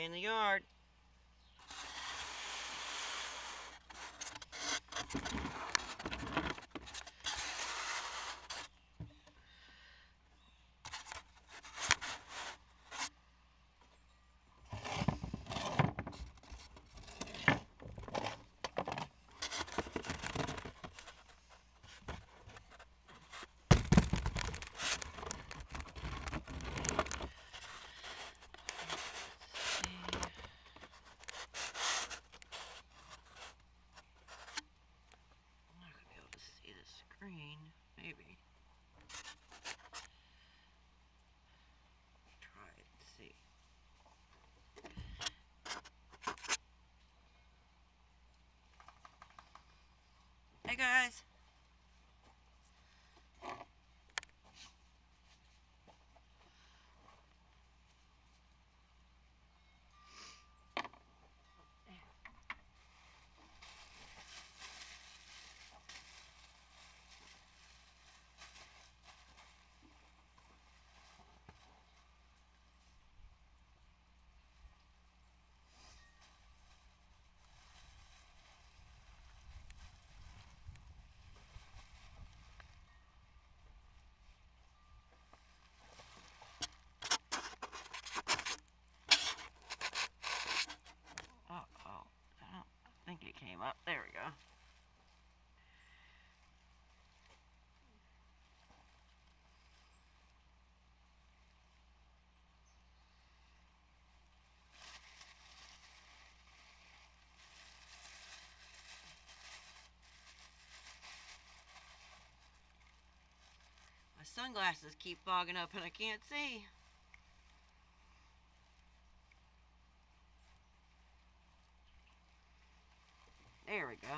in the yard. Green, maybe. Try it and see. Hey guys. I think it came up. There we go. My sunglasses keep fogging up and I can't see. There we go.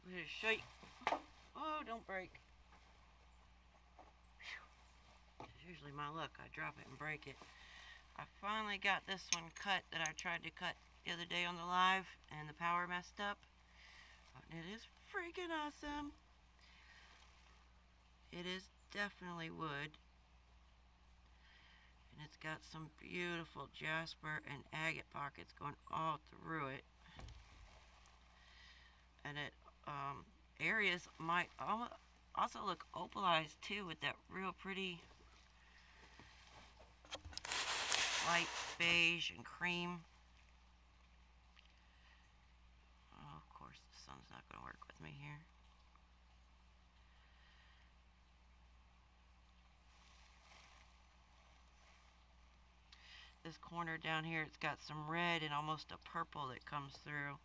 I'm going to show you. Oh, don't break. It's usually my luck. I drop it and break it. I finally got this one cut that I tried to cut the other day on the live and the power messed up. It is freaking awesome. It is definitely wood. And it's got some beautiful jasper and agate pockets going all through it. And it areas might also look opalized too, with that real pretty light beige and cream. Oh, of course the sun's not going to work with me here. This corner down here, it's got some red and almost a purple that comes through.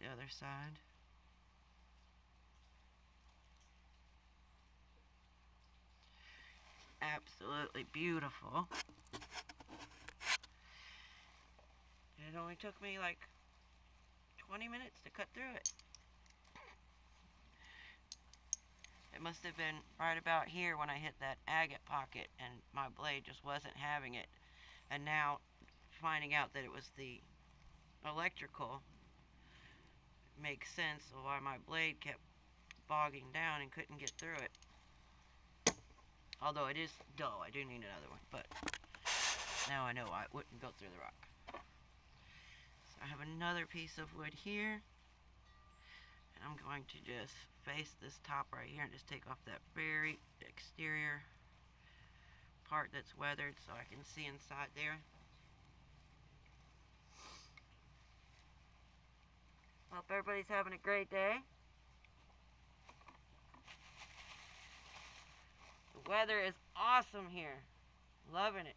The other side. Absolutely beautiful. It only took me like 20 minutes to cut through it. It must have been right about here when I hit that agate pocket and my blade just wasn't having it. And now finding out that it was the electrical makes sense of why my blade kept bogging down and couldn't get through it. Although it is dull, I do need another one, but now I know why it wouldn't go through the rock. So I have another piece of wood here, and I'm going to just face this top right here and just take off that very exterior part that's weathered so I can see inside there. Hope everybody's having a great day. The weather is awesome here. Loving it.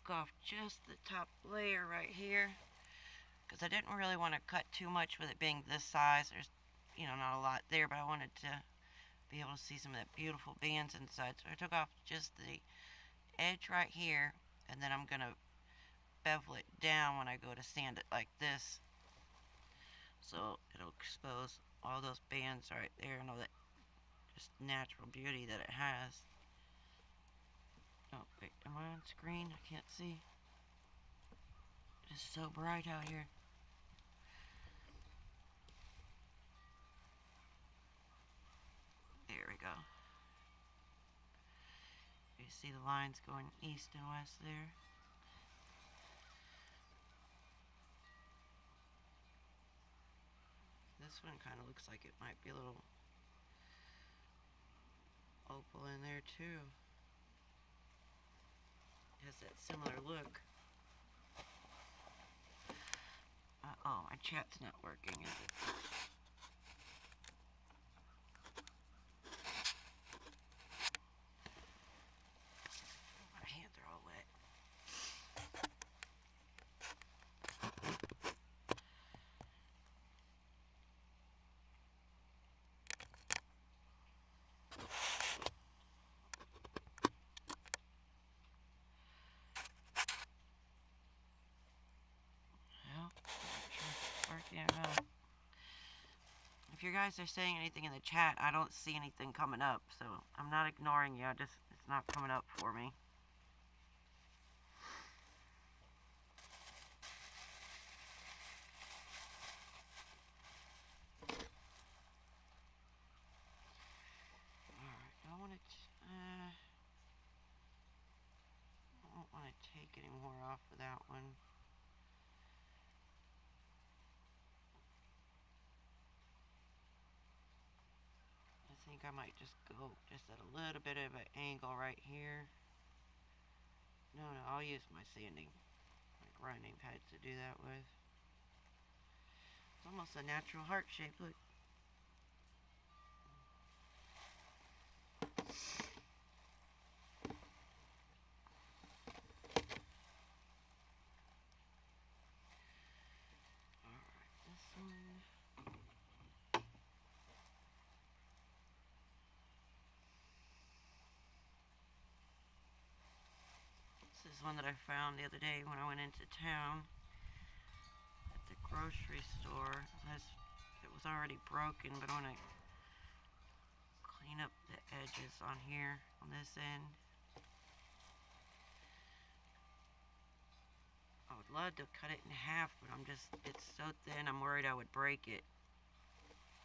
took off just the top layer right here because I didn't really want to cut too much with it being this size. There's, not a lot there, but I wanted to be able to see some of that beautiful bands inside. So I took off just the edge right here, and then I'm going to bevel it down when I go to sand it like this. So it'll expose all those bands right there and all that just natural beauty that it has. Oh, wait, am I on screen? I can't see. It is so bright out here. There we go. You see the lines going east and west there. This one kind of looks like it might be a little opal in there too. It has that similar look. Oh, my chat's not working, is it? My hands are all wet. Well, working or not. If you guys are saying anything in the chat, I don't see anything coming up, so I'm not ignoring you. It's not coming up for me. Alright, I don't want to take any more off of that one. I think I might just go just at a little bit of an angle right here. No, I'll use my sanding, like grinding pads to do that with. It's almost a natural heart shape, look. Alright, this one. This is one that I found the other day when I went into town at the grocery store. It was already broken, but I want to clean up the edges on here, on this end. I would love to cut it in half, but it's so thin, I'm worried I would break it.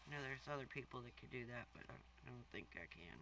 I know there's other people that could do that, but I don't think I can.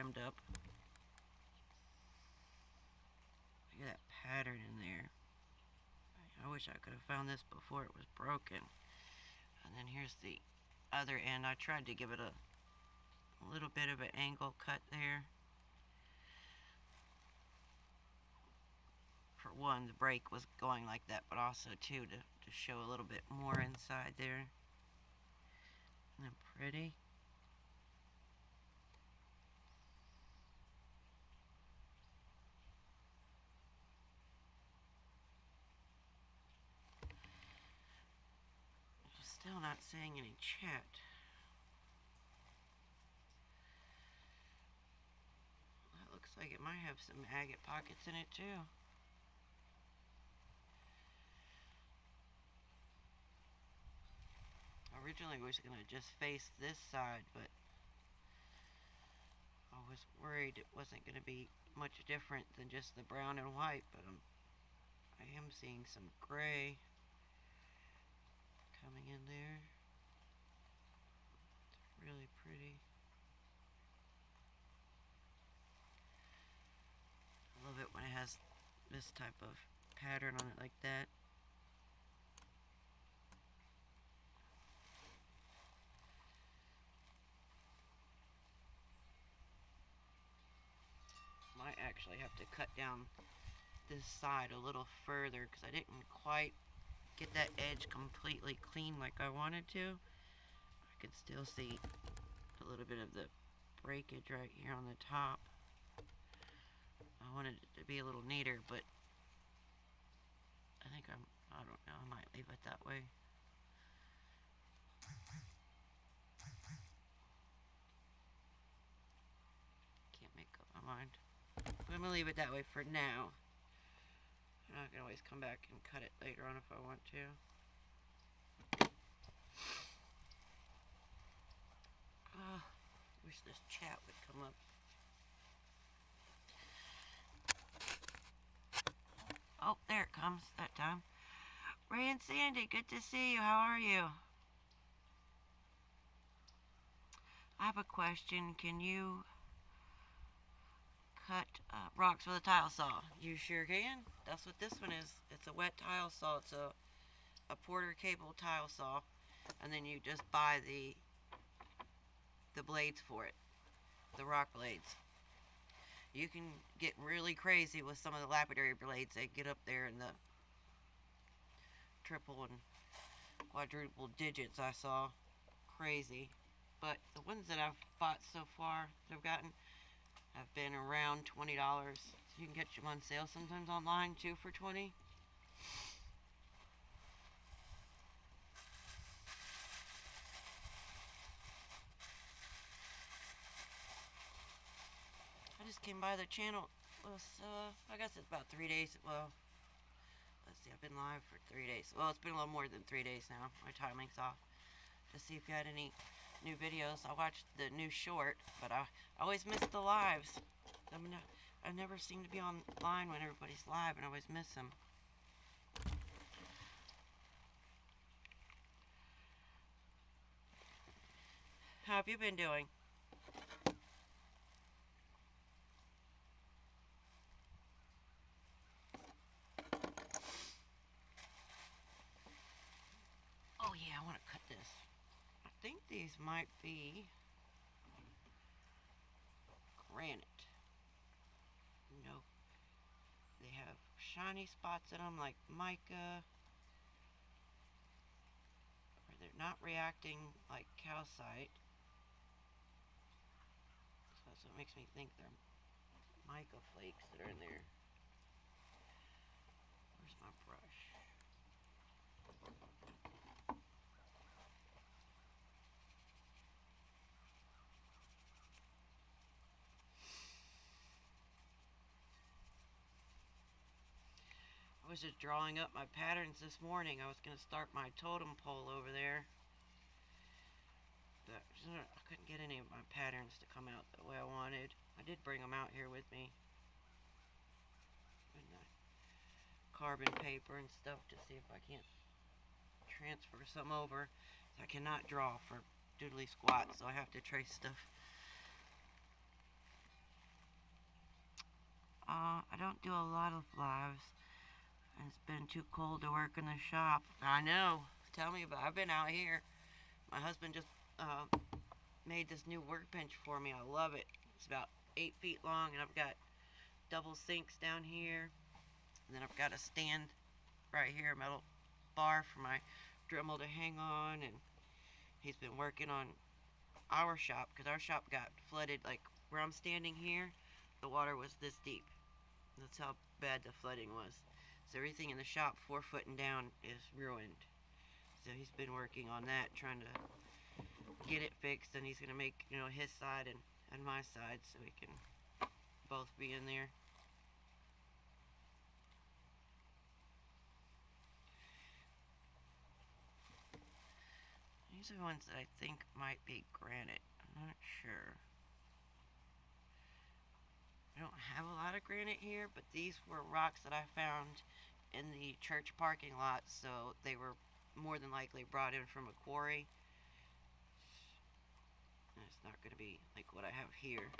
jammed up. Look at that pattern in there. I wish I could have found this before it was broken. And then here's the other end. I tried to give it a little bit of an angle cut there. For one, the break was going like that, but also too to show a little bit more inside there. Isn't that pretty? Still not seeing any chat. That looks like it might have some agate pockets in it too. Originally I was going to just face this side, but I was worried it wasn't going to be much different than just the brown and white, but I am seeing some gray coming in there. It's really pretty. I love it when it has this type of pattern on it like that. Might actually have to cut down this side a little further because I didn't quite get that edge completely clean like I wanted to. I could still see a little bit of the breakage right here on the top. I wanted it to be a little neater, but I think I don't know, I might leave it that way. Can't make up my mind. But I'm going to leave it that way for now. I can always come back and cut it later on if I want to. Wish this chat would come up. Oh, there it comes that time. Ray and Sandy, good to see you. How are you? I have a question. Can you cut rocks with a tile saw? You sure can. That's what this one is. It's a wet tile saw. It's a Porter cable tile saw, and then you just buy the blades for it, the rock blades. You can get really crazy with some of the lapidary blades. They get up there in the triple and quadruple digits. I saw crazy, but the ones that I've bought so far that I've gotten have been around $20. So you can get them on sale sometimes online too for $20. I just came by the channel. I guess it's about 3 days. Well, let's see, I've been live for 3 days. Well, it's been a little more than 3 days now. My timing's off. To see if you had any new videos. I watched the new short, but I always miss the lives. I never seem to be online when everybody's live, and I always miss them. How have you been doing? Oh yeah, I want to cut this. I think these might be granite. Nope. They have shiny spots in them like mica. Or they're not reacting like calcite. So that's what makes me think they're mica flakes that are in there. Where's my brush? I was just drawing up my patterns this morning. I was going to start my totem pole over there. But I couldn't get any of my patterns to come out the way I wanted. I did bring them out here with me. And carbon paper and stuff to see if I can't transfer some over. I cannot draw for doodly squat, so I have to trace stuff. I don't do a lot of lives. It's been too cold to work in the shop. I know. Tell me about it. I've been out here. My husband just made this new workbench for me. I love it. It's about 8 feet long, and I've got double sinks down here. And then I've got a stand right here, a metal bar for my Dremel to hang on. And he's been working on our shop because our shop got flooded. Like where I'm standing here, the water was this deep. That's how bad the flooding was. So everything in the shop 4 foot and down is ruined. So he's been working on that, trying to get it fixed, and he's gonna make, his side and my side so we can both be in there. These are ones that I think might be granite. I'm not sure. I don't have a lot of granite here, but these were rocks that I found in the church parking lot, so they were more than likely brought in from a quarry. And it's not going to be like what I have here.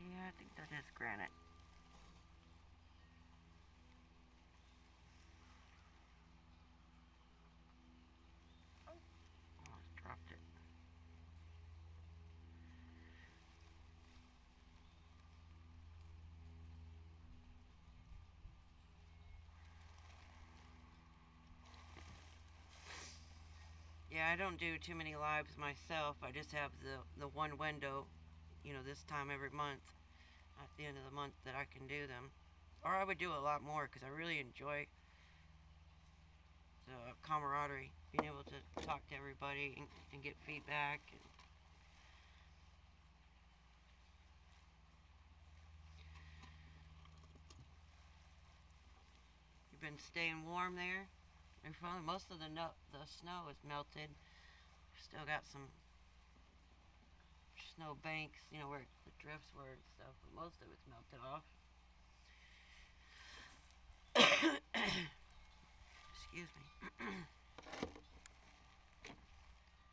Yeah, I think that is granite. Almost dropped it. Yeah, I don't do too many lives myself. I just have the one window, this time every month at the end of the month that I can do them. Or I would do a lot more because I really enjoy the camaraderie, being able to talk to everybody and get feedback. And you've been staying warm there. Most of the snow is melted. Still got some snow banks, where the drifts were and stuff, but most of it's melted off. Excuse me.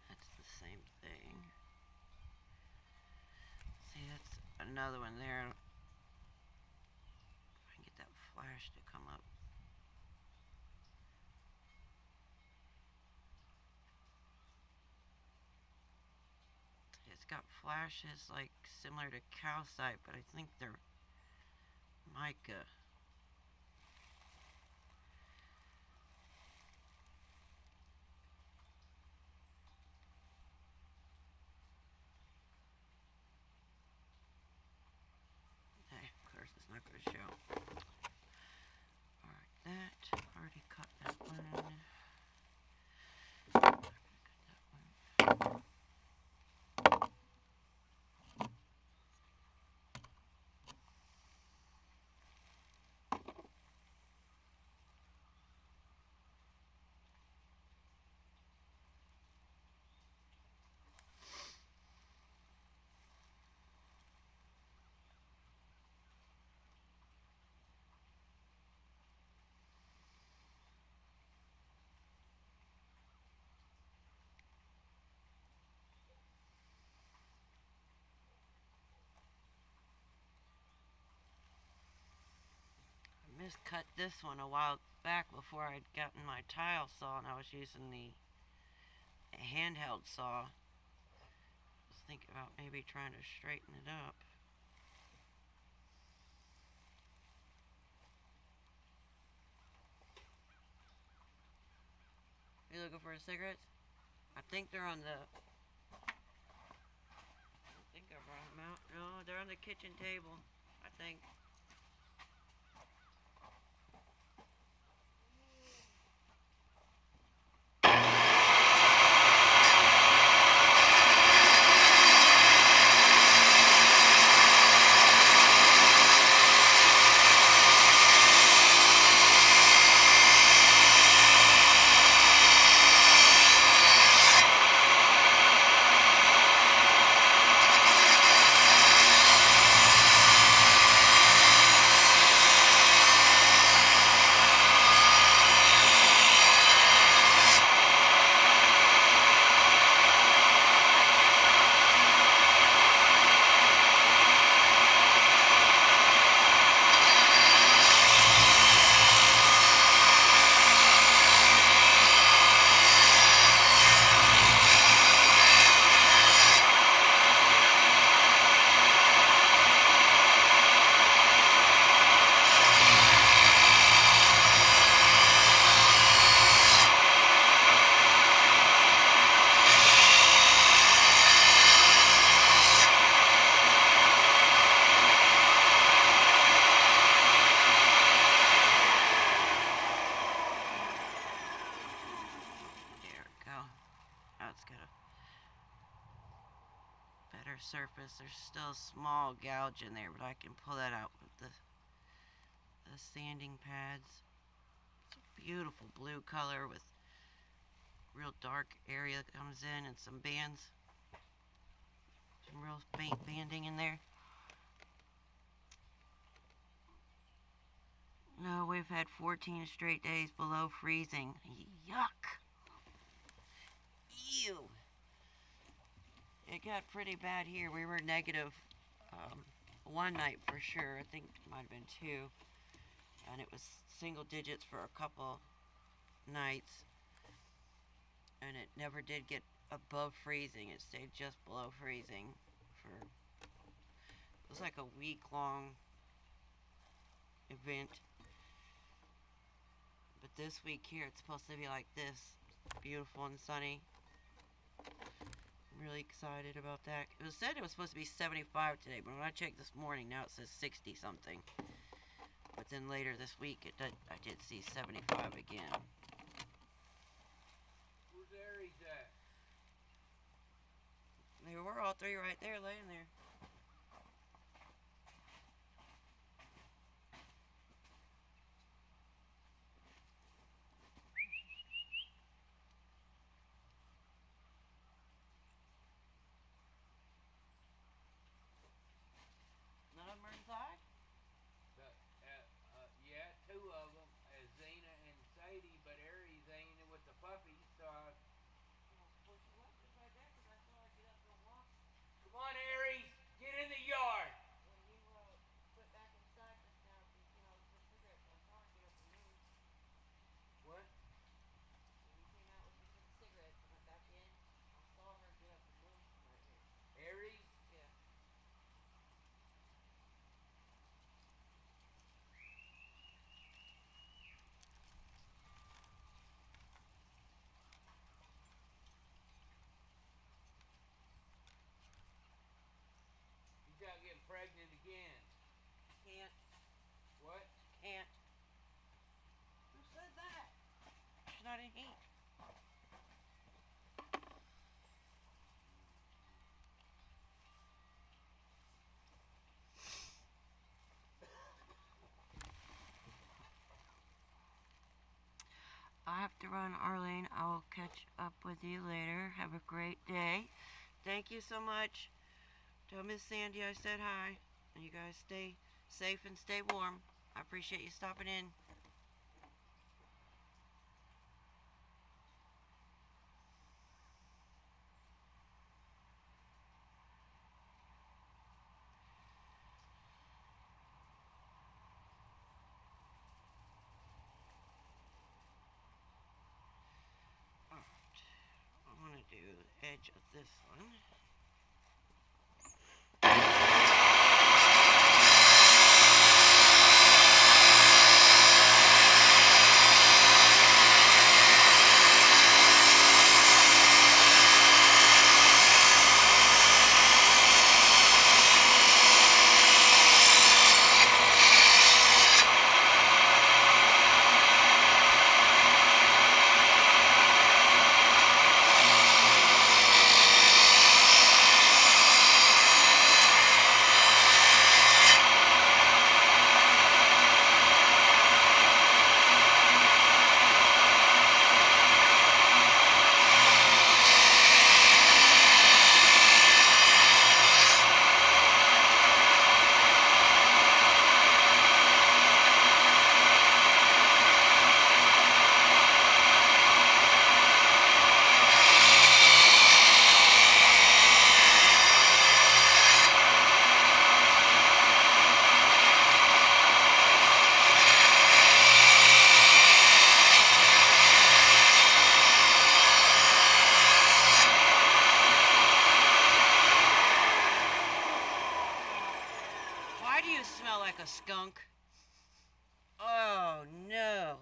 That's the same thing. See, that's another one there. If I can get that flash to come up. got flashes like similar to calcite, but I think they're mica. Okay, of course it's not going to show. Alright, that. Already cut that one. Miscut this one a while back before I'd gotten my tile saw, and I was using the handheld saw. I was thinking about maybe trying to straighten it up. Are you looking for cigarettes? I think they're on the... I think I brought them out. No, they're on the kitchen table, I think. Surface. There's still a small gouge in there, but I can pull that out with the sanding pads. It's a beautiful blue color with real dark area that comes in and some bands. Some real faint banding in there. No, we've had 14 straight days below freezing. Yuck! Ew! It got pretty bad here. We were negative one night for sure. I think it might have been two. And it was single digits for a couple nights. And it never did get above freezing. It stayed just below freezing for... It was like a week-long event. But this week here, it's supposed to be like this. Beautiful and sunny. Really excited about that. It was said it was supposed to be 75 today, but when I checked this morning, now it says 60 something. But then later this week, I did see 75 again. Where's Aries at? They were all three right there, laying there. None of them are inside? Yeah, two of them, Zena and Sadie, but Aries ain't with the puppies, so Well, she was just right there because I saw her get up and walk. Come on, Aries! to run, Arlene. I will catch up with you later. Have a great day. Thank you so much. Tell Miss Sandy I said hi. And you guys stay safe and stay warm. I appreciate you stopping in. I want to do the edge of this one. Why do you smell like a skunk? Oh no.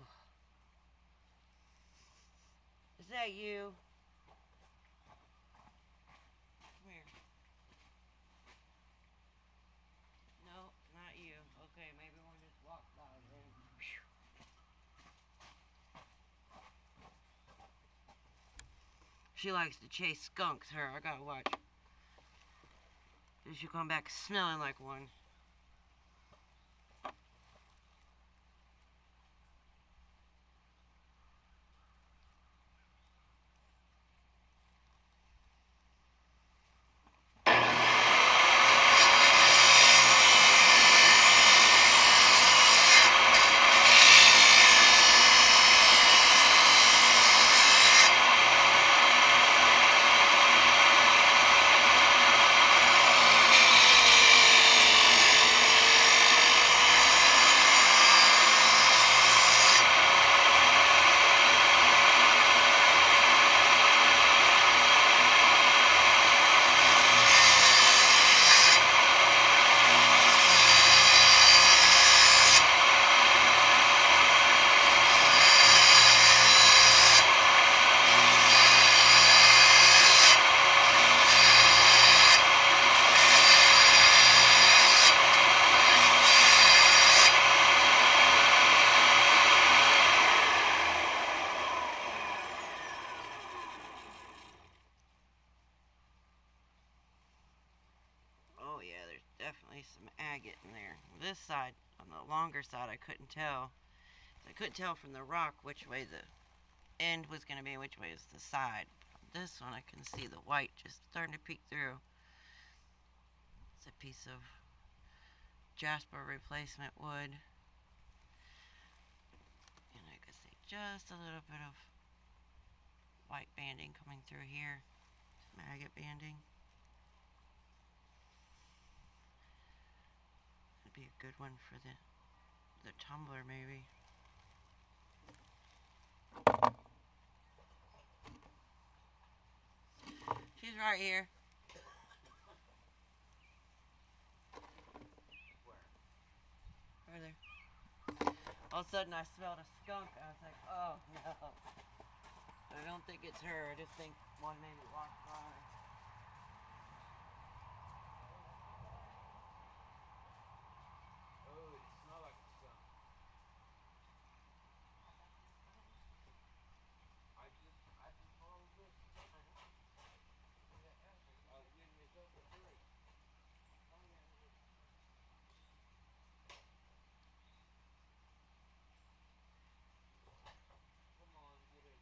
Is that you? Come here. No, not you. Okay, maybe we'll just walk by then. She likes to chase skunks, her. I gotta watch. She'll come back smelling like one. Oh yeah, there's definitely some agate in there. This side, on the longer side, I couldn't tell. I couldn't tell from the rock which way the end was going to be and which way is the side. On this one, I can see the white just starting to peek through. It's a piece of jasper replacement wood. And I can see just a little bit of white banding coming through here. Some agate banding. Would be a good one for the tumbler maybe. She's right here. Right there. All of a sudden I smelled a skunk. I was like, oh no. I don't think it's her. I just think one maybe walked by. Oh, it smells like a skunk. I just followed this. I was getting yourself a drink. Come on, get in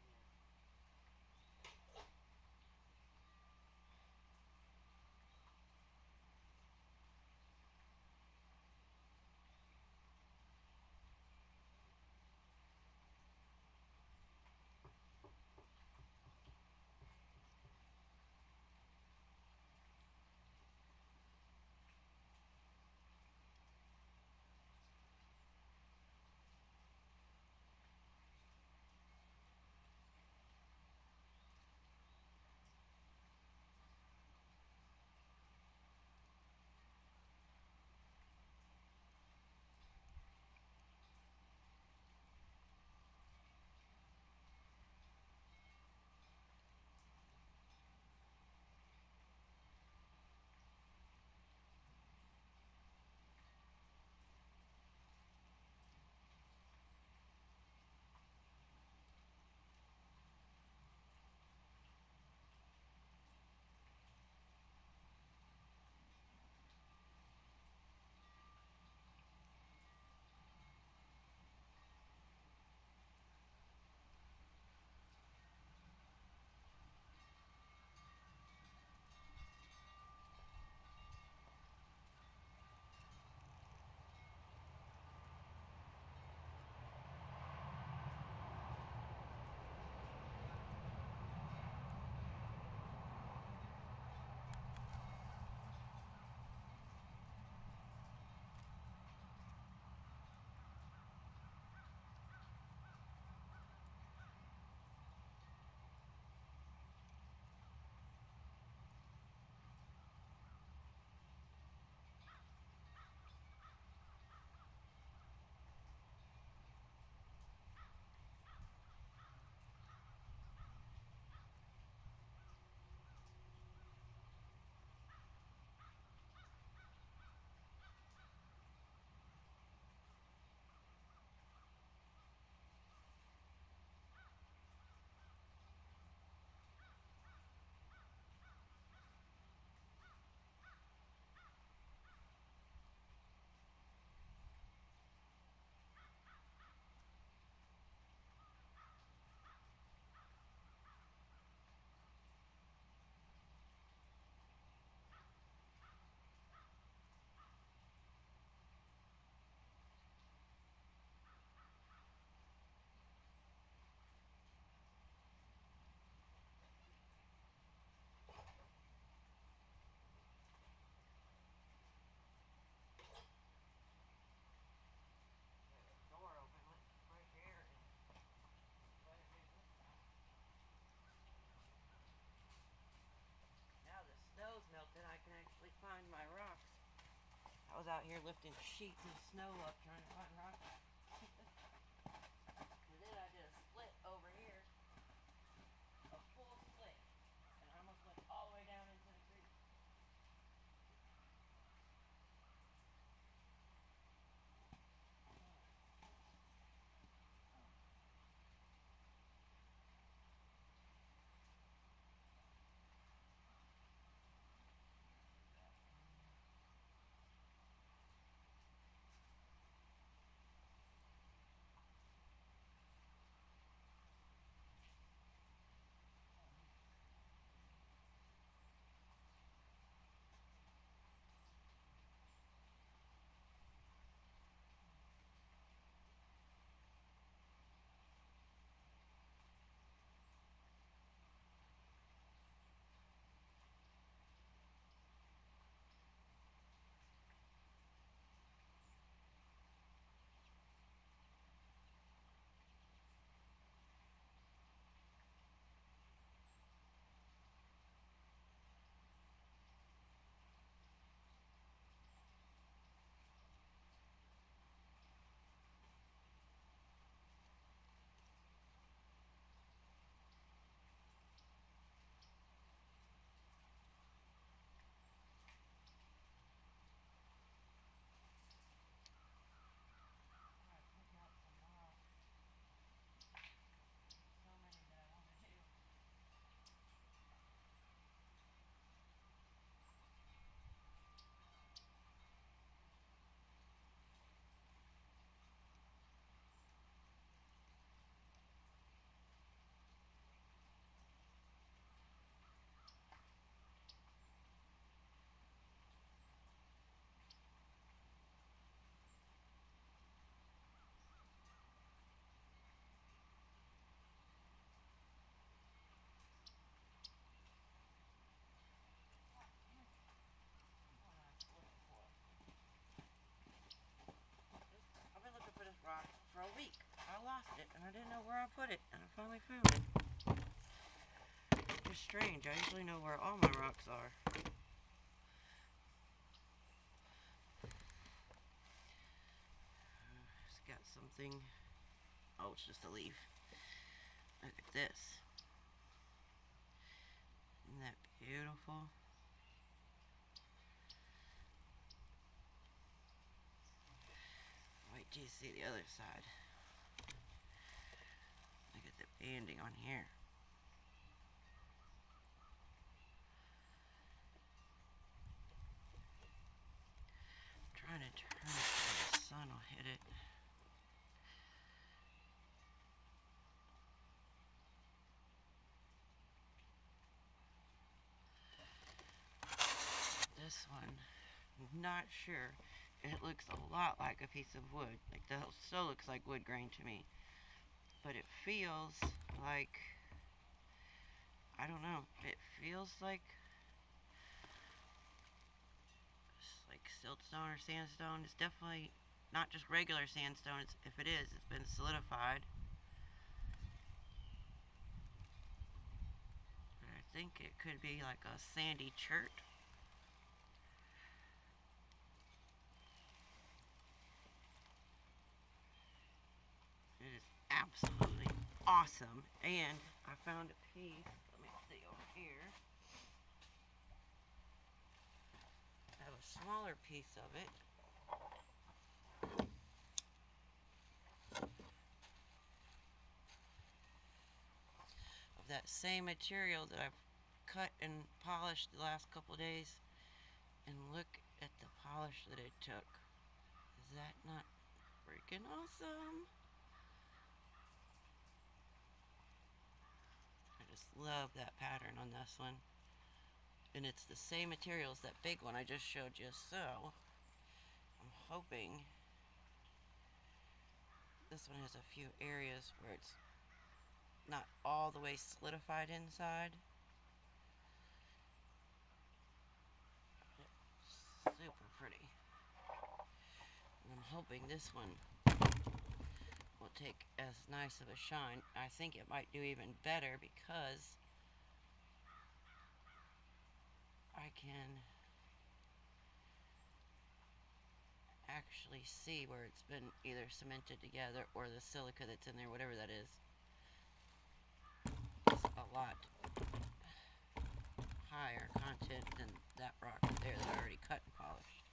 I was out here lifting sheets of snow up trying to find rock. And then I did a split over here, a full split, and I almost went all the way down into the creek. I've been looking for this rock for a week. I lost it and I didn't know where I put it, and I finally found it. It's strange. I usually know where all my rocks are. It's got something. Oh, it's just a leaf. Look at this. Isn't that beautiful? Wait till you see the other side. Look at the banding on here. I'm trying to turn it so the sun will hit it. This one, I'm not sure. It looks a lot like a piece of wood. Like, that still looks like wood grain to me. But it feels like, I don't know. It feels like siltstone or sandstone. It's definitely not just regular sandstone. If it is, it's been solidified. But I think it could be like a sandy chert. It is absolutely awesome. And I found a piece. Let me see over here. I have a smaller piece of it. Of that same material that I've cut and polished the last couple of days. And look at the polish that it took. Is that not freaking awesome? I just love that pattern on this one. And it's the same material as that big one I just showed you, so I'm hoping this one has a few areas where it's not all the way solidified inside. Super pretty. And I'm hoping this one will take as nice of a shine. I think it might do even better because I can actually see where it's been either cemented together or the silica that's in there, whatever that is a lot higher content than that rock right there that I already cut and polished.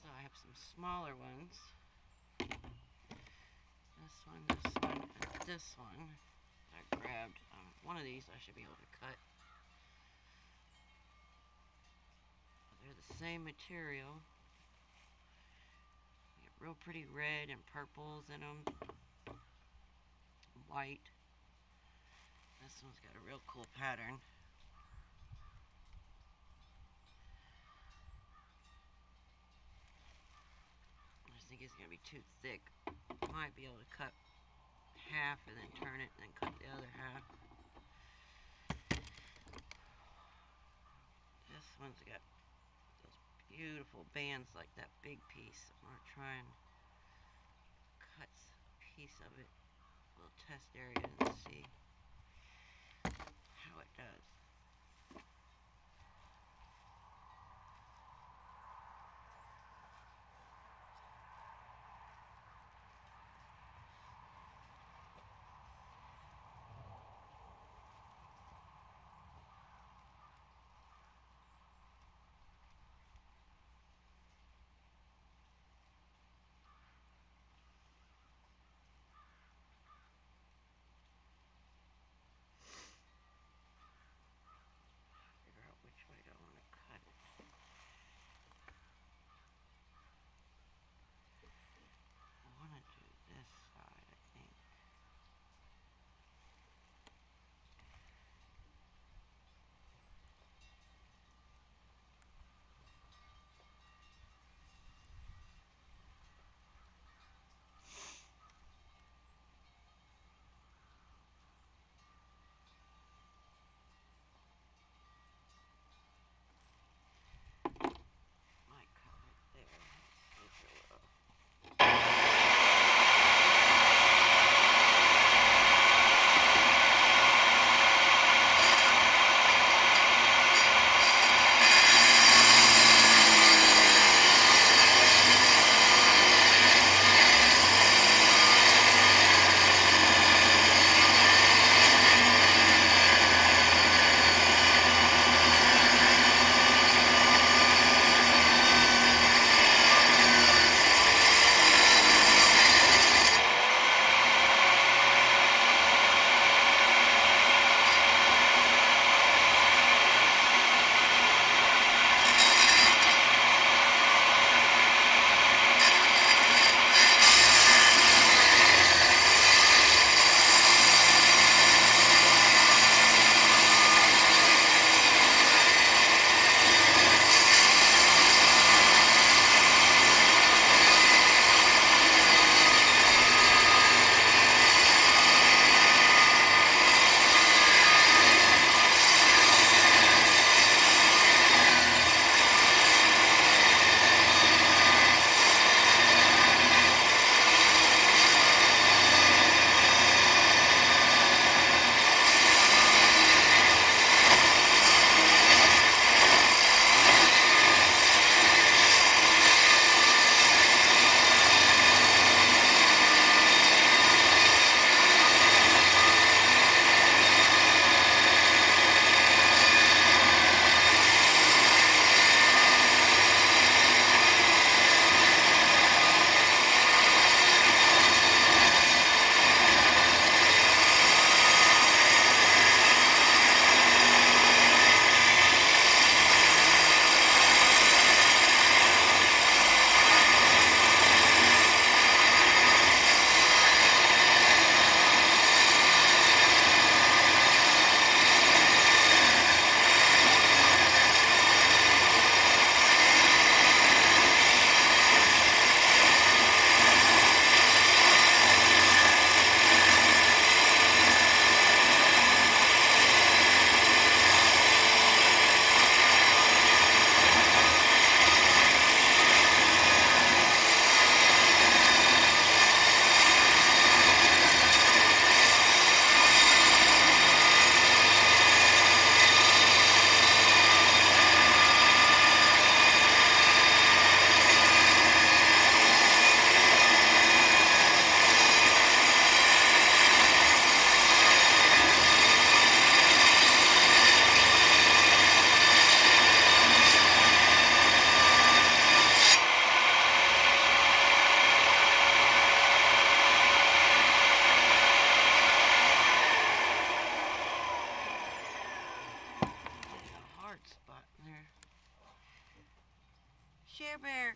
So I have some smaller ones. This one, and this one. I grabbed one of these I should be able to cut. They're the same material. You get real pretty red and purples in them. White. This one's got a real cool pattern. I just think it's going to be too thick. Might be able to cut half and then turn it and then cut the other half. This one's got those beautiful bands like that big piece. I'm going to try and cut a piece of it, a little test area, and see how it does.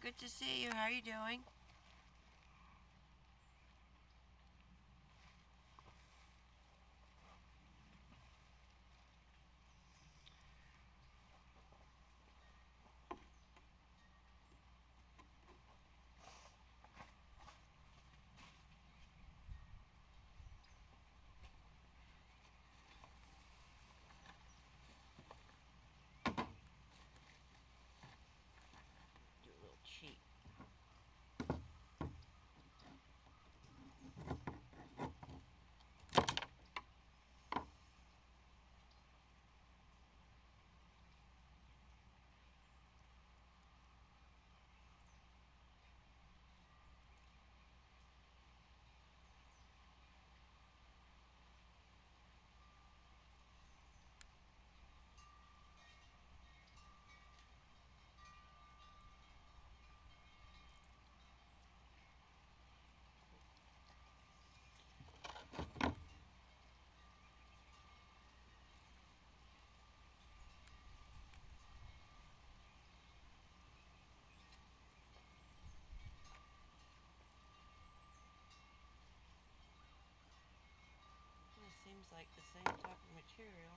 Good to see you. How are you doing? Do a little cheat. It seems like the same type of material.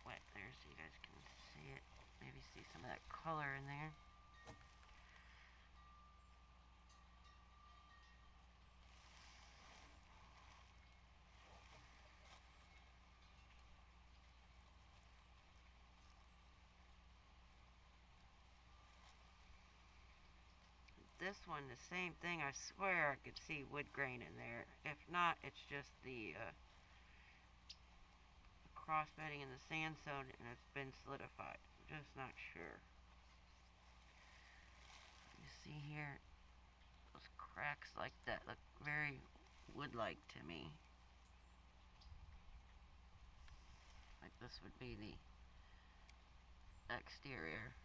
Wet there so you guys can see it. Maybe see some of that color in there. This one, the same thing. I swear I could see wood grain in there. If not, it's just the cross bedding in the sandstone and it's been solidified. I'm just not sure. You see here, those cracks like that look very wood-like to me. Like this would be the exterior.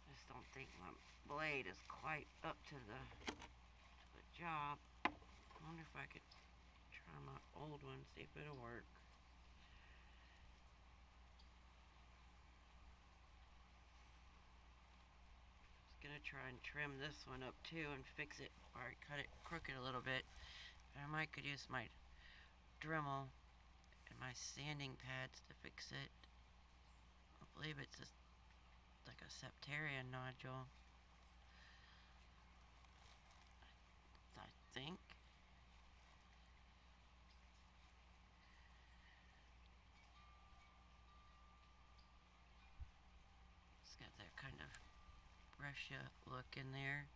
Just don't think my blade is quite up to the job. I wonder if I could try my old one, see if it'll work. I was gonna try and trim this one up too and fix it, or I cut it crooked a little bit. But I might could use my Dremel and my sanding pads to fix it. I believe it's just like a septarian nodule. I think. It's got that kind of brushy look in there.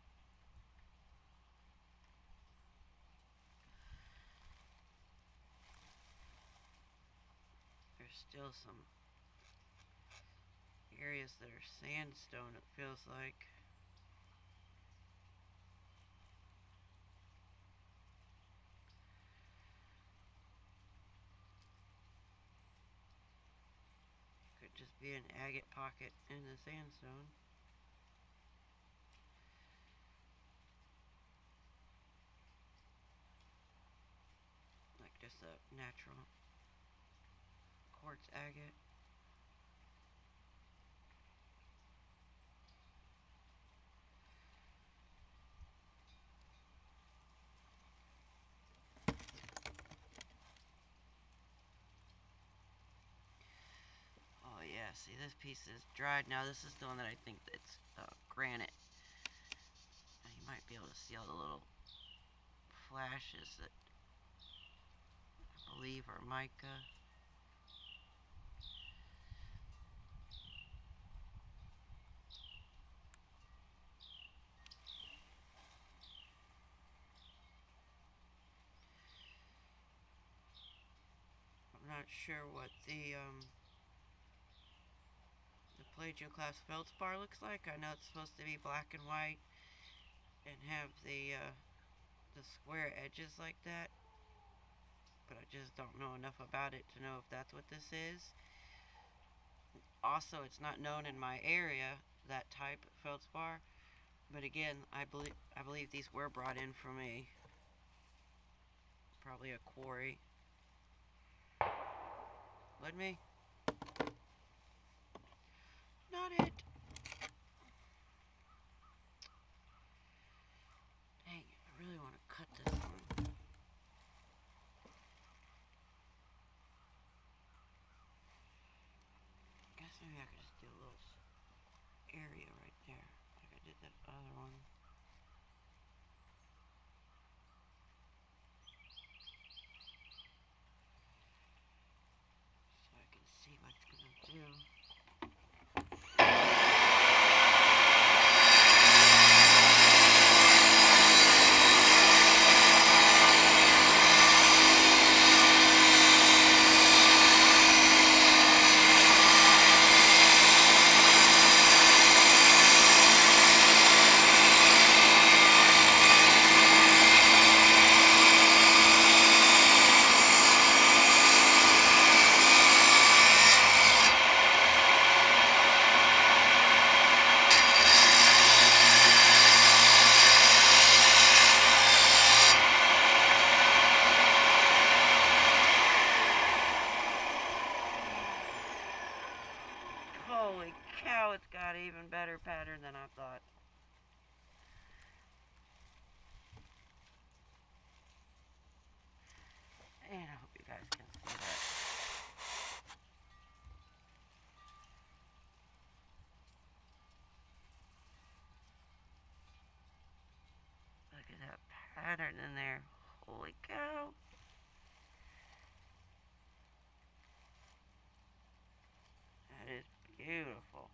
There's still some areas that are sandstone, it feels like. Could just be an agate pocket in the sandstone. Like just a natural quartz agate. Yeah, see, this piece is dried now. This is the one that I think it's granite. And you might be able to see all the little flashes that I believe are mica. I'm not sure what the Palladium class feldspar looks like. I know it's supposed to be black and white and have the square edges like that, but I just don't know enough about it to know if that's what this is. Also, it's not known in my area, that type of feldspar, but again, I believe these were brought in from probably a quarry. Let me. Not it. Dang, I really want to cut this one. I guess maybe I could just do a little area right there, like I did that other one. So I can see what it's gonna do. Holy cow, it's got even better pattern than I thought. And I hope you guys can see that. Look at that pattern in there. Holy cow. That is beautiful.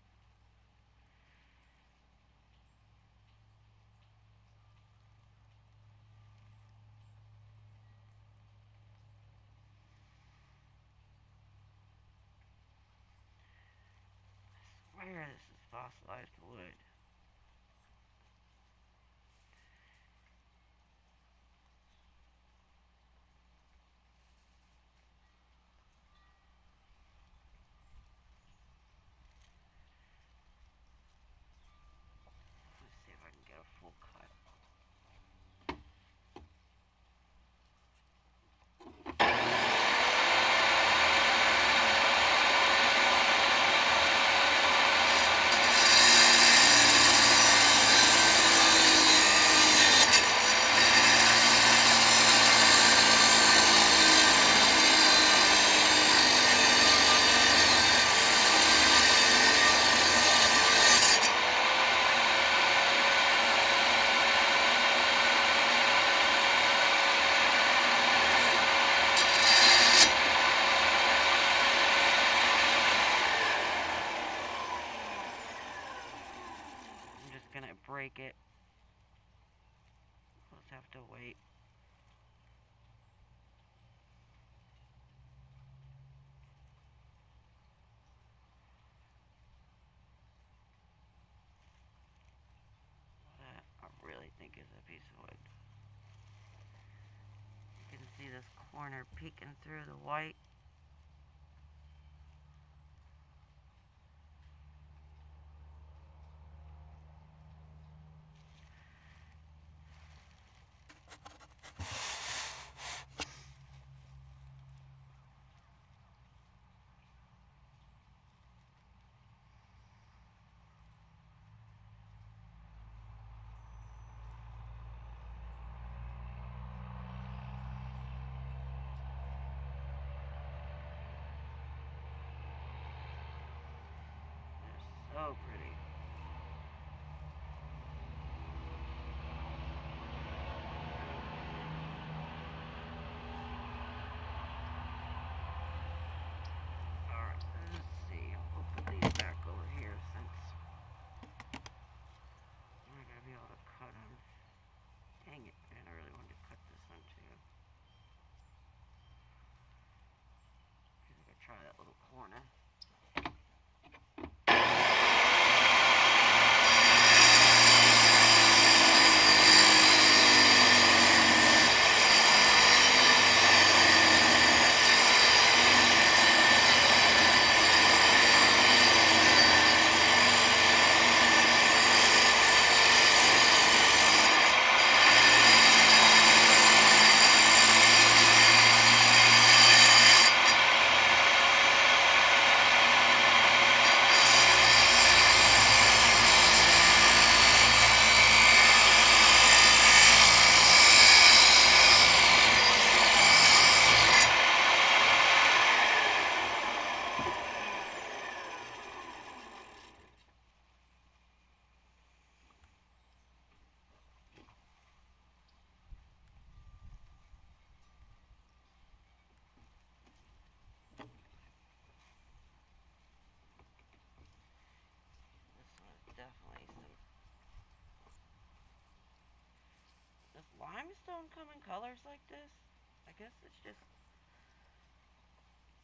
I swear this is fossilized wood. Let's see if I can get a full cut. I'm just gonna break it. We'll just have to wait. That I really think is a piece of wood. You can see this corner peeking through the white. So pretty. Alright, let's see. We'll put these back over here since I'm not going to be able to cut them. Dang it, man, I really wanted to cut this one too. I think I'll try that little corner. Definitely some. Does limestone come in colors like this? I guess it's just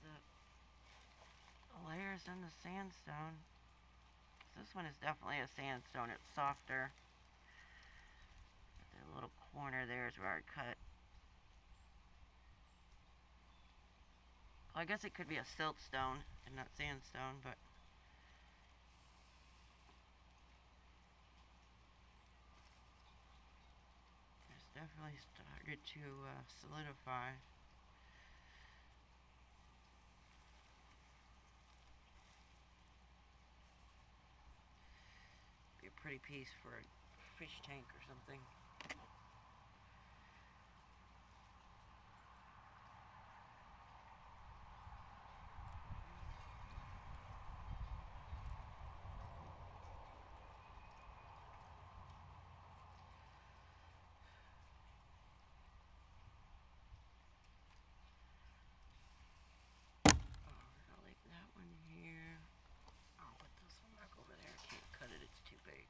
the layers in the sandstone. This one is definitely a sandstone. It's softer. The little corner there is where I cut. Well, I guess it could be a siltstone and not sandstone, but it's definitely started to solidify. Be a pretty piece for a fish tank or something. I'll leave that one here. I'll put this one back over there. I can't cut it, it's too big.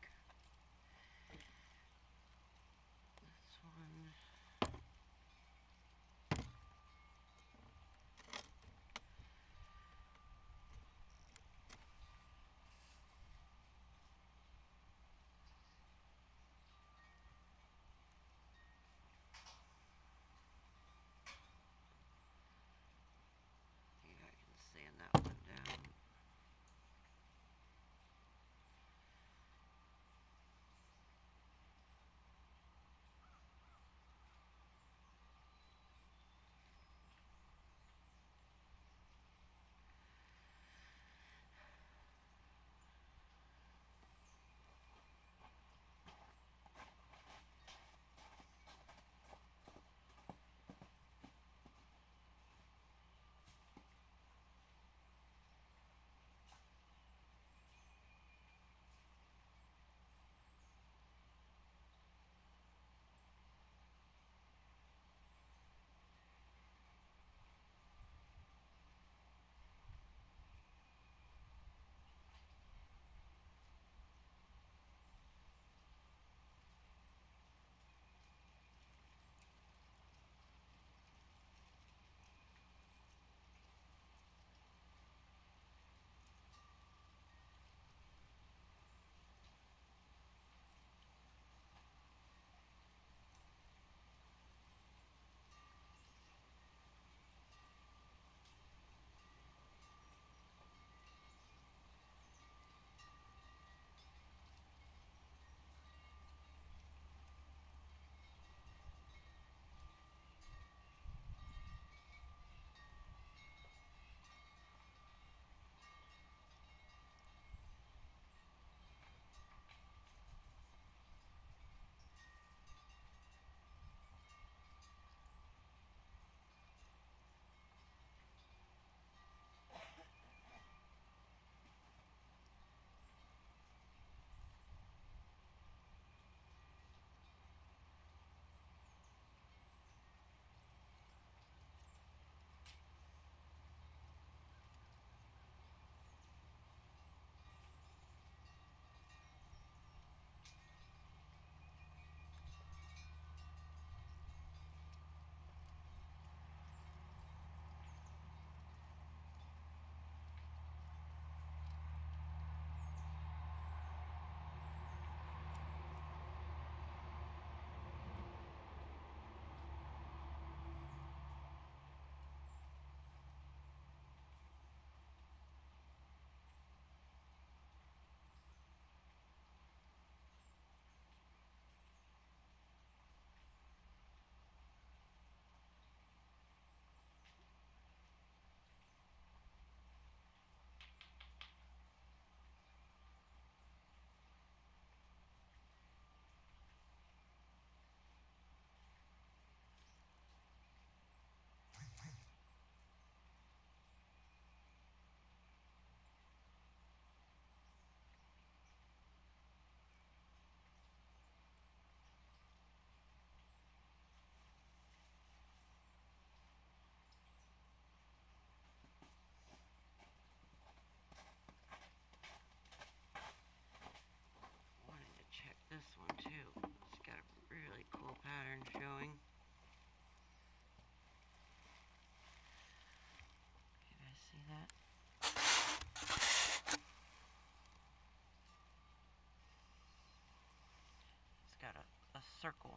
got a circle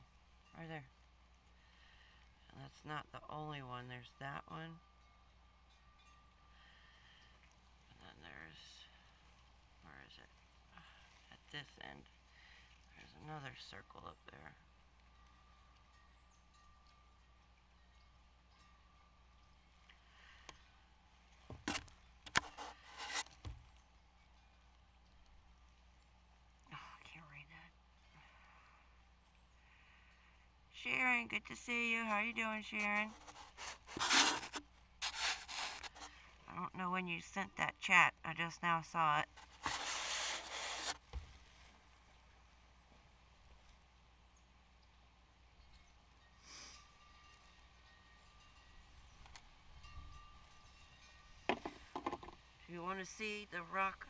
right there. And that's not the only one. There's that one. And then there's, where is it? At this end, there's another circle up there. Sharon, good to see you. How you doing, Sharon? I don't know when you sent that chat. I just now saw it. If you want to see the rock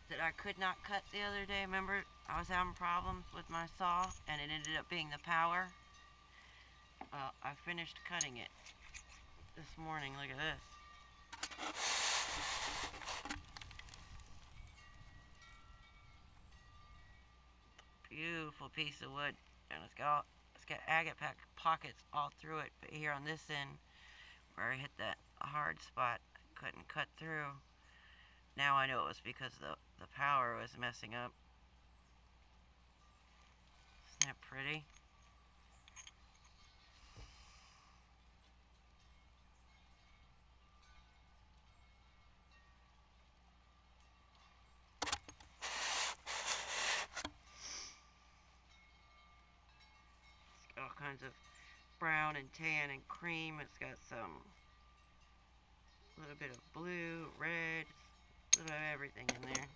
that I could not cut the other day, remember I was having problems with my saw and it ended up being the power? I finished cutting it this morning. Look at this. Beautiful piece of wood, and it's got agate pockets all through it. But here on this end, where I hit that hard spot, I couldn't cut through. Now I know it was because the power was messing up. Isn't that pretty? All kinds of brown and tan and cream. It's got some little bit of blue, red, a little of everything in there.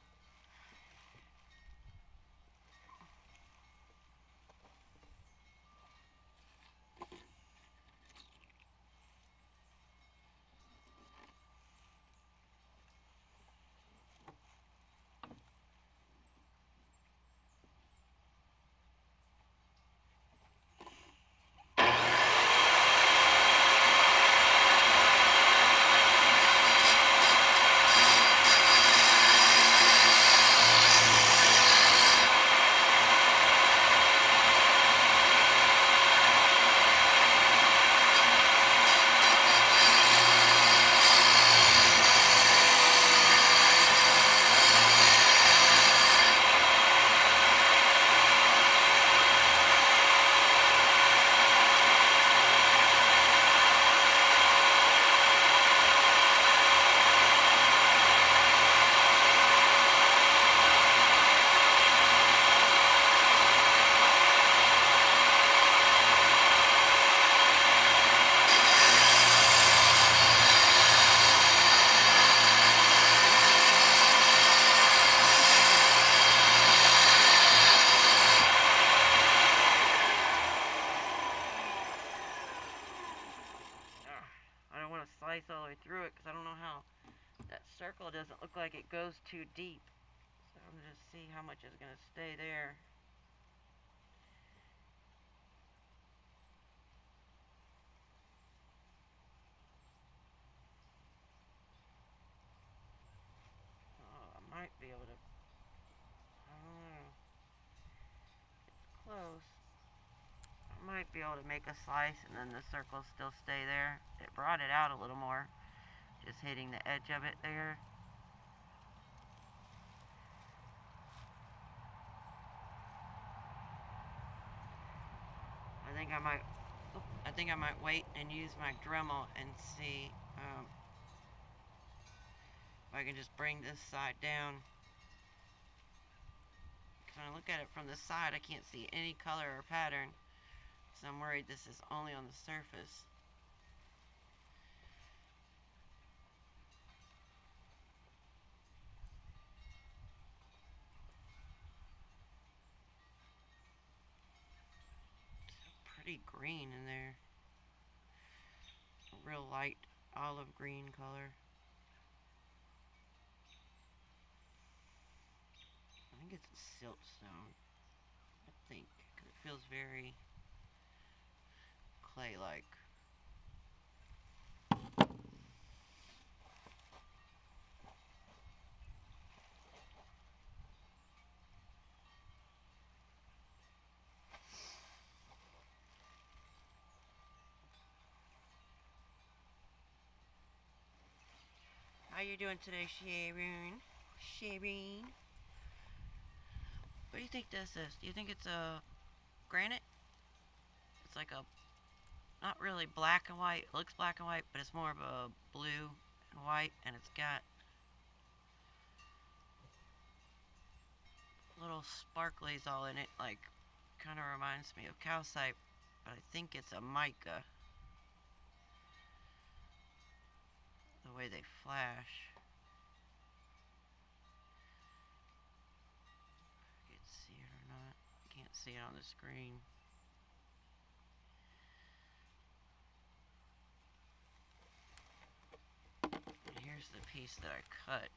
All the way through it because I don't know how that circle doesn't look like it goes too deep. So I'm going to see how much is going to stay there. Oh, I might be able to, I don't know. It's close. I might be able to make a slice and then the circles still stay there. It brought it out a little more. Just hitting the edge of it there. I think I might wait and use my Dremel and see if I can just bring this side down. When I look at it from the side, I can't see any color or pattern, so I'm worried this is only on the surface. Pretty green in there. A real light olive green color. I think it's a siltstone. I think, 'cause it feels very clay-like. you doing today, Sharon? Sharon? What do you think this is? Do you think it's a granite? It's like a, not really black and white. It looks black and white, but it's more of a blue and white, and it's got little sparklies all in it, like, kind of reminds me of calcite, but I think it's a mica. The way they flash. You can see it or not. Can't see it on the screen. And here's the piece that I cut.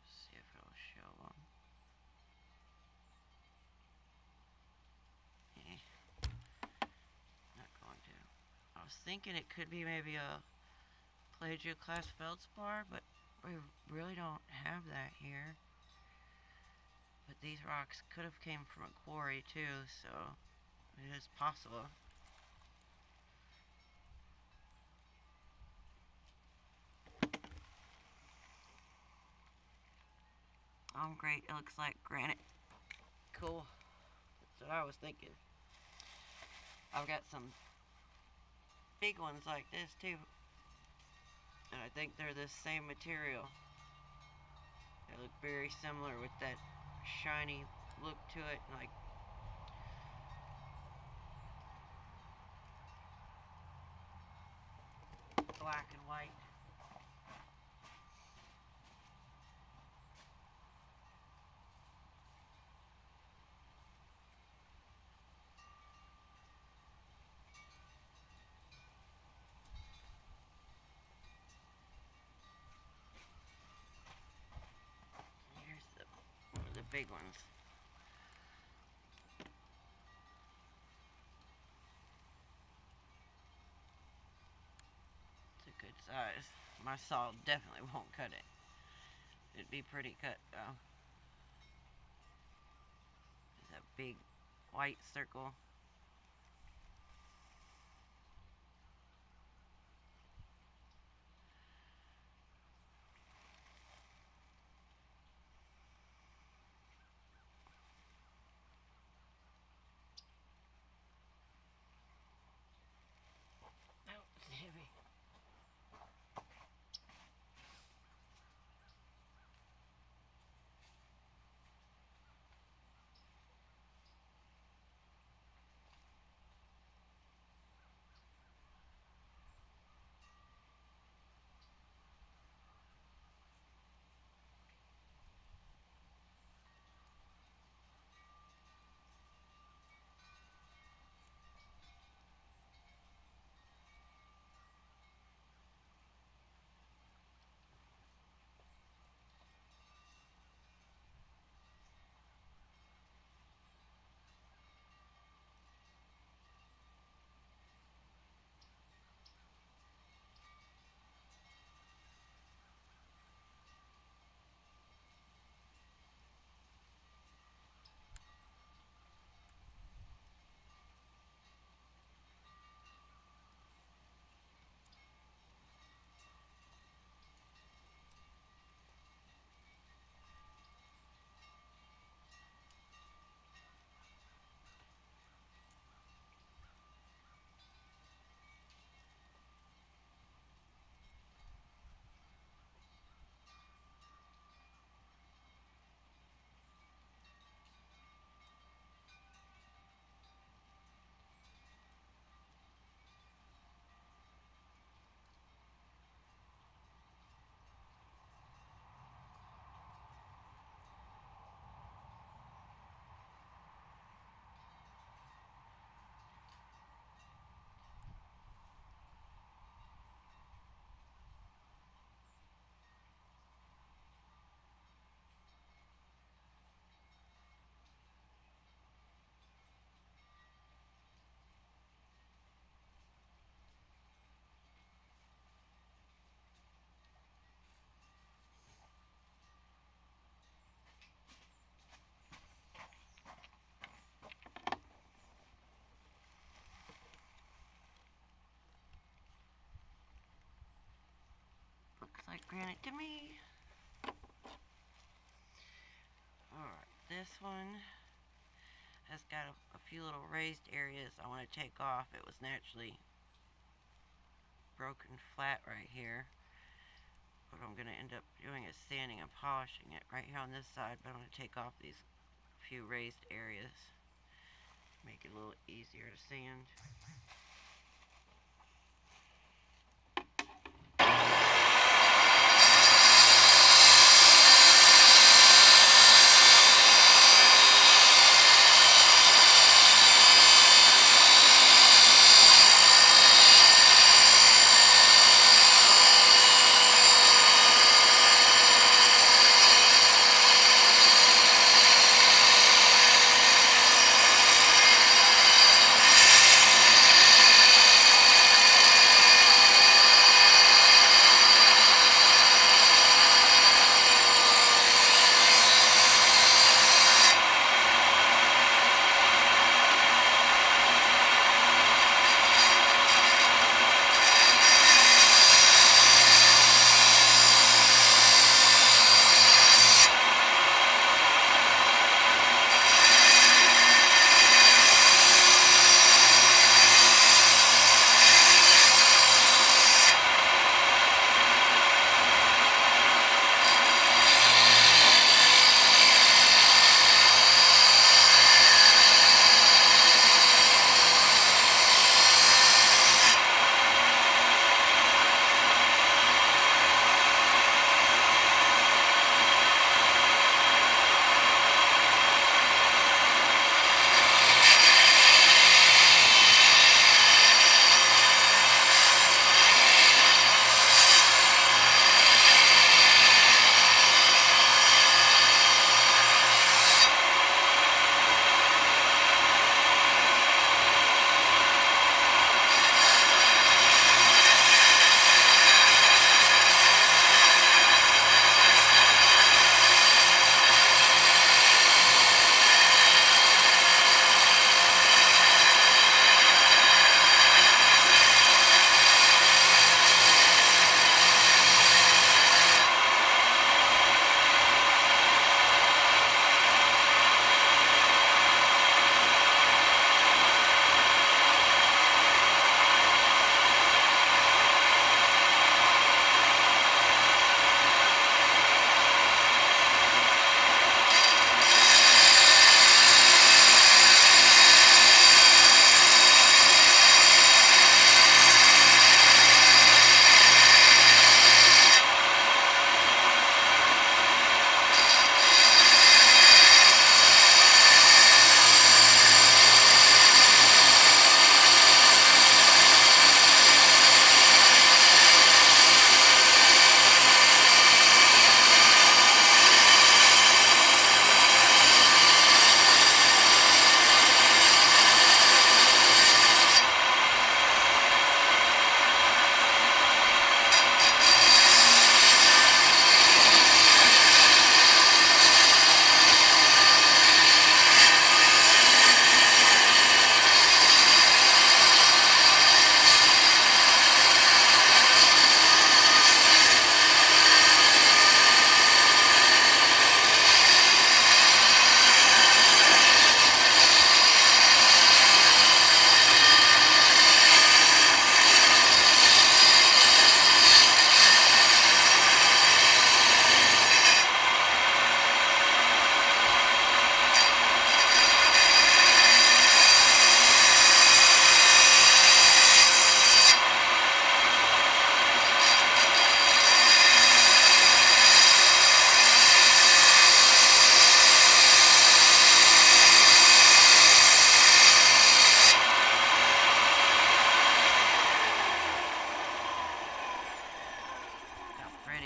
See if it'll show them. Not going to. I was thinking it could be maybe a plagioclase feldspar, but we really don't have that here. But these rocks could have came from a quarry too, so it is possible. Oh, great. It looks like granite. Cool. That's what I was thinking. I've got some big ones like this too. And I think they're the same material. They look very similar with that shiny look to it, like black and white. Here's one of the big ones. It's a good size. My saw definitely won't cut it. It'd be pretty cut though. There's a big white circle. Oh, it's heavy. Alright, grant it to me. Alright, this one has got a few little raised areas I want to take off. It was naturally broken flat right here. What I'm going to end up doing is sanding and polishing it right here on this side, but I'm going to take off these few raised areas. Make it a little easier to sand.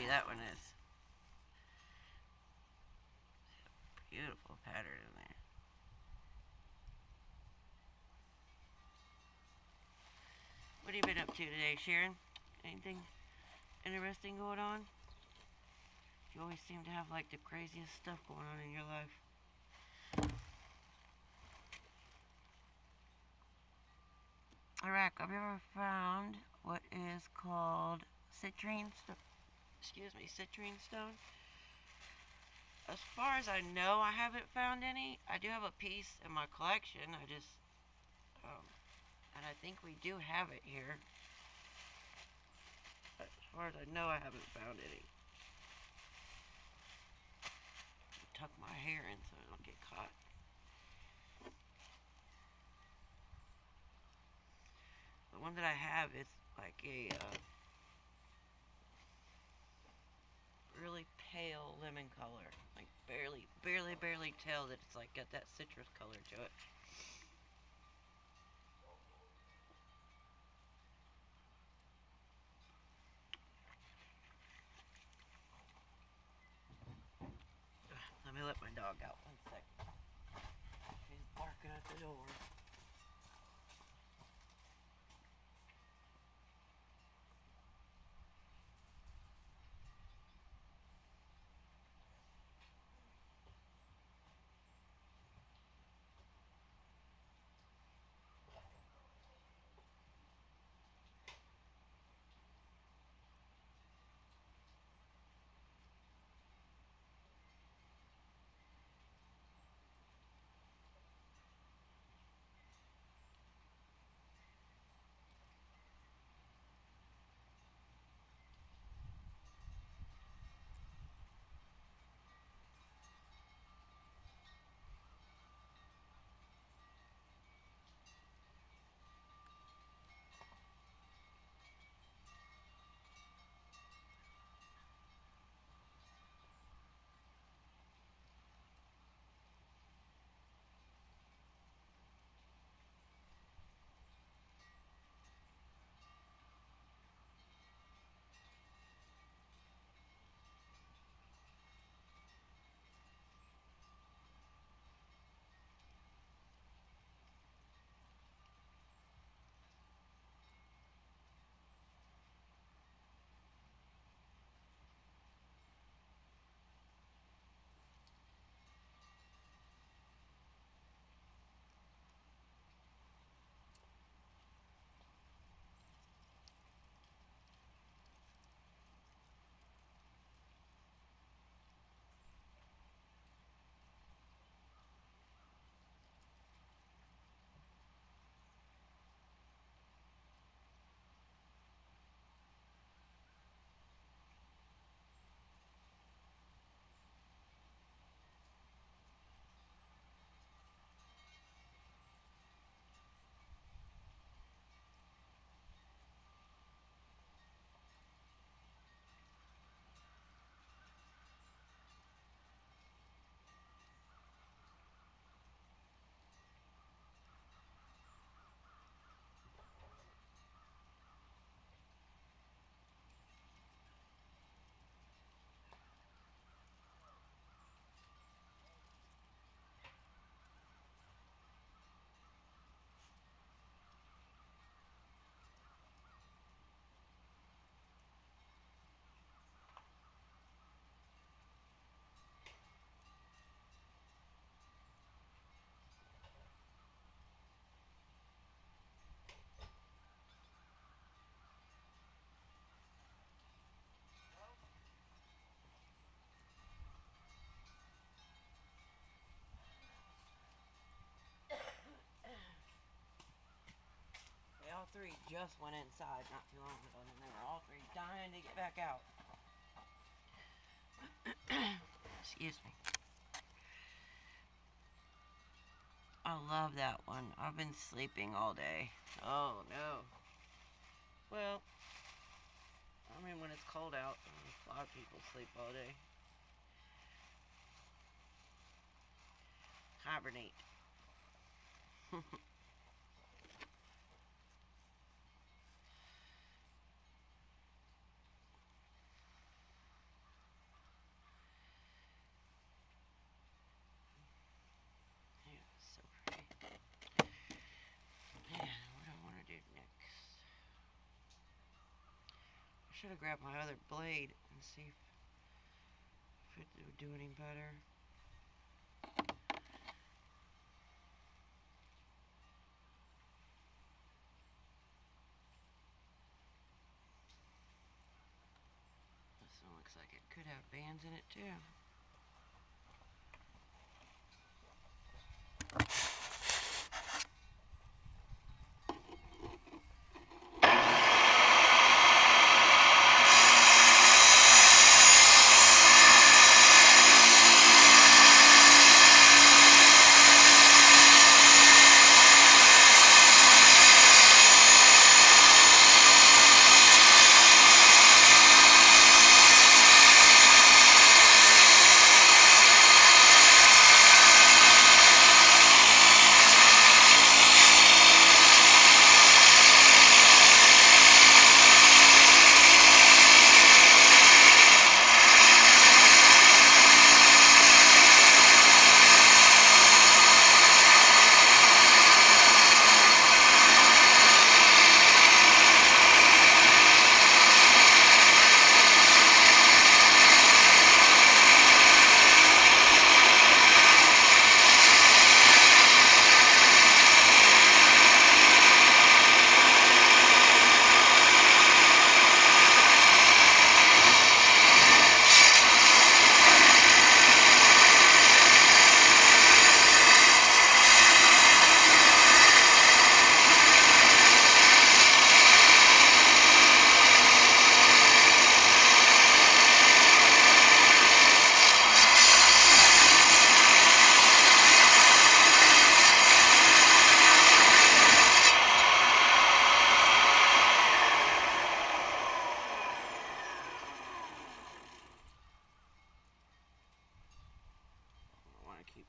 That one is. Beautiful pattern in there. What have you been up to today, Sharon? Anything interesting going on? You always seem to have like the craziest stuff going on in your life. Iraq, have you ever found what is called citrine excuse me, citrine stone. As far as I know, I haven't found any. I do have a piece in my collection. And I think we do have it here. But as far as I know, I haven't found any. Tuck my hair in so I don't get caught. The one that I have is like a really pale lemon color. Like barely tell that it's like got that citrus color to it. Let me let my dog out 1 second. He's barking at the door. All three just went inside not too long ago, and they were all three dying to get back out. Excuse me. I love that one. I've been sleeping all day. Oh no. Well, I mean when it's cold out, a lot of people sleep all day. Hibernate. Yeah, so pretty. Man, what do I want to do next? I should have grabbed my other blade and see if it would do any better. This only bands in it too.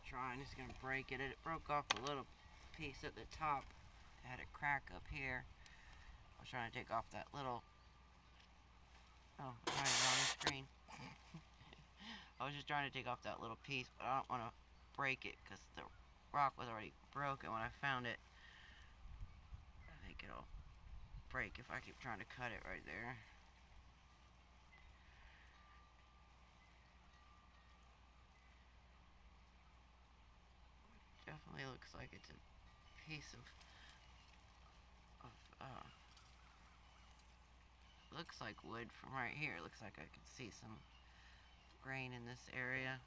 Trying, it's gonna break it. It broke off a little piece at the top. It had a crack up here. I was trying to take off that little. Oh, I'm on the screen. I was just trying to take off that little piece, but I don't want to break it because the rock was already broken when I found it. I think it'll break if I keep trying to cut it right there. Definitely looks like it's a piece of looks like wood from right here. Looks like I can see some grain in this area.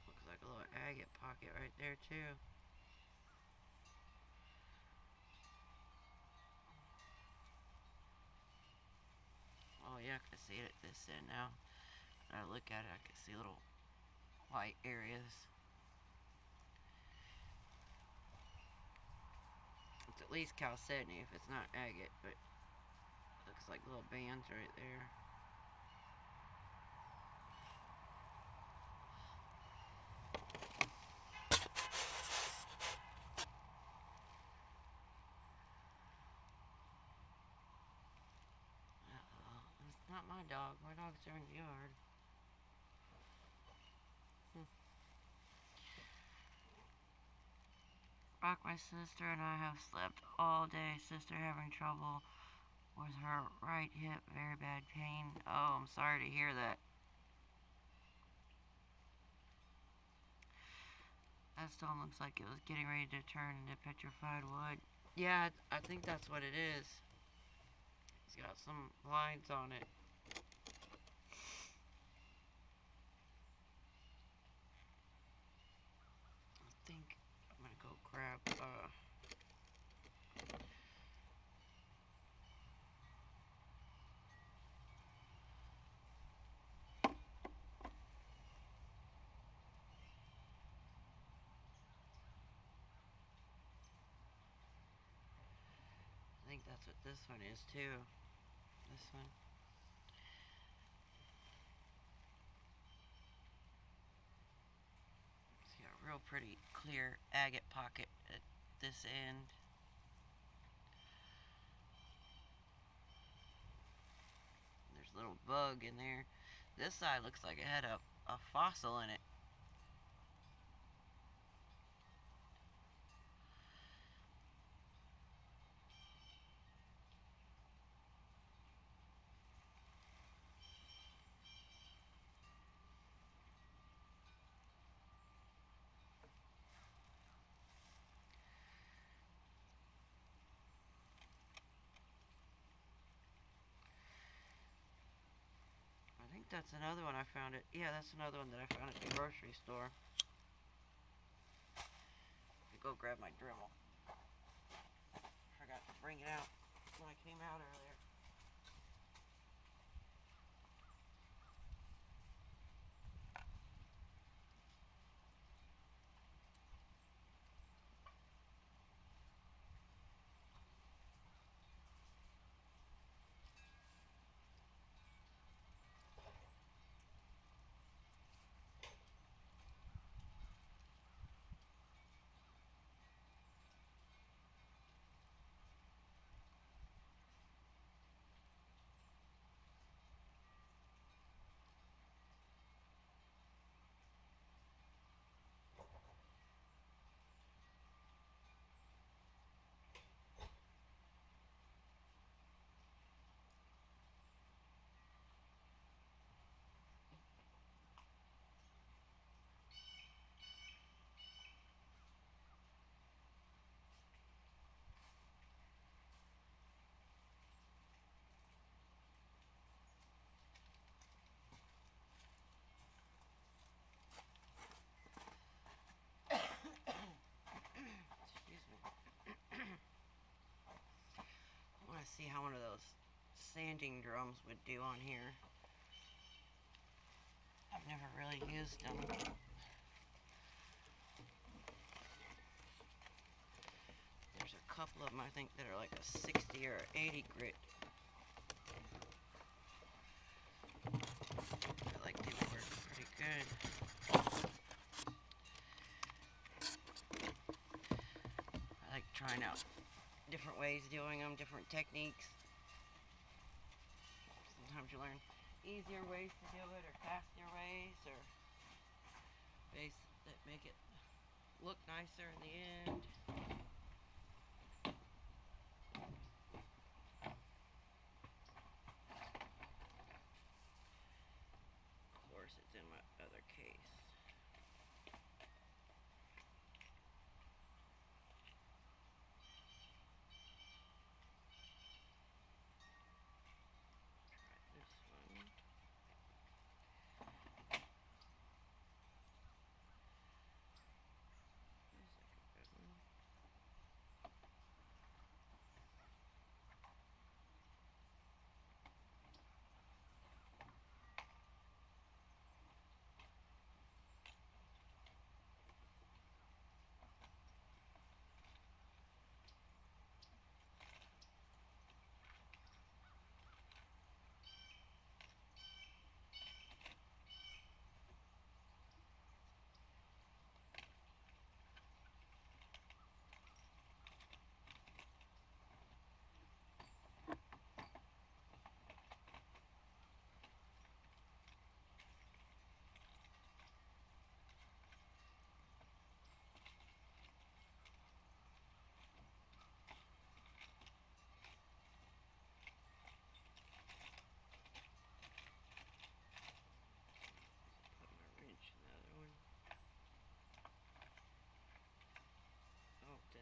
Looks like a little agate pocket right there too. Oh yeah, I can see it at this end now. When I look at it, I can see little white areas. It's at least chalcedony if it's not agate, but it looks like little bands right there. It's not my dog. My dogs are in the yard. Rock, my sister and I have slept all day. Sister having trouble with her right hip. Very bad pain. Oh, I'm sorry to hear that. That stone looks like it was getting ready to turn into petrified wood. Yeah, I think that's what it is. It's got some lines on it. I think I'm gonna go grab I think that's what this one is too. This one. It's got a real pretty clear agate pocket at this end. There's a little bug in there. This side looks like it had a fossil in it. think that's another one I found it. Yeah, that's another one that I found at the grocery store. Go grab my Dremel. Forgot to bring it out when I came out earlier. Excuse me. I want to see how one of those sanding drums would do on here. I've never really used them. There's a couple of them I think that are like a 60 or 80 grit. I like they work pretty good. I like trying out different ways of doing them, different techniques. Sometimes you learn easier ways to do it or faster ways or ways that make it look nicer in the end. Of course, it's in my other case.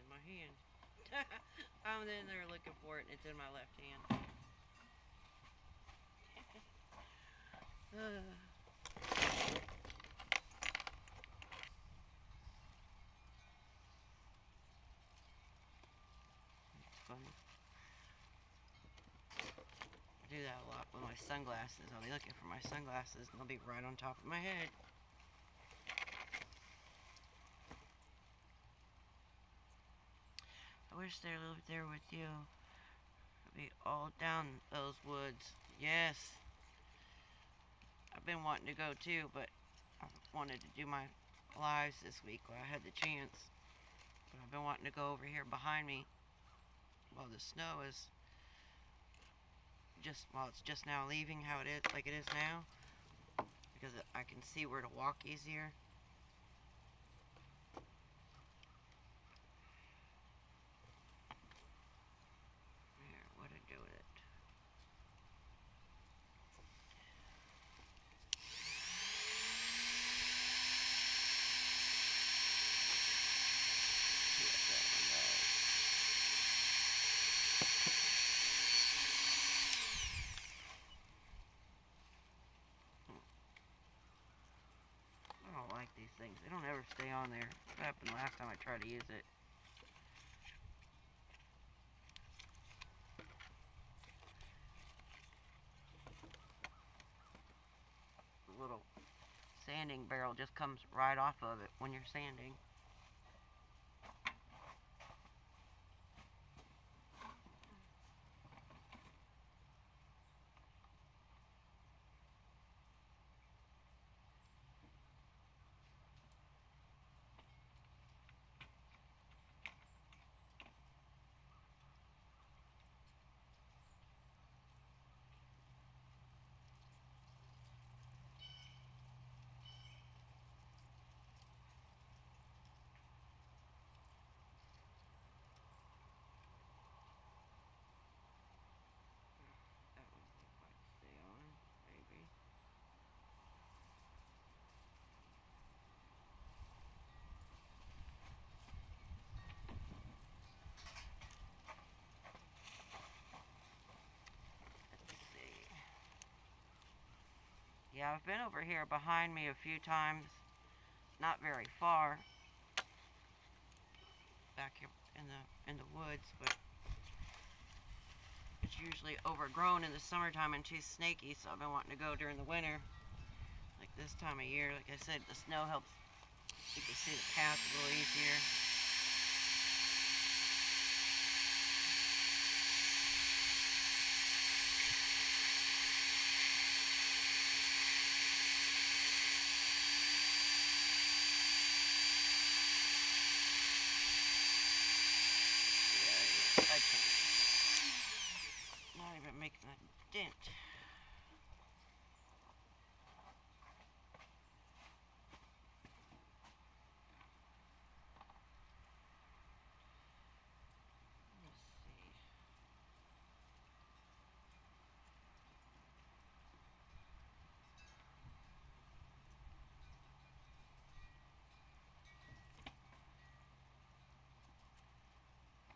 My hand. I'm in there looking for it and it's in my left hand. It's funny. I do that a lot with my sunglasses. I'll be looking for my sunglasses and they'll be right on top of my head. I wish they lived there with you. I'd be all down those woods. Yes. I've been wanting to go too, but I wanted to do my lives this week while I had the chance. But I've been wanting to go over here behind me while the snow is it's just now leaving how it is, like it is now, because I can see where to walk easier. Here, what to do with it? They don't ever stay on there. What happened last time I tried to use it? The little sanding barrel just comes right off of it when you're sanding. Yeah, I've been over here behind me a few times, not very far, back here in the woods, but it's usually overgrown in the summertime and too snaky, so I've been wanting to go during the winter, like this time of year. Like I said, the snow helps you can see the path a little easier. I can't. Not even making a dent. Let's see.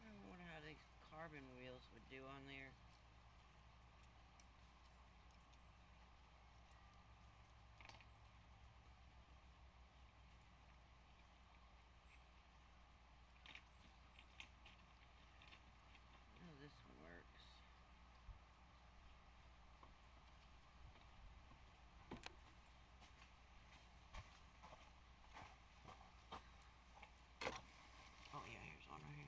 I wonder how these carbon wheels would do on there. Oh, this one works. Oh yeah, here's one right here.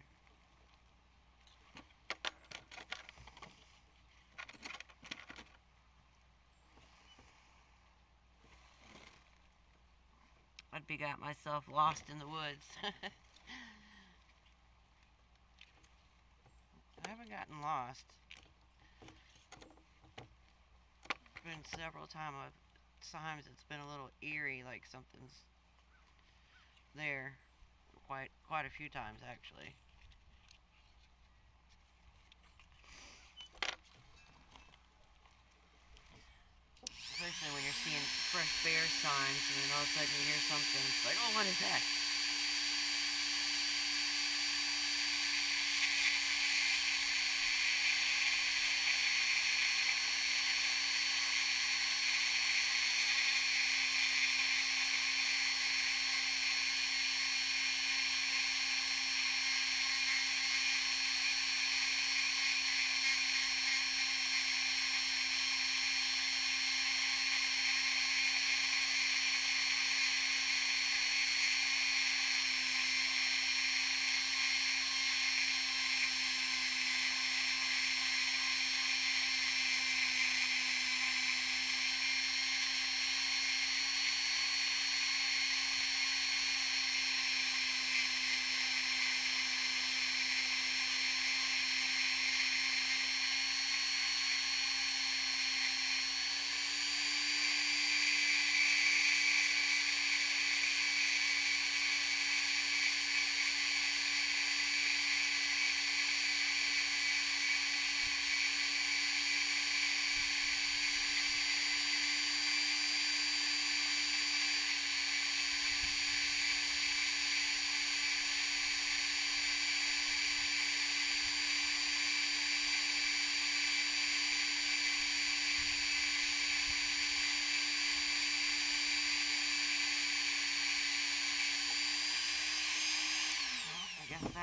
I'd be got myself lost in the woods. I haven't gotten lost. It's been several times it's been a little eerie, like something's there. Quite a few times actually. Especially when you're seeing fresh bear signs and then all of a sudden you hear something. It's like, oh, what is that?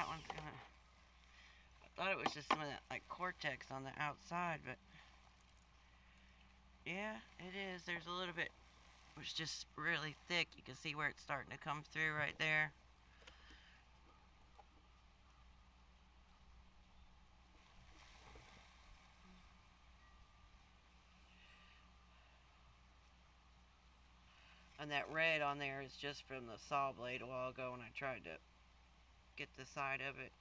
one's gonna... I thought it was just some of that, like, cortex on the outside, but... Yeah, it is. There's a little bit... It's just really thick. You can see where it's starting to come through right there. And that red on there is just from the saw blade a while ago when I tried to get the side of it.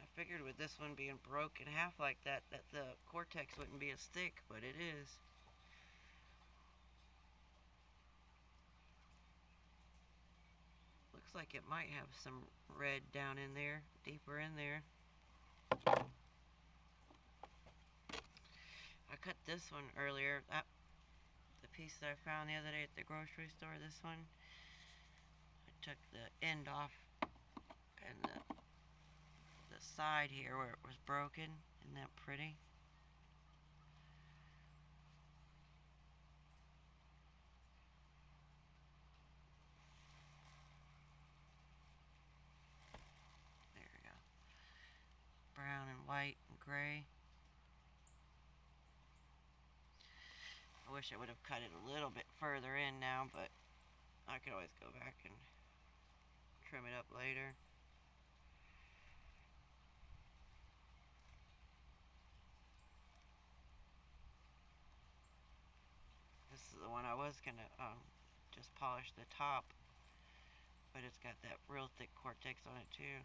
I figured with this one being broke in half like that, that the cortex wouldn't be as thick, but it is. Looks like it might have some red down in there, deeper in there. I cut this one earlier, the piece that I found the other day at the grocery store, this one. I took the end off and the side here where it was broken. Isn't that pretty? There we go. Brown and white and gray. I wish I would have cut it a little bit further in now, but I could always go back and trim it up later. This is the one I was gonna just polish the top, but it's got that real thick cortex on it too.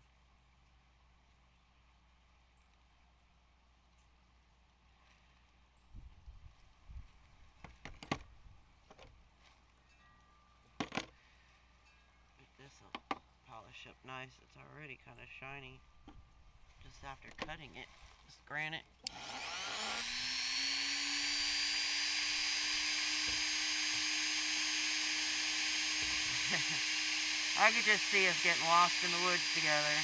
This will polish up nice. It's already kind of shiny just after cutting it. Just granite. I could just see us getting lost in the woods together.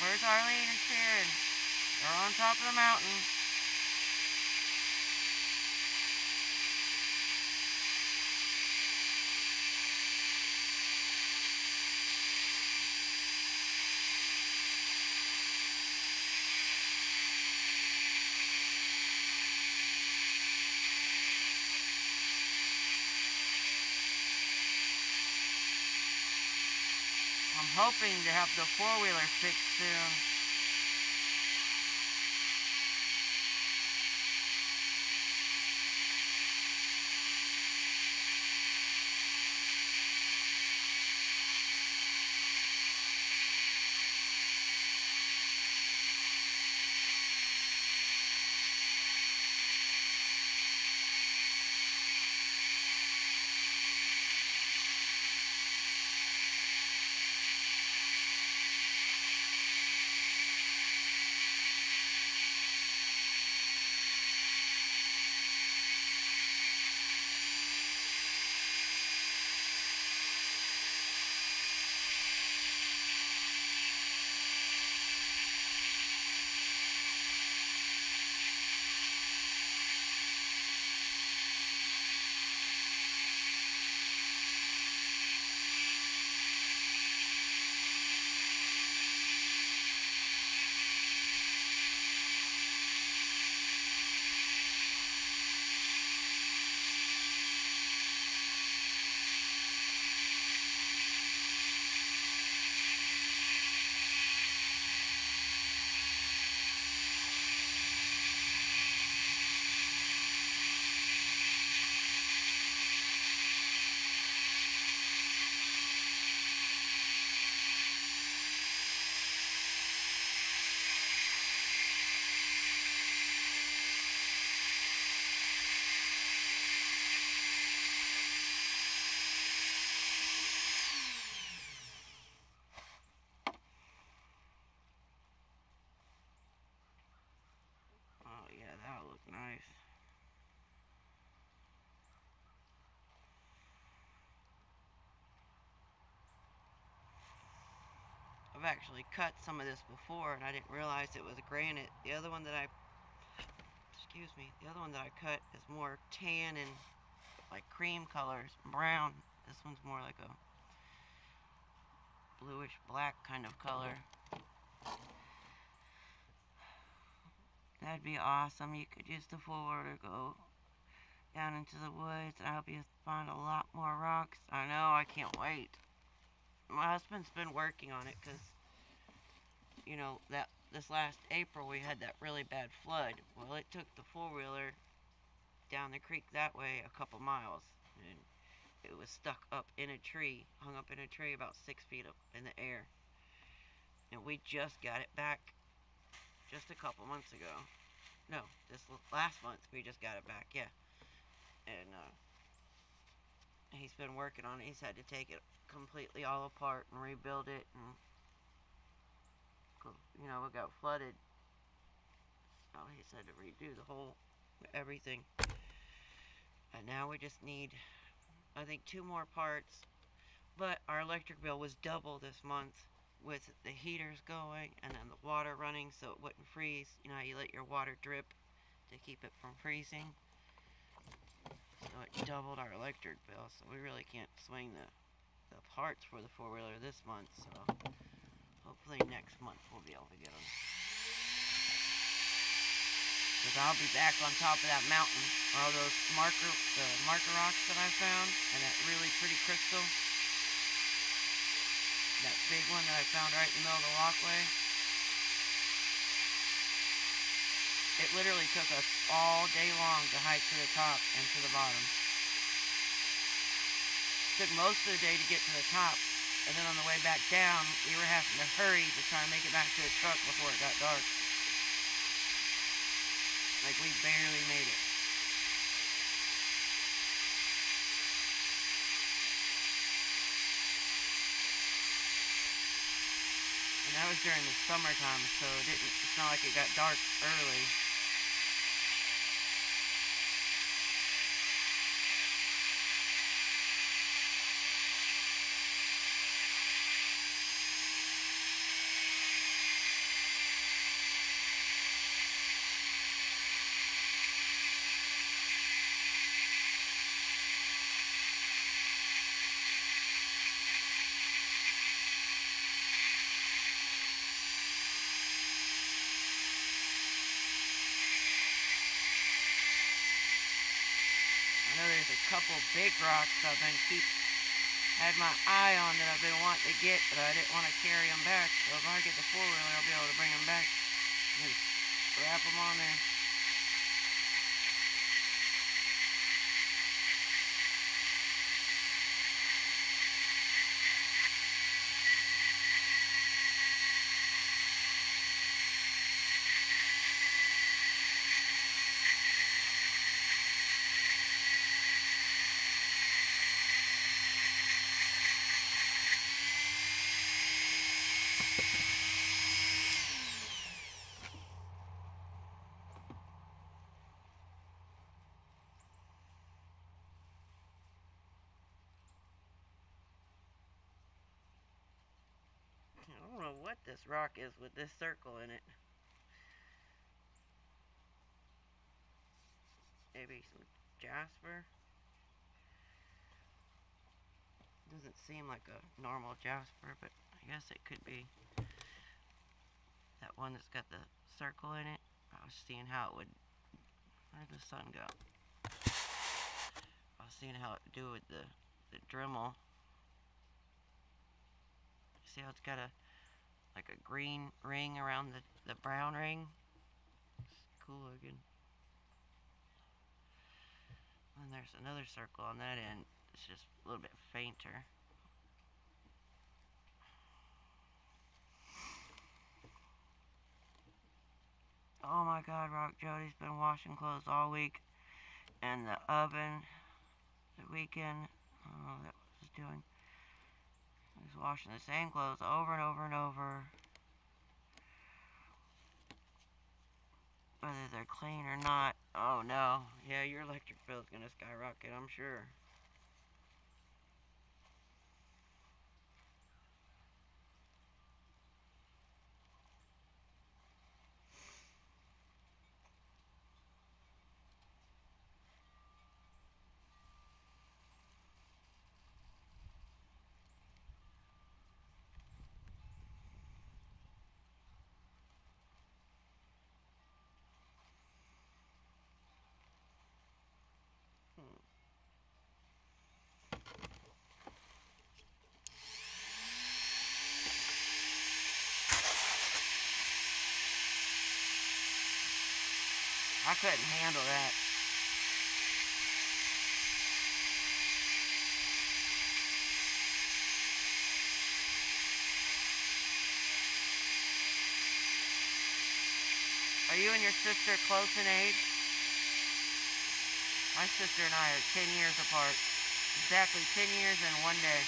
Where's Arlene and Sharon? They're on top of the mountain. I'm hoping to have the four-wheeler fixed soon. Oh yeah, that'll look nice. I've actually cut some of this before and I didn't realize it was granite. The other one that I excuse me, the other one that I cut is more tan and like cream colors, brown. This one's more like a bluish black kind of color. That'd be awesome. You could use the four-wheeler to go down into the woods, and I hope you find a lot more rocks. I know, I can't wait. My husband's been working on it because, you know, that this last April we had that really bad flood. Well, it took the four-wheeler down the creek that way a couple miles, and it was stuck up in a tree, hung up in a tree about 6 feet up in the air. And we just got it back just a couple months ago. No, this last month we just got it back, yeah. And he's been working on it. He's had to take it completely all apart and rebuild it, and you know, it got flooded, so he's had to redo the whole everything. And now we just need, I think, 2 more parts. But our electric bill was double this month with the heaters going and then the water running so it wouldn't freeze. You know how you let your water drip to keep it from freezing? So it doubled our electric bill, so we really can't swing the parts for the four-wheeler this month, so hopefully next month we'll be able to get them. Because I'll be back on top of that mountain, all those marker rocks that I found, and that really pretty crystal. That big one that I found right in the middle of the walkway. It literally took us all day long to hike to the top and to the bottom. It took most of the day to get to the top, and then on the way back down, we were having to hurry to try and make it back to the truck before it got dark. Like, we barely made it. And that was during the summertime, so it's not like it got dark early. I know there's a couple big rocks I've been had my eye on that I've been wanting to get, but I didn't want to carry them back. So if I get the four-wheeler, I'll be able to bring them back and just wrap them on there. I don't know what this rock is with this circle in it. Maybe some jasper. Doesn't seem like a normal jasper, but I guess it could be that one that's got the circle in it. I was seeing how it would, where did the sun go? I was seeing how it would do with the Dremel. See how it's got like a green ring around the brown ring? It's cool looking. And there's another circle on that end. It's just a little bit fainter. Oh my God, Rock Jody's been washing clothes all week. And the oven, the weekend, I don't know what that was doing. He's washing the same clothes over and over and over. Whether they're clean or not. Oh no. Yeah, your electric bill's gonna skyrocket, I'm sure. I couldn't handle that. Are you and your sister close in age? My sister and I are 10 years apart. Exactly 10 years and 1 day.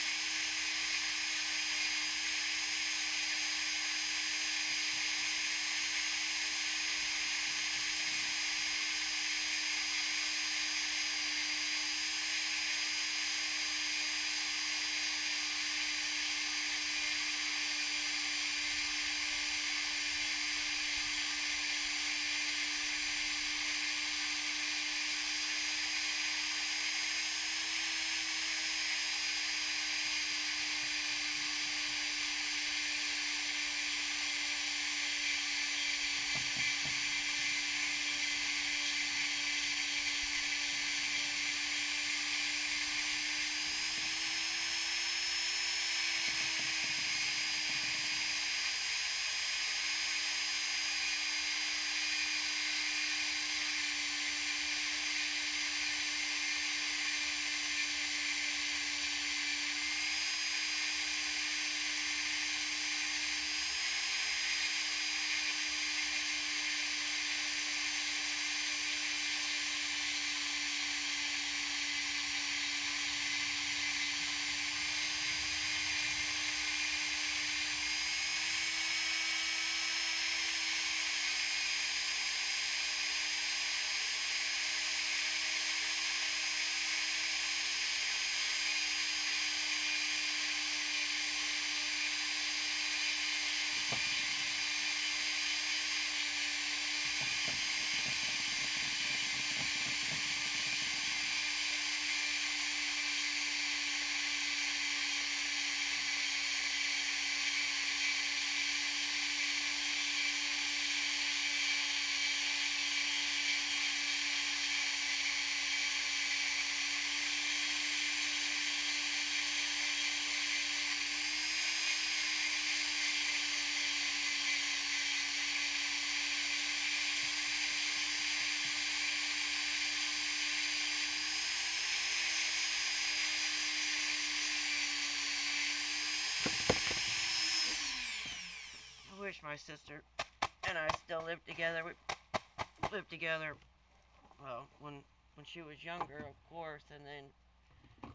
I wish my sister and I still lived together. We lived together, well, when she was younger, of course, and then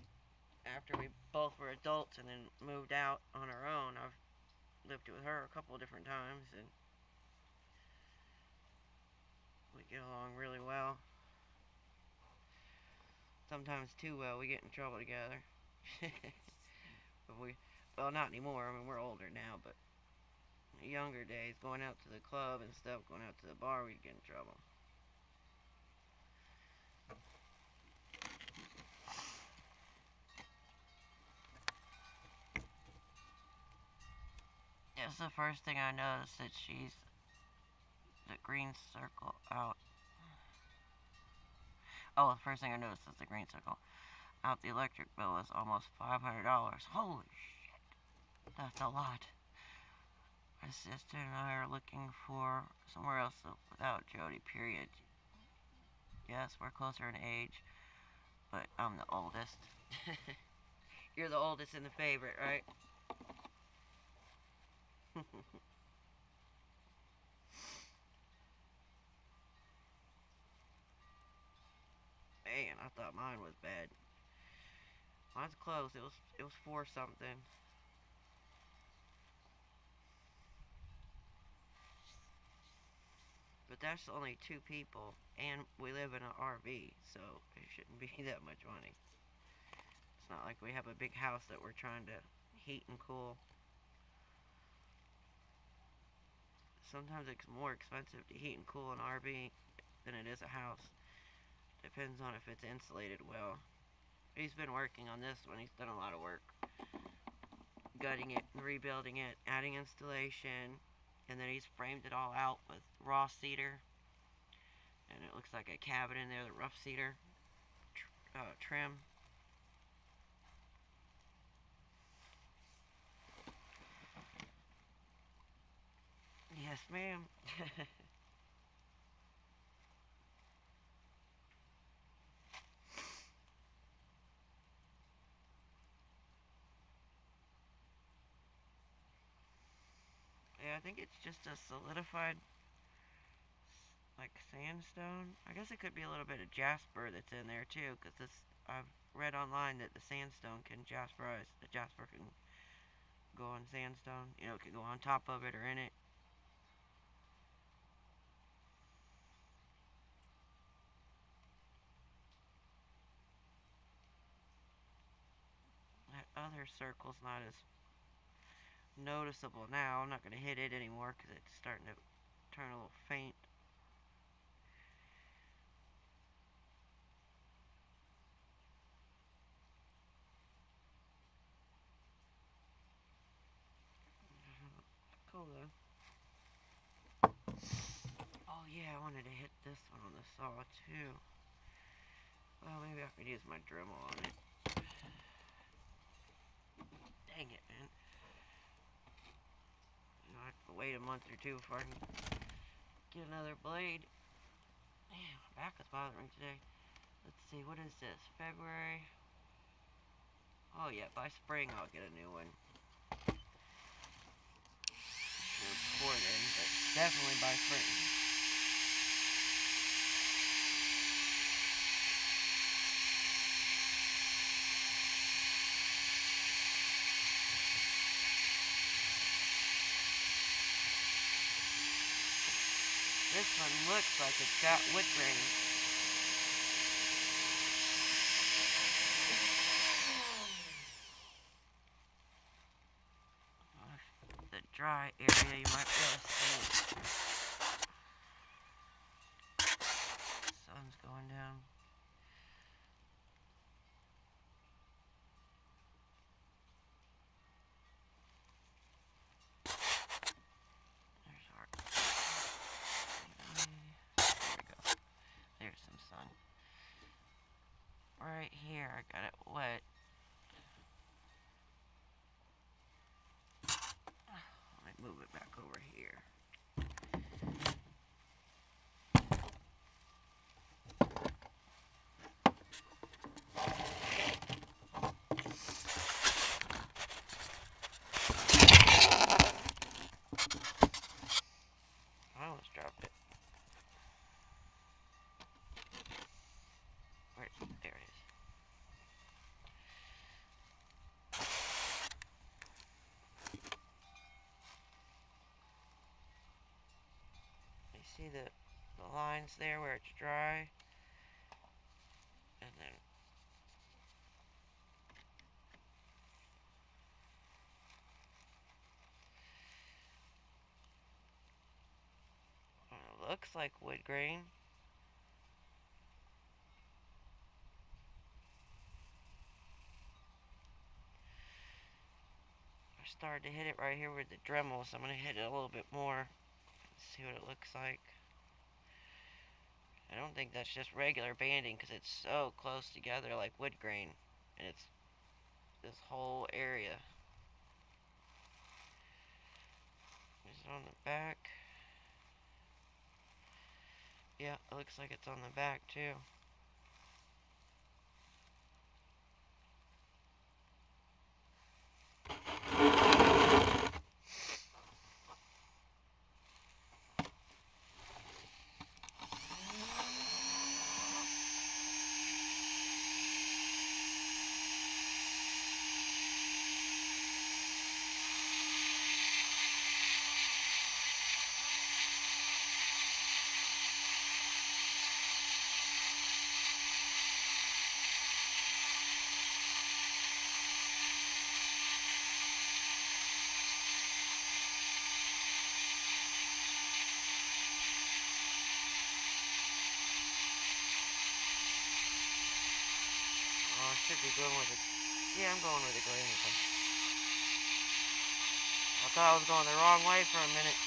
after we both were adults and then moved out on our own. I've lived with her a couple of different times, and we get along really well. Sometimes too well. We get in trouble together. But well, not anymore. I mean, we're older now, but younger days, going out to the club and stuff, going out to the bar, we'd get in trouble. That's the first thing I noticed, that she's the green circle out. Oh, the first thing I noticed is the green circle out. The electric bill is almost $500. Holy shit, that's a lot. My sister and I are looking for somewhere else without Jody, period. Yes, we're closer in age, but I'm the oldest. You're the oldest and the favorite, right? Man, I thought mine was bad. Mine's close. It was 4 something. But that's only 2 people, and we live in an RV, so it shouldn't be that much money. It's not like we have a big house that we're trying to heat and cool. Sometimes it's more expensive to heat and cool an RV than it is a house. Depends on if it's insulated well. He's been working on this one. He's done a lot of work. Gutting it and rebuilding it, adding insulation, and then he's framed it all out with raw cedar. And it looks like a cabin in there, the rough cedar trim. Yes, ma'am. Okay, I think it's just a solidified, like, sandstone. I guess it could be a little bit of jasper that's in there too, because this I've read online that the sandstone can jasperize. The jasper can go on sandstone. You know, it can go on top of it or in it. That other circle's not as noticeable now. I'm not going to hit it anymore because it's starting to turn a little faint. Cool though. Oh yeah, I wanted to hit this one on the saw too. Well, maybe I could use my Dremel on it. Dang it, man. I have to wait a month or two before I can get another blade. Damn, my back is bothering me today. Let's see, what is this? February? Oh yeah, by spring I'll get a new one. Before then, but definitely by spring. This one looks like it's got wood grain. The dry area you might be able to see. The sun's going down. There's our... There we go. There's some sun. Right here, I got it wet. Let me move it back over here. I almost dropped it. Where? There it is. You see the lines there where it's dry? And then it looks like wood grain. I started to hit it right here with the Dremel, so I'm going to hit it a little bit more. See what it looks like. I don't think that's just regular banding because it's so close together like wood grain. And it's this whole area. Is it on the back? Yeah, it looks like it's on the back too. Oh, I should be going with it. Yeah, I'm going with the grain. I thought I was going the wrong way for a minute.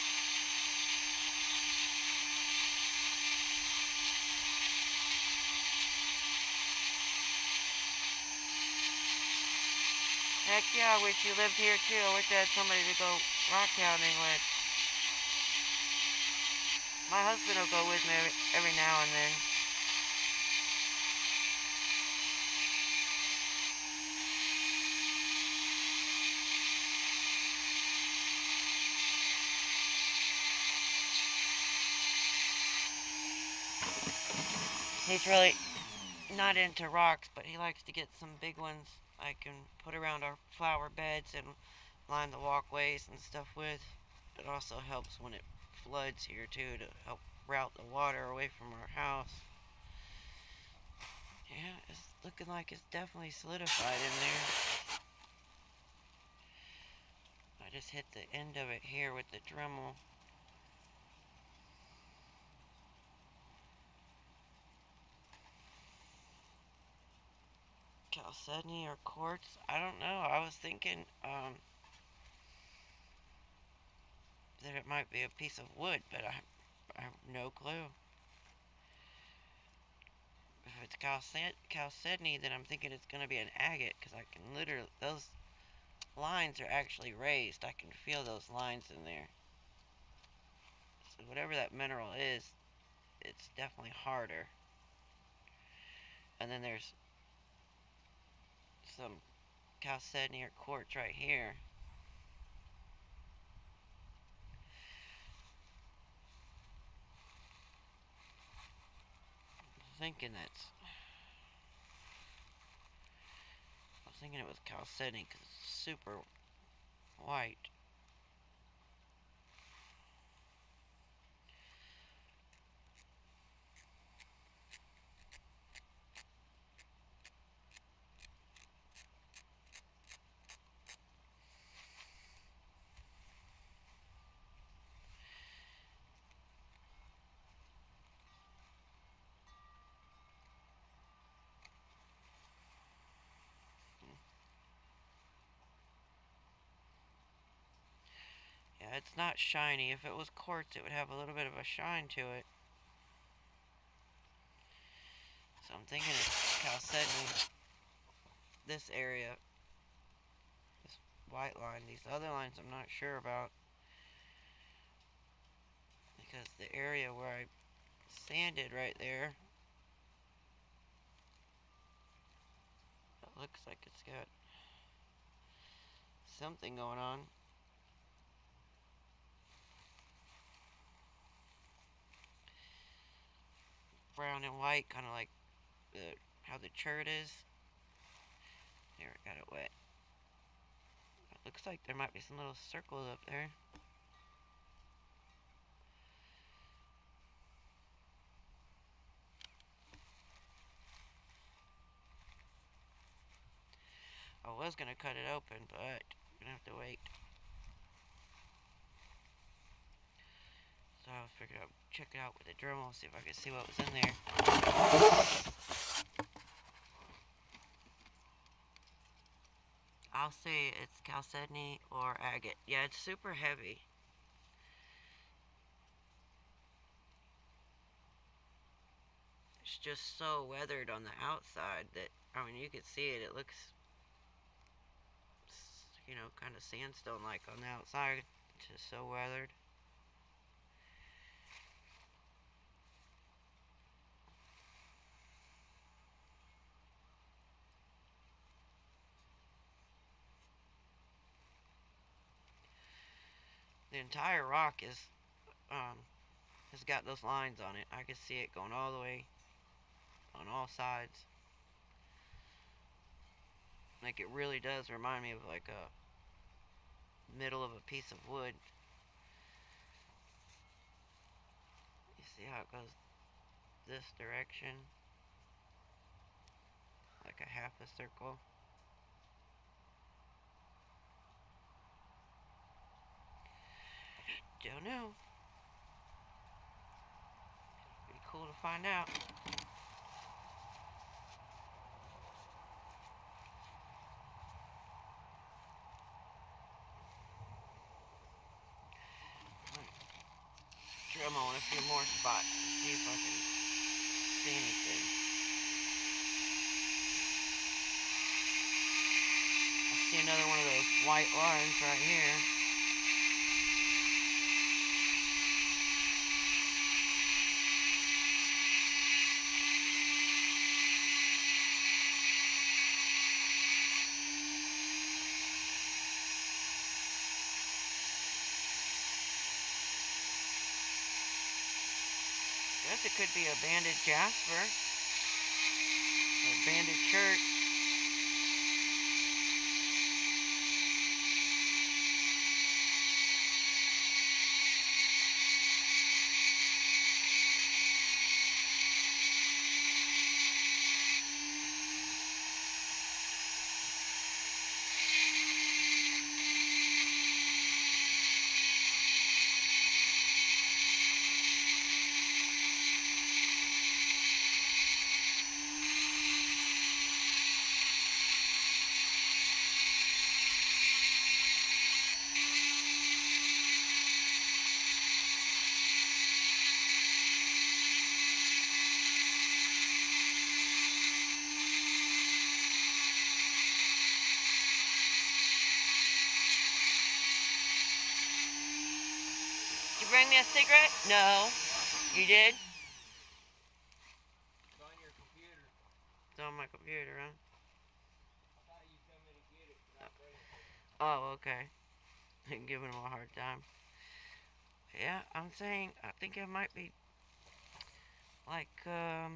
Heck yeah, I wish you lived here too. I wish I had somebody to go rockhounding with. My husband will go with me every now and then. He's really not into rocks, but he likes to get some big ones I can put around our flower beds and line the walkways and stuff with. It also helps when it floods here too to help route the water away from our house. Yeah, it's looking like it's definitely solidified in there. I just hit the end of it here with the Dremel. Chalcedony or quartz? I don't know. I was thinking that it might be a piece of wood, but I have no clue. If it's chalcedony, then I'm thinking it's going to be an agate, because I can literally, those lines are actually raised. I can feel those lines in there. So whatever that mineral is, it's definitely harder. And then there's some chalcedony or quartz right here. Thinking that's I was thinking it was chalcedony because it's super white. Yeah, it's not shiny. If it was quartz, it would have a little bit of a shine to it. So I'm thinking it's chalcedony. This area, this white line, these other lines I'm not sure about. Because the area where I sanded right there, it looks like it's got something going on. Brown and white, kind of like how the chert is. There, it got it wet. It looks like there might be some little circles up there. I was going to cut it open, but I'm going to have to wait. So I figured I'd check it out with a Dremel, see if I could see what was in there. I'll say it's chalcedony or agate. Yeah, it's super heavy. It's just so weathered on the outside that, I mean, you could see it. It looks, you know, kind of sandstone-like on the outside. It's just so weathered. The entire rock has got those lines on it. I can see it going all the way on all sides. Like, it really does remind me of like a middle of a piece of wood. You see how it goes this direction, like a half a circle. Don't know. Be cool to find out. Drum on a few more spots to see if I can see anything. I see another one of those white lines right here. Guess it could be a banded jasper. abandoned church. Did you bring me a cigarette? No. You did? It's on your computer. It's on my computer, huh? I thought you'd come in and get it, but I'll bring it to you. Oh, okay. I'm giving him a hard time. Yeah, I'm saying, I think it might be like, where'd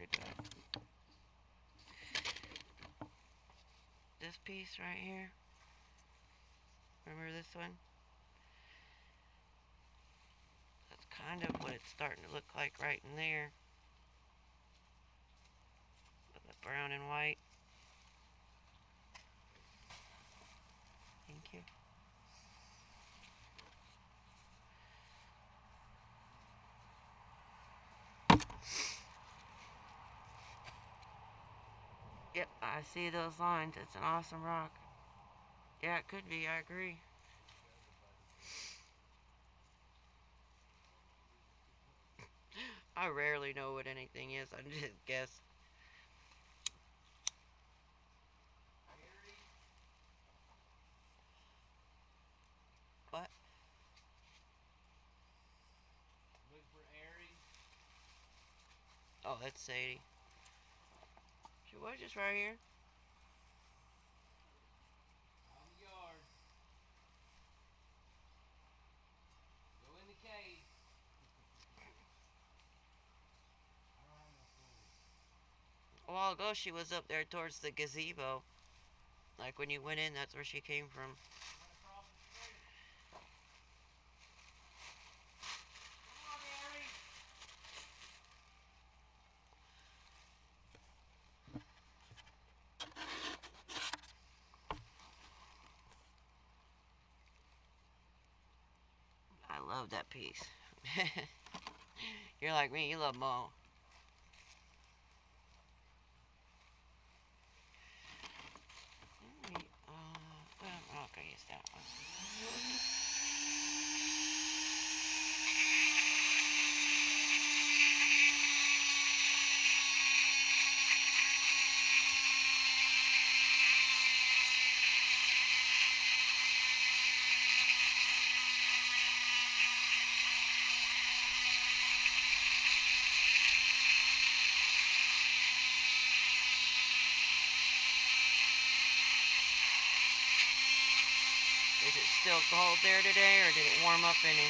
it go? This piece right here. Remember this one? That's kind of what it's starting to look like right in there. With the brown and white. Thank you. Yep, I see those lines. It's an awesome rock. Yeah, it could be. I agree. I rarely know what anything is. I just guess. Airy? What? Look for Airy. Oh, that's Sadie. She was just right here. Out in the yard. Go in the cave. I don't have no footage. A while ago, she was up there towards the gazebo. Like when you went in, that's where she came from. She went across the street. Come on, Airy. I love that piece. You're like me, you love Mo. Well, okay, use that one. Is it still cold there today, or did it warm up any?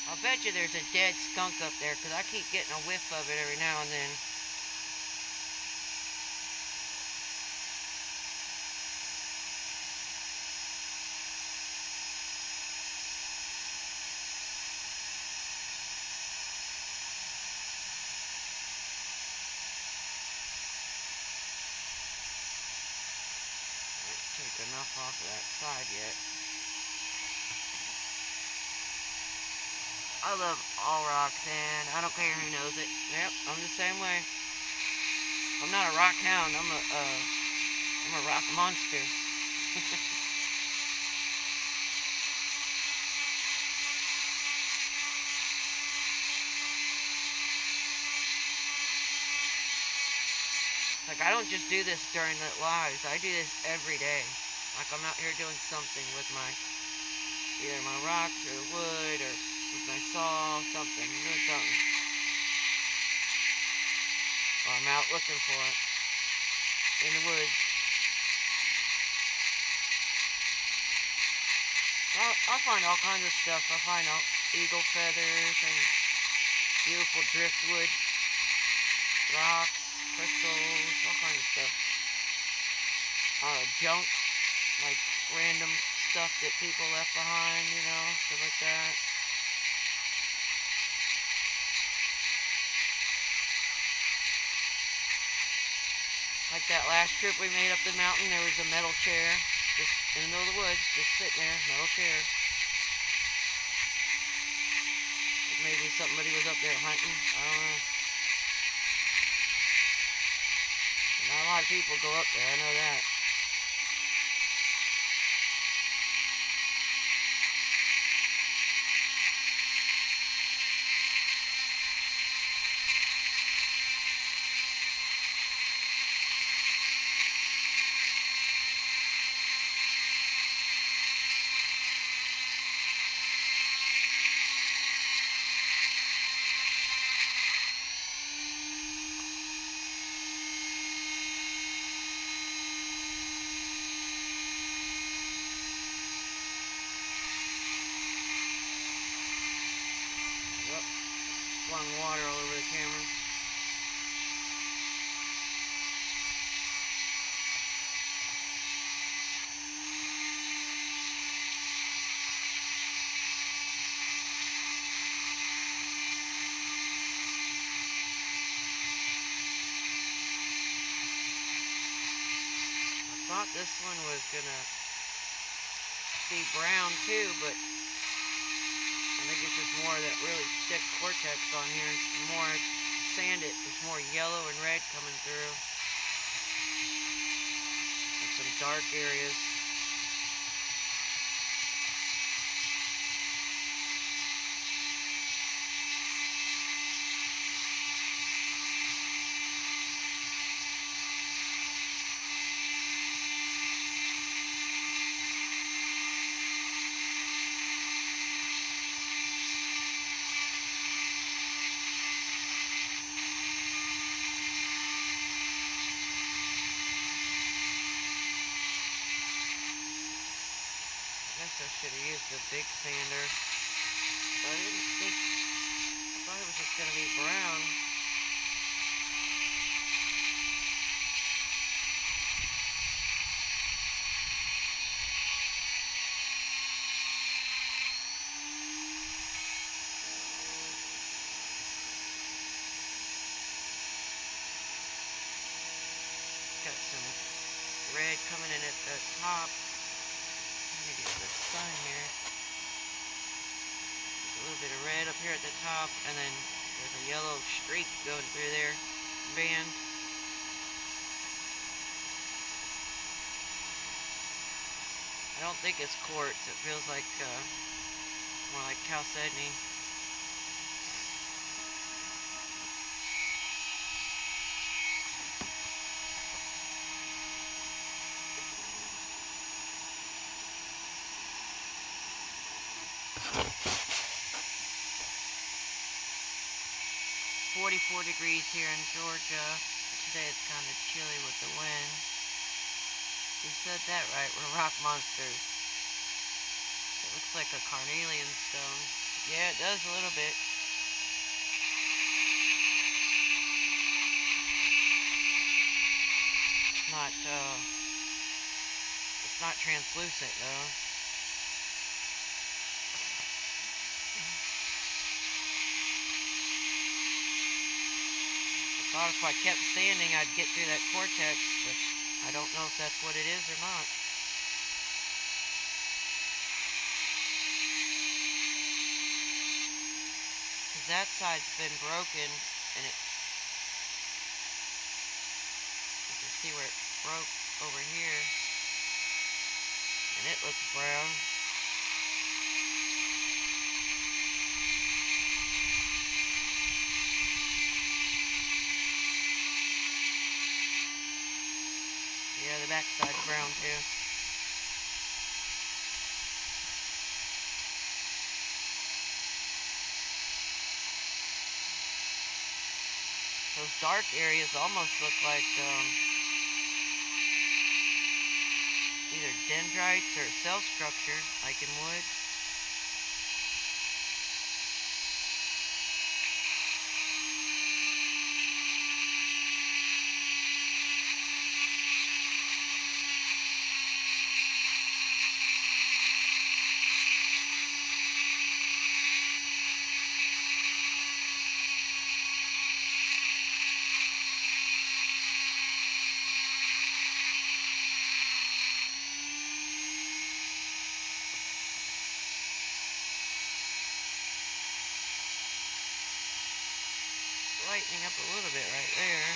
I'll bet you there's a dead skunk up there, because I keep getting a whiff of it every now and then. Take enough off of that side yet. I love all rocks, and I don't care who knows it. Yep, I'm the same way. I'm not a rock hound. I'm a rock monster. Like, I don't just do this during the lives. I do this every day. Like, I'm out here doing something with my, either my rocks or wood or I saw something. Doing something. Well, I'm out looking for it. In the woods. I find all kinds of stuff. I find eagle feathers and beautiful driftwood, rocks, crystals, all kinds of stuff. Junk, like random stuff that people left behind, you know, stuff like that. Like that last trip we made up the mountain, there was a metal chair just in the middle of the woods, just sitting there, metal chair. Maybe somebody was up there hunting, I don't know. Not a lot of people go up there, I know that. Flung water all over the camera. I thought this one was gonna be brown too, but I think it's just more of that really thick cortex on here. The more sand it's more yellow and red coming through. And some dark areas. I should have used a big sander. But I didn't think, I thought it was just going to be brown. Got some red coming in at the top. Let me get the sun here. There's a little bit of red up here at the top, and then there's a yellow streak going through there. Band. I don't think it's quartz. It feels like more like chalcedony. .44 degrees here in Georgia. Today it's kind of chilly with the wind. You said that right, we're rock monsters. It looks like a carnelian stone. Yeah, it does a little bit. It's not translucent though. I thought if I kept sanding I'd get through that cortex, but I don't know if that's what it is or not. Because that side's been broken, and you can see where it broke over here, and it looks brown. Yeah, the backside's brown too. Those dark areas almost look like either dendrites or cell structure, like in wood. Lightening up a little bit right there.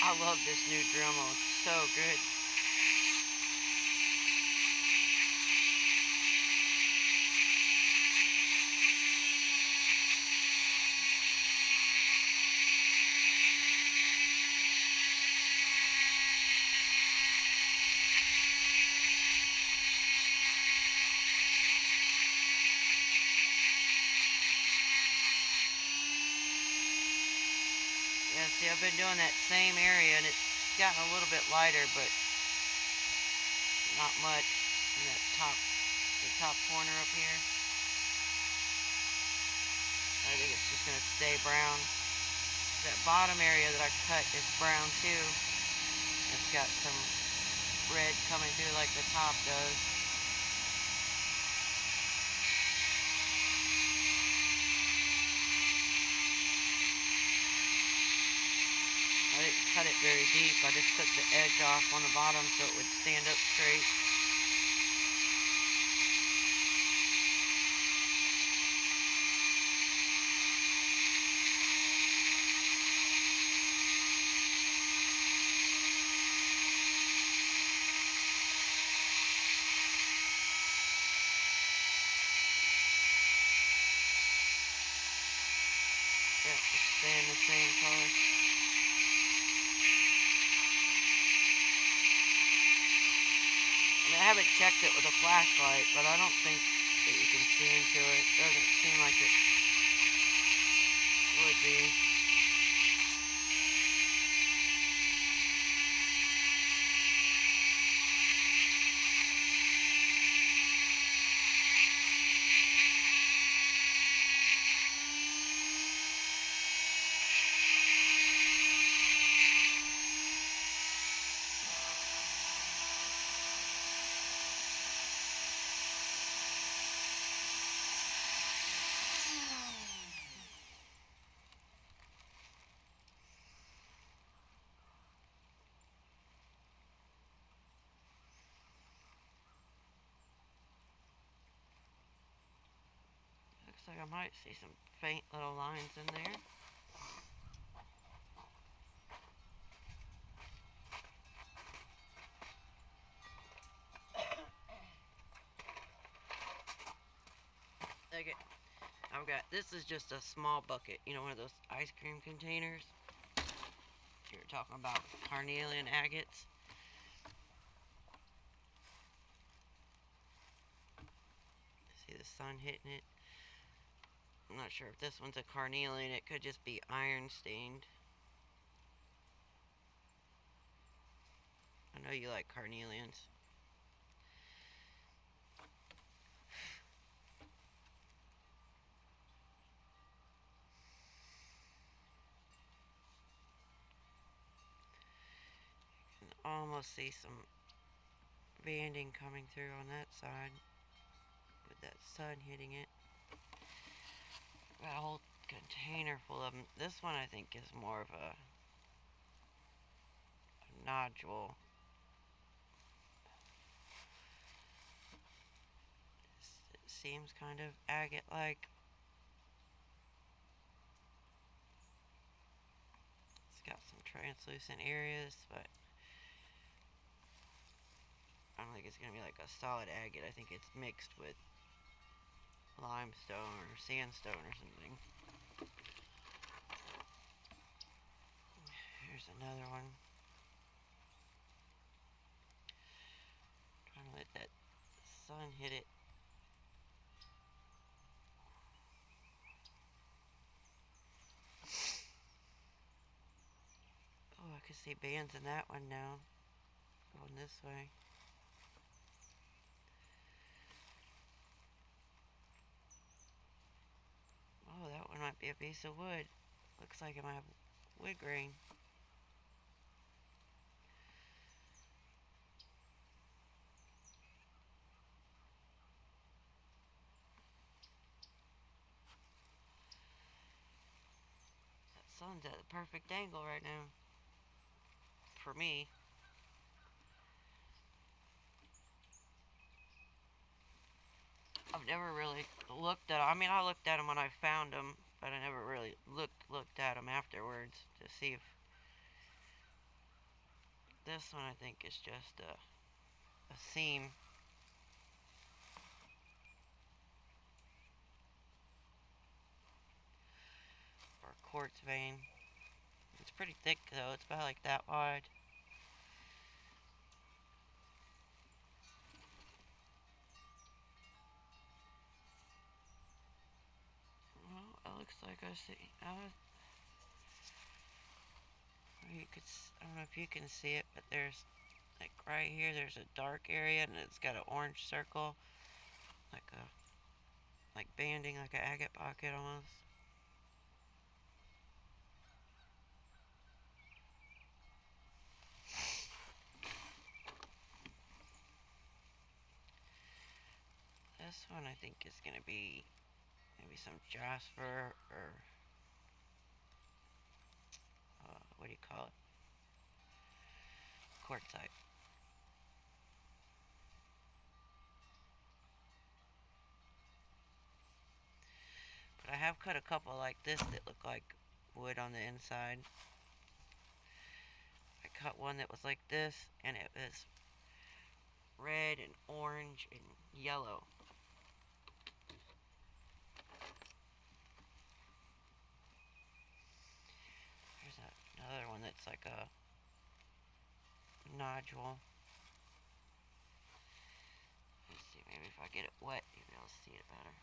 I love this new Dremel. It's so good. Yeah, see, I've been doing that same area, and it's gotten a little bit lighter, but not much in that the top corner up here. I think it's just gonna stay brown. That bottom area that I cut is brown too. It's got some red coming through like the top does. I didn't cut it very deep. I just took the edge off on the bottom so it would stand up straight. Yeah, it's staying the same color. I haven't checked it with a flashlight, but I don't think that you can see into it. Doesn't seem like it would be. Looks like I might see some faint little lines in there. Okay, this is just a small bucket, you know, one of those ice cream containers. You were talking about carnelian agates. See the sun hitting it. I'm not sure if this one's a carnelian. It could just be iron stained. I know you like carnelians. You can almost see some banding coming through on that side with that sun hitting it. Got a whole container full of them. This one I think is more of a nodule. It seems kind of agate-like. It's got some translucent areas, but I don't think it's going to be like a solid agate. I think it's mixed with limestone or sandstone or something. Here's another one. Trying to let that sun hit it. Oh, I can see bands in that one now. Going this way. Oh, that one might be a piece of wood. Looks like it might have wood grain. That sun's at the perfect angle right now. For me. I've never really looked at them. I mean, I looked at them when I found them, but I never really looked at them afterwards to see if this one I think is just a seam. Or a quartz vein. It's pretty thick though, it's about like that wide. Well, it looks like I see. I don't know if you can see it, but there's like right here. There's a dark area, and it's got an orange circle, like banding, like an agate pocket almost. This one I think is gonna be maybe some jasper or what do you call it? Quartzite. But I have cut a couple like this that look like wood on the inside. I cut one that was like this, and it was red and orange and yellow. Here's another one that's like a nodule. Let's see, maybe if I get it wet, maybe I'll see it better.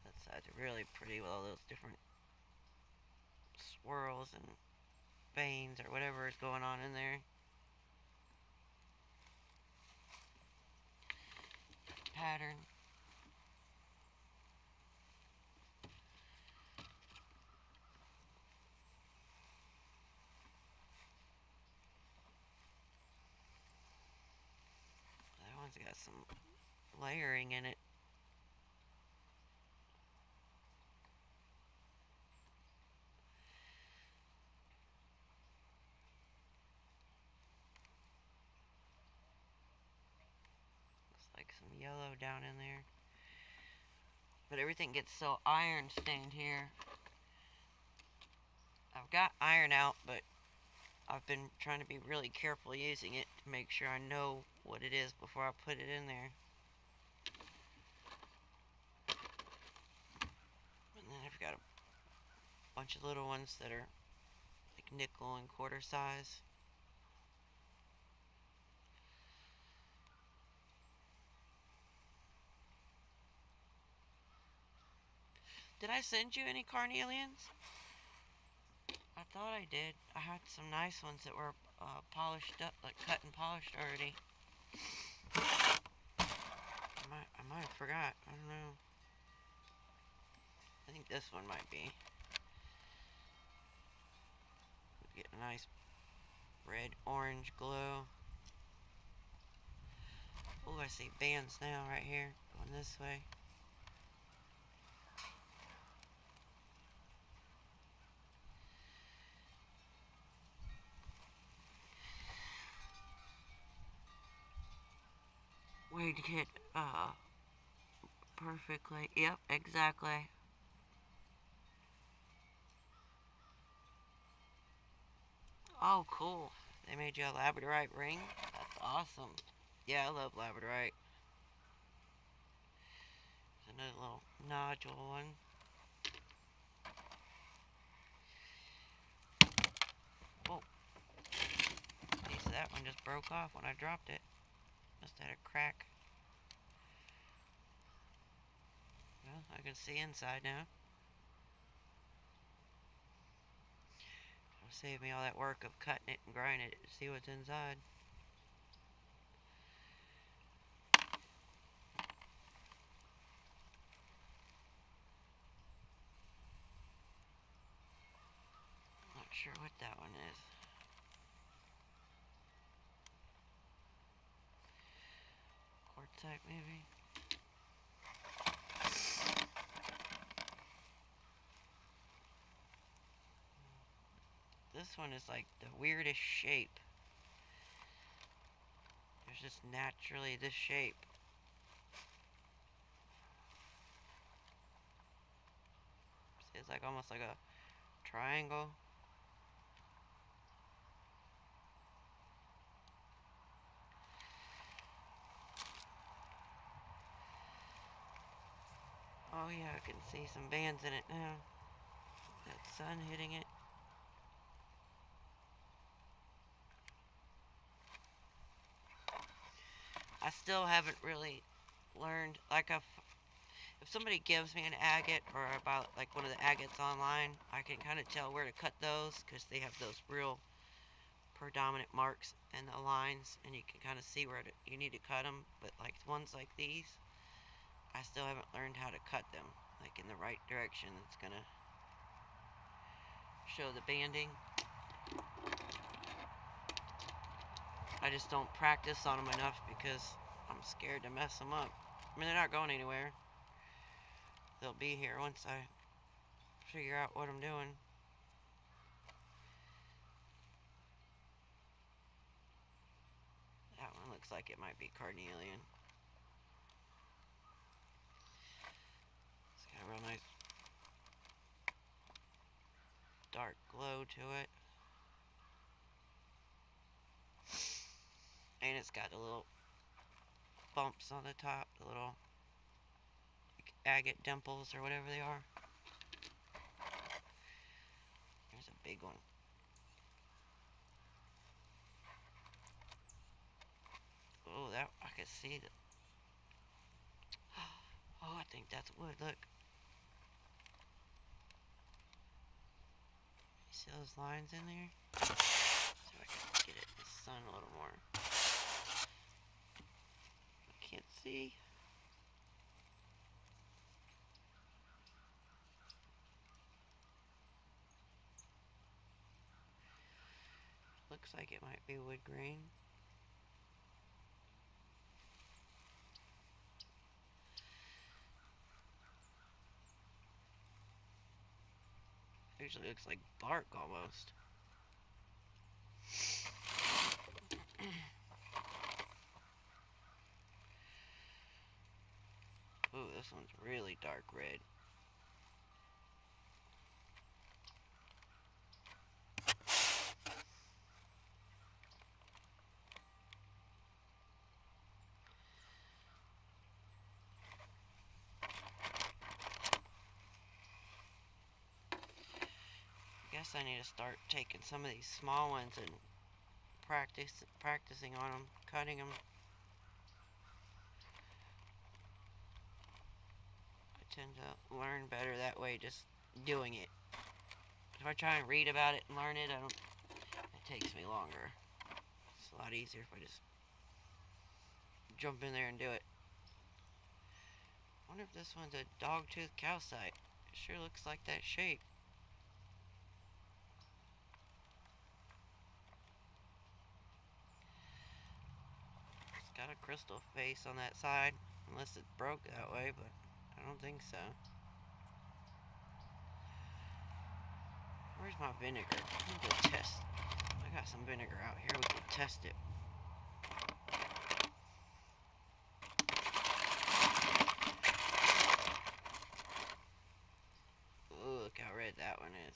That side's really pretty with all those different swirls and veins or whatever is going on in there. Pattern. That one's got some layering in it. Looks like some yellow down in there. But everything gets so iron stained here. I've got iron out, but I've been trying to be really careful using it to make sure I know what it is before I put it in there. And then I've got a bunch of little ones that are like nickel and quarter size. Did I send you any carnelians? I thought I did. I had some nice ones that were polished up, like cut and polished already. I might have forgot. I don't know. I think this one might be. Get a nice red-orange glow. Oh, I see bands now right here going this way. We'd hit perfectly. Yep, exactly. Oh, cool. They made you a labradorite ring? That's awesome. Yeah, I love labradorite. There's another little nodule one. Whoa. Piece of that one just broke off when I dropped it. Must have had a crack. Well, I can see inside now. It'll save me all that work of cutting it and grinding it to see what's inside. Not sure what that one is. Quartzite maybe? This one is like the weirdest shape. There's just naturally this shape. It's like almost like a triangle. Oh yeah, I can see some bands in it now. That sun hitting it. I still haven't really learned, like if somebody gives me an agate or about like one of the agates online, I can kind of tell where to cut those because they have those real predominant marks and the lines, and you can kind of see where you need to cut them. But like ones like these, I still haven't learned how to cut them like in the right direction. It's gonna show the banding. I just don't practice on them enough because I'm scared to mess them up. I mean, they're not going anywhere. They'll be here once I figure out what I'm doing. That one looks like it might be carnelian. It's got a real nice dark glow to it. And it's got the little bumps on the top, the little agate dimples or whatever they are. There's a big one. Oh, that I could see that. Oh, I think that's wood. Look. You see those lines in there? See if I can get it in the sun a little more. I can't see. Looks like it might be wood grain. Usually looks like bark almost. Ooh, this one's really dark red. I guess I need to start taking some of these small ones and practicing on them, cutting them. I tend to learn better that way, just doing it. If I try and read about it and learn it, it takes me longer. It's a lot easier if I just jump in there and do it. I wonder if this one's a dog-tooth calcite. It sure looks like that shape. It's got a crystal face on that side, unless it broke that way, but I don't think so. Where's my vinegar? We can test. I got some vinegar out here. We can test it. Ooh, look how red that one is.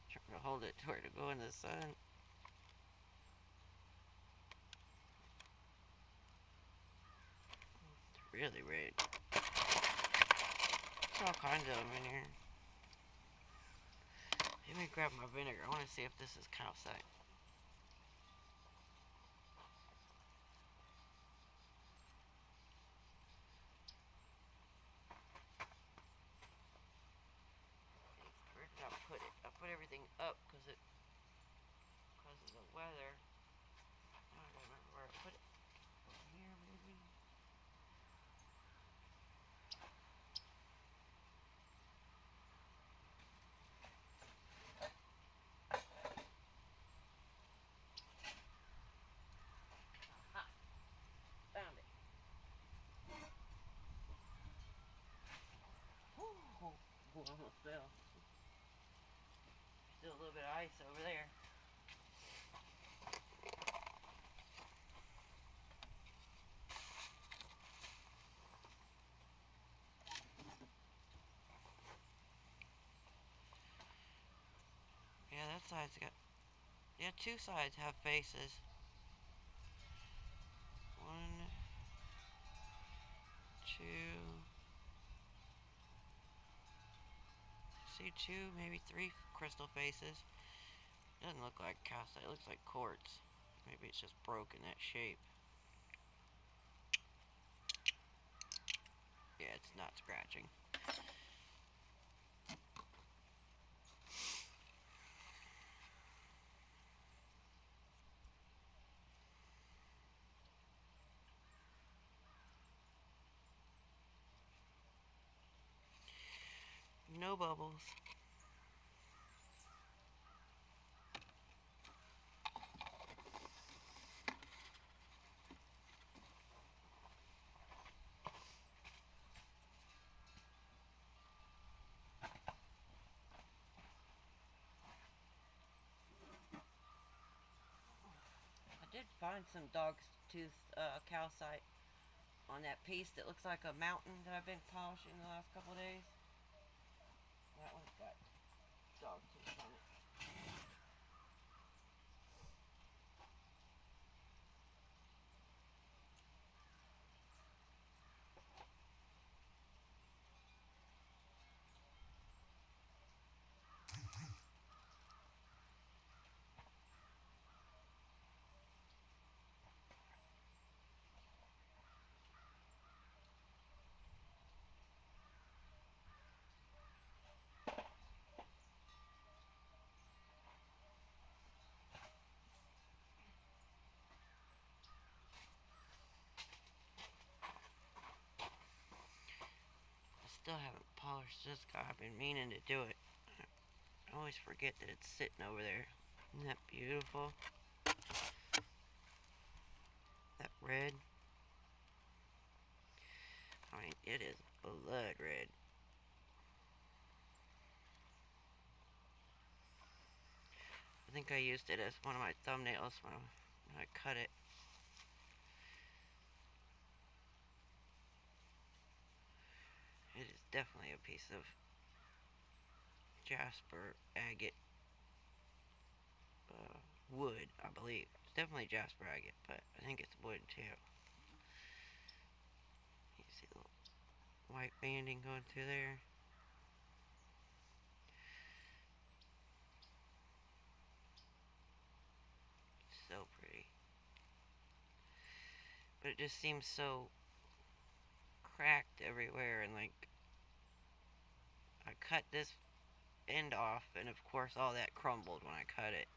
Trying to hold it to where to go in the sun. It's really red. There's all kinds of them in here. Let me grab my vinegar. I want to see if this is calcite. Where did I put it? I put everything up because of the weather. Now I gotta remember where I put it. Over here, maybe. Aha! Found it. Ooh, almost fell. Still a little bit of ice over there. Yeah, that side's got... Yeah, two sides have faces. One, two... See two, maybe three crystal faces. Doesn't look like calcite, it looks like quartz. Maybe it's just broken that shape. Yeah, it's not scratching. No bubbles. I did find some dog's tooth calcite on that piece that looks like a mountain that I've been polishing the last couple of days. That one's got dog tooth on it. I still haven't polished this guy. I've been meaning to do it. I always forget that it's sitting over there. Isn't that beautiful? That red. I mean, it is blood red. I think I used it as one of my thumbnails when I cut it. It is definitely a piece of jasper, agate, wood, I believe. It's definitely jasper agate, but I think it's wood too. You see the little white banding going through there. So pretty. But it just seems so cracked everywhere, and like I cut this end off, and of course all that crumbled when I cut it.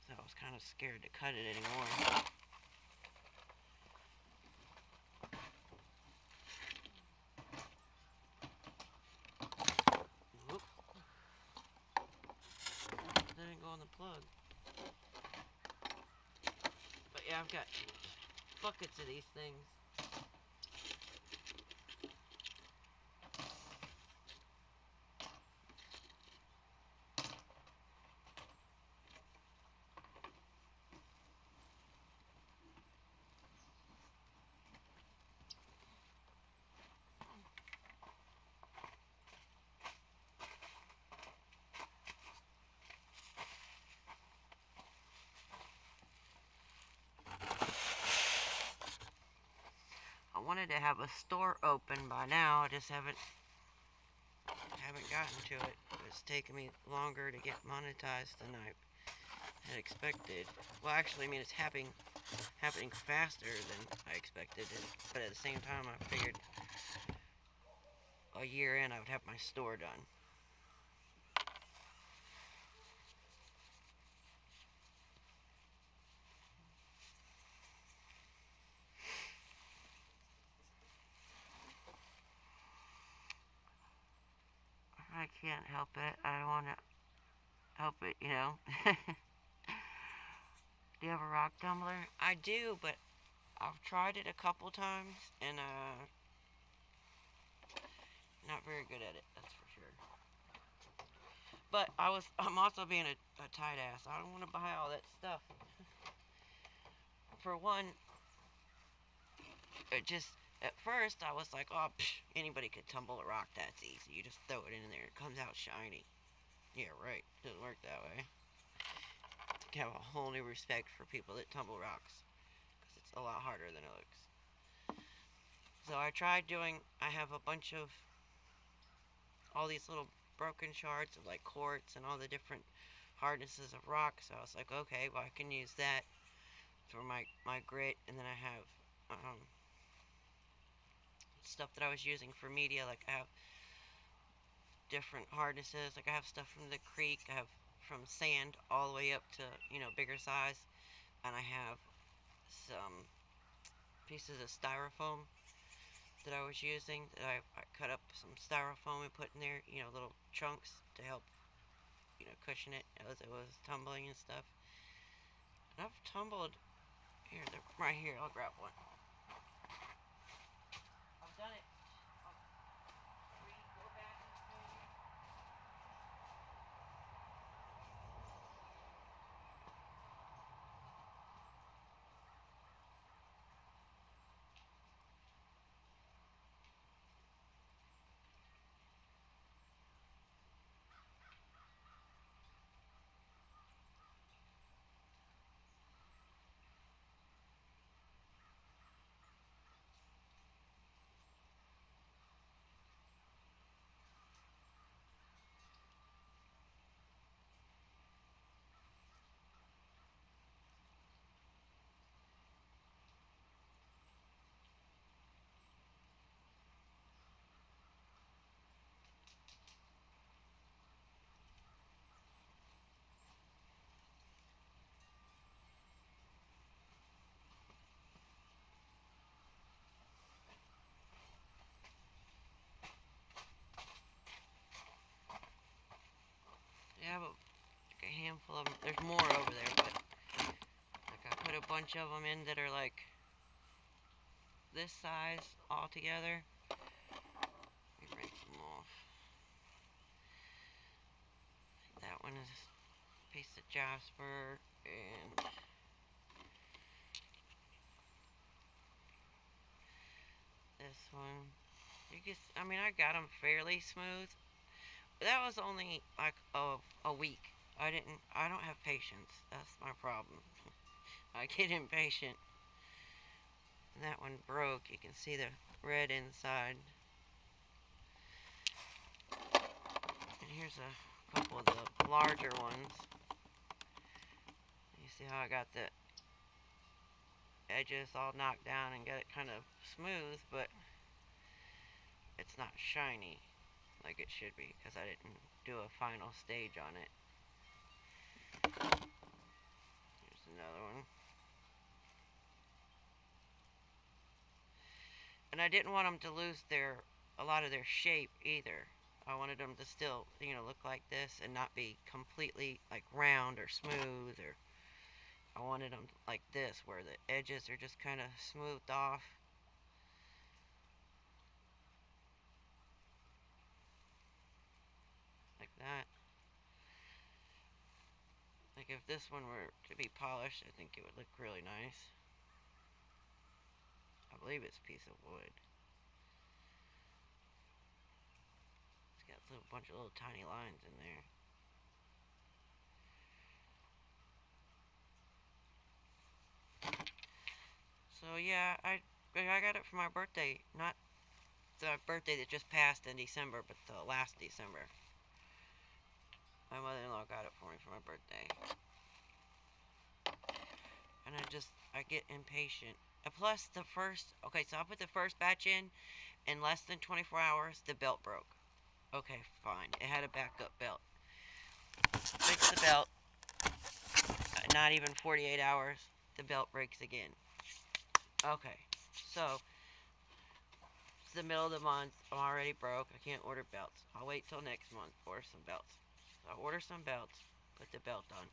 So I was kind of scared to cut it anymore. Whoop. That didn't go on the plug. But yeah, I've got buckets of these things. I wanted to have a store open by now. I just haven't gotten to it. It's taken me longer to get monetized than I had expected. Well, actually, I mean, it's happening faster than I expected, but at the same time, I figured a year in I would have my store done. I can't help it. I don't want to help it, you know. Do you have a rock tumbler? I do, but I've tried it a couple times, and not very good at it, that's for sure. But I'm also being a tight ass. I don't want to buy all that stuff. For one, it just, at first I was like, oh, anybody could tumble a rock, that's easy. You just throw it in there, it comes out shiny. Yeah, right, doesn't work that way. I have a whole new respect for people that tumble rocks, because it's a lot harder than it looks. So I have a bunch of all these little broken shards of like quartz and all the different hardnesses of rock. So I was like, okay, well I can use that for my grit. And then I have stuff that I was using for media. Like I have different hardnesses. Like I have stuff from the creek. I have from sand all the way up to, bigger size. And I have some pieces of styrofoam that I was using that I cut up some styrofoam and put in there, little chunks to help, cushion it as it was tumbling and stuff. And I've tumbled, here, they're right here, I'll grab one. I've done it 3, 4 batches maybe. Yeah, I have like a handful of them. There's more over there, but like I put a bunch of them in that are like this size all together. Let me rinse them off. That one is a piece of jasper, and this one. I mean, I got them fairly smooth. But that was only like a week. I don't have patience. That's my problem. I get impatient. And that one broke. You can see the red inside. And here's a couple of the larger ones. You see how I got the edges all knocked down and got it kind of smooth, but it's not shiny. like it should be, because I didn't do a final stage on it. Here's another one. And I didn't want them to lose a lot of their shape either. I wanted them to still, look like this and not be completely like round or smooth, or I wanted them like this where the edges are just kind of smoothed off. Like that. Like if this one were to be polished, I think it would look really nice. I believe it's a piece of wood. It's got a bunch of little tiny lines in there. So yeah, I got it for my birthday. Not the birthday that just passed in December, but the last December. My mother-in-law got it for me for my birthday. And I get impatient. And plus so I put the first batch in less than 24 hours, the belt broke. Okay, fine. It had a backup belt. Fix the belt. Not even 48 hours, the belt breaks again. Okay, so it's the middle of the month. I'm already broke. I can't order belts. I'll wait till next month. Order some belts. So I order some belts. Put the belt on.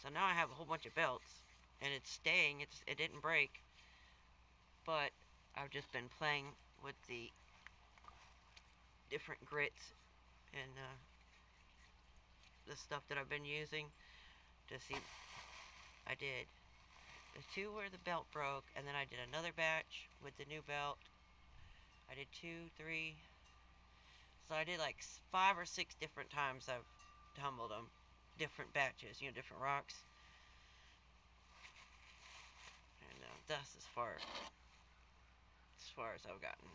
So now I have a whole bunch of belts, and it's staying. It didn't break, but I've just been playing with the different grits and the stuff that I've been using to see. I did the two where the belt broke, and then I did another batch with the new belt. I did 2, 3. So I did like 5 or 6 different times. I've tumbled them, different batches, different rocks, and that's as far as I've gotten.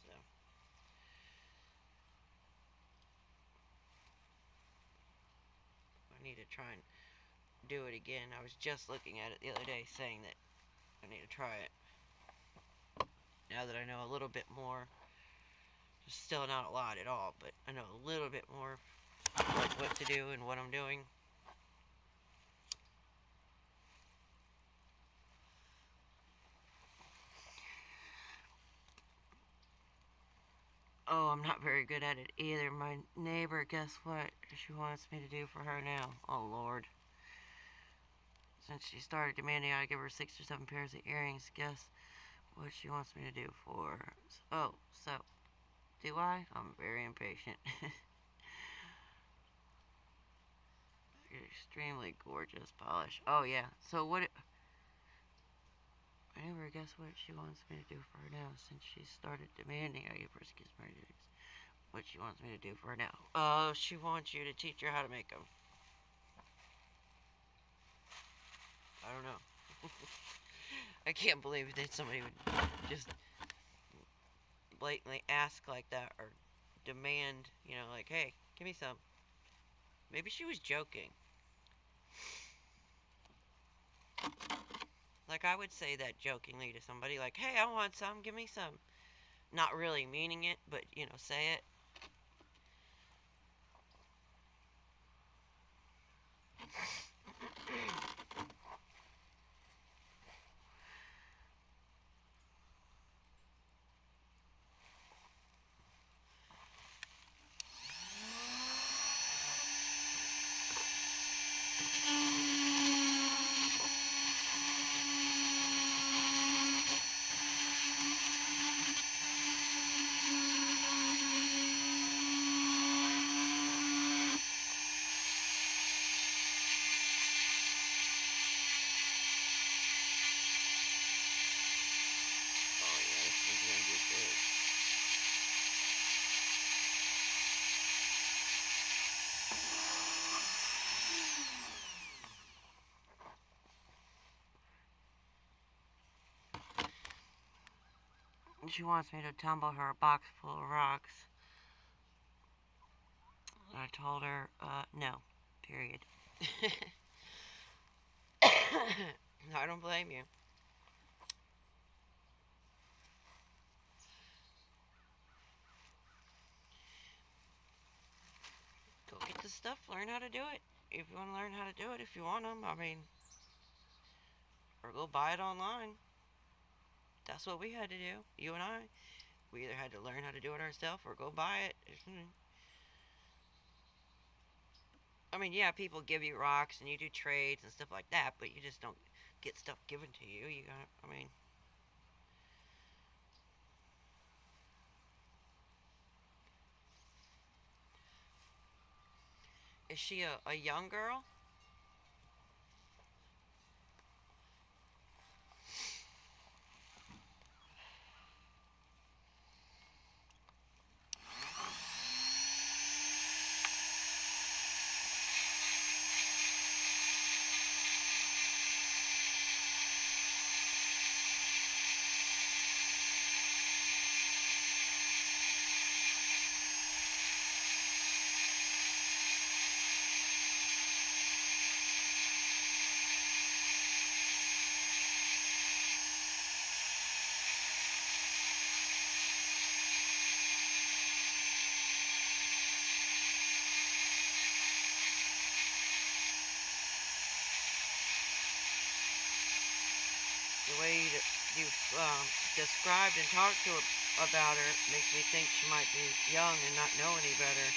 So I need to try and do it again. I was just looking at it the other day, saying that I need to try it. Now that I know a little bit more, still not a lot at all, but I know a little bit more like what to do and what I'm doing. Oh, I'm not very good at it either. My neighbor, guess what she wants me to do for her now? Oh, Lord. Since she started demanding I give her 6 or 7 pairs of earrings, guess what she wants me to do for her? Oh, so, do I? I'm very impatient. Extremely gorgeous polish. Oh, yeah. So I never guess what she wants me to do for her now, since she started demanding I give her 6 pairs of earrings. What she wants me to do for her now? Oh, she wants you to teach her how to make them. I don't know. I can't believe that somebody would just blatantly ask like that, or demand, like, hey, give me some. Maybe she was joking. Like, I would say that jokingly to somebody, like, hey, I want some, give me some. Not really meaning it, but, say it. Oh, yeah, this one's gonna do good. She wants me to tumble her a box full of rocks. I told her, no. Period. I don't blame you. stuff, learn how to do it. If you want to learn how to do it, if you want them, I mean, or go buy it online. That's what we had to do, you and I. We either had to learn how to do it ourselves or go buy it. I mean, yeah, people give you rocks and you do trades and stuff like that, but you just don't get stuff given to you. You got, I mean, is she a young girl? The way you've described and talked to her about her makes me think she might be young and not know any better.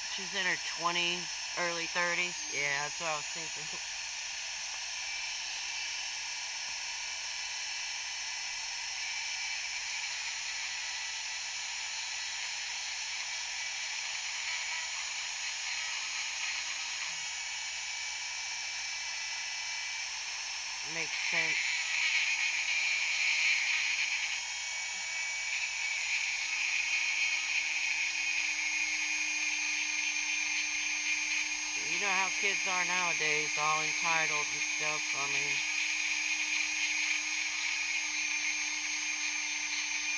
She's in her 20s, early 30s. Yeah, that's what I was thinking. Makes sense. You know how kids are nowadays, all entitled and stuff. I mean,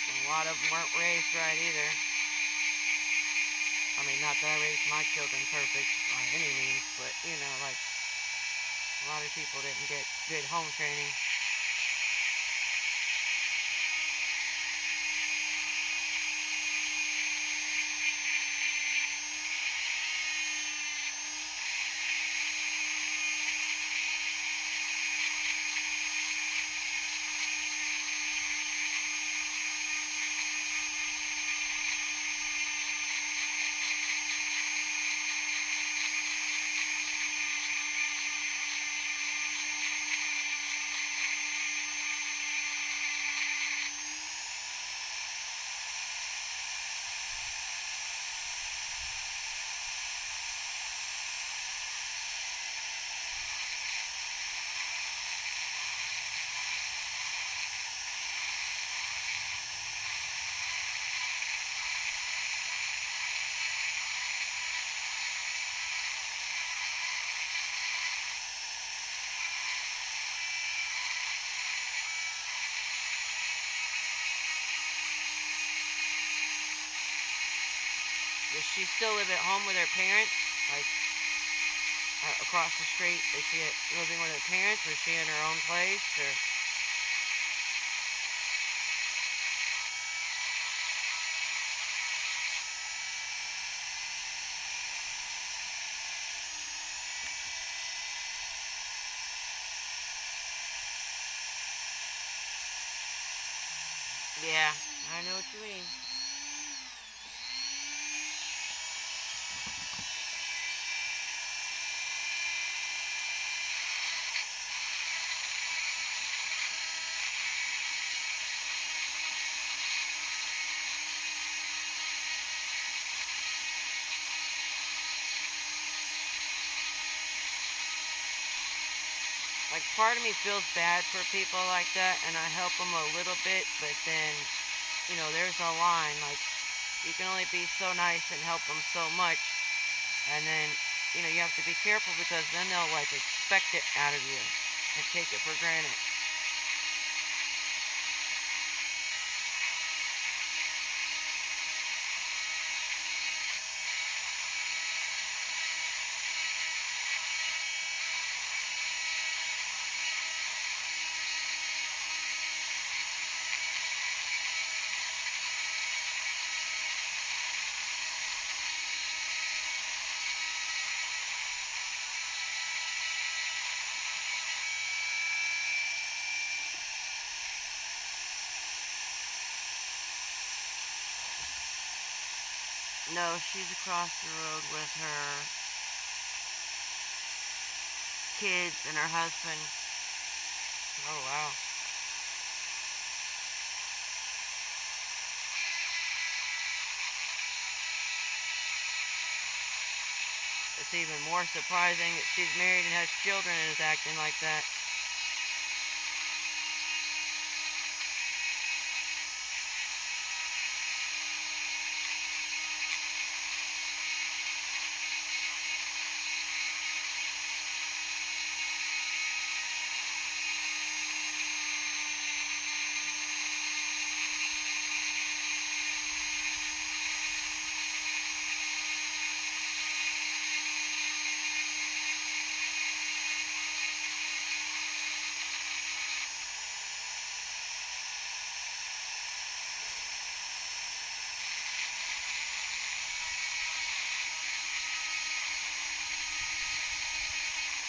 a lot of them weren't raised right either. I mean, not that I raised my children perfect by any means, but you know, like a lot of people didn't get good home training. Does she still live at home with her parents? Like across the street? Is she living with her parents, or is she in her own place? Or yeah, I know what you mean. Like, part of me feels bad for people like that, and I help them a little bit, but then, there's a line. Like, you can only be so nice and help them so much, and then, you have to be careful because then they'll, like, expect it out of you and take it for granted. No, she's across the road with her kids and her husband. Oh, wow. It's even more surprising that she's married and has children and is acting like that.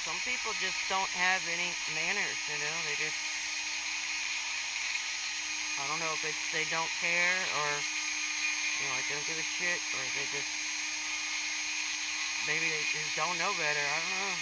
Some people just don't have any manners, They just, I don't know if it's they don't care or, like they don't give a shit or they just, maybe they just don't know better. I don't know.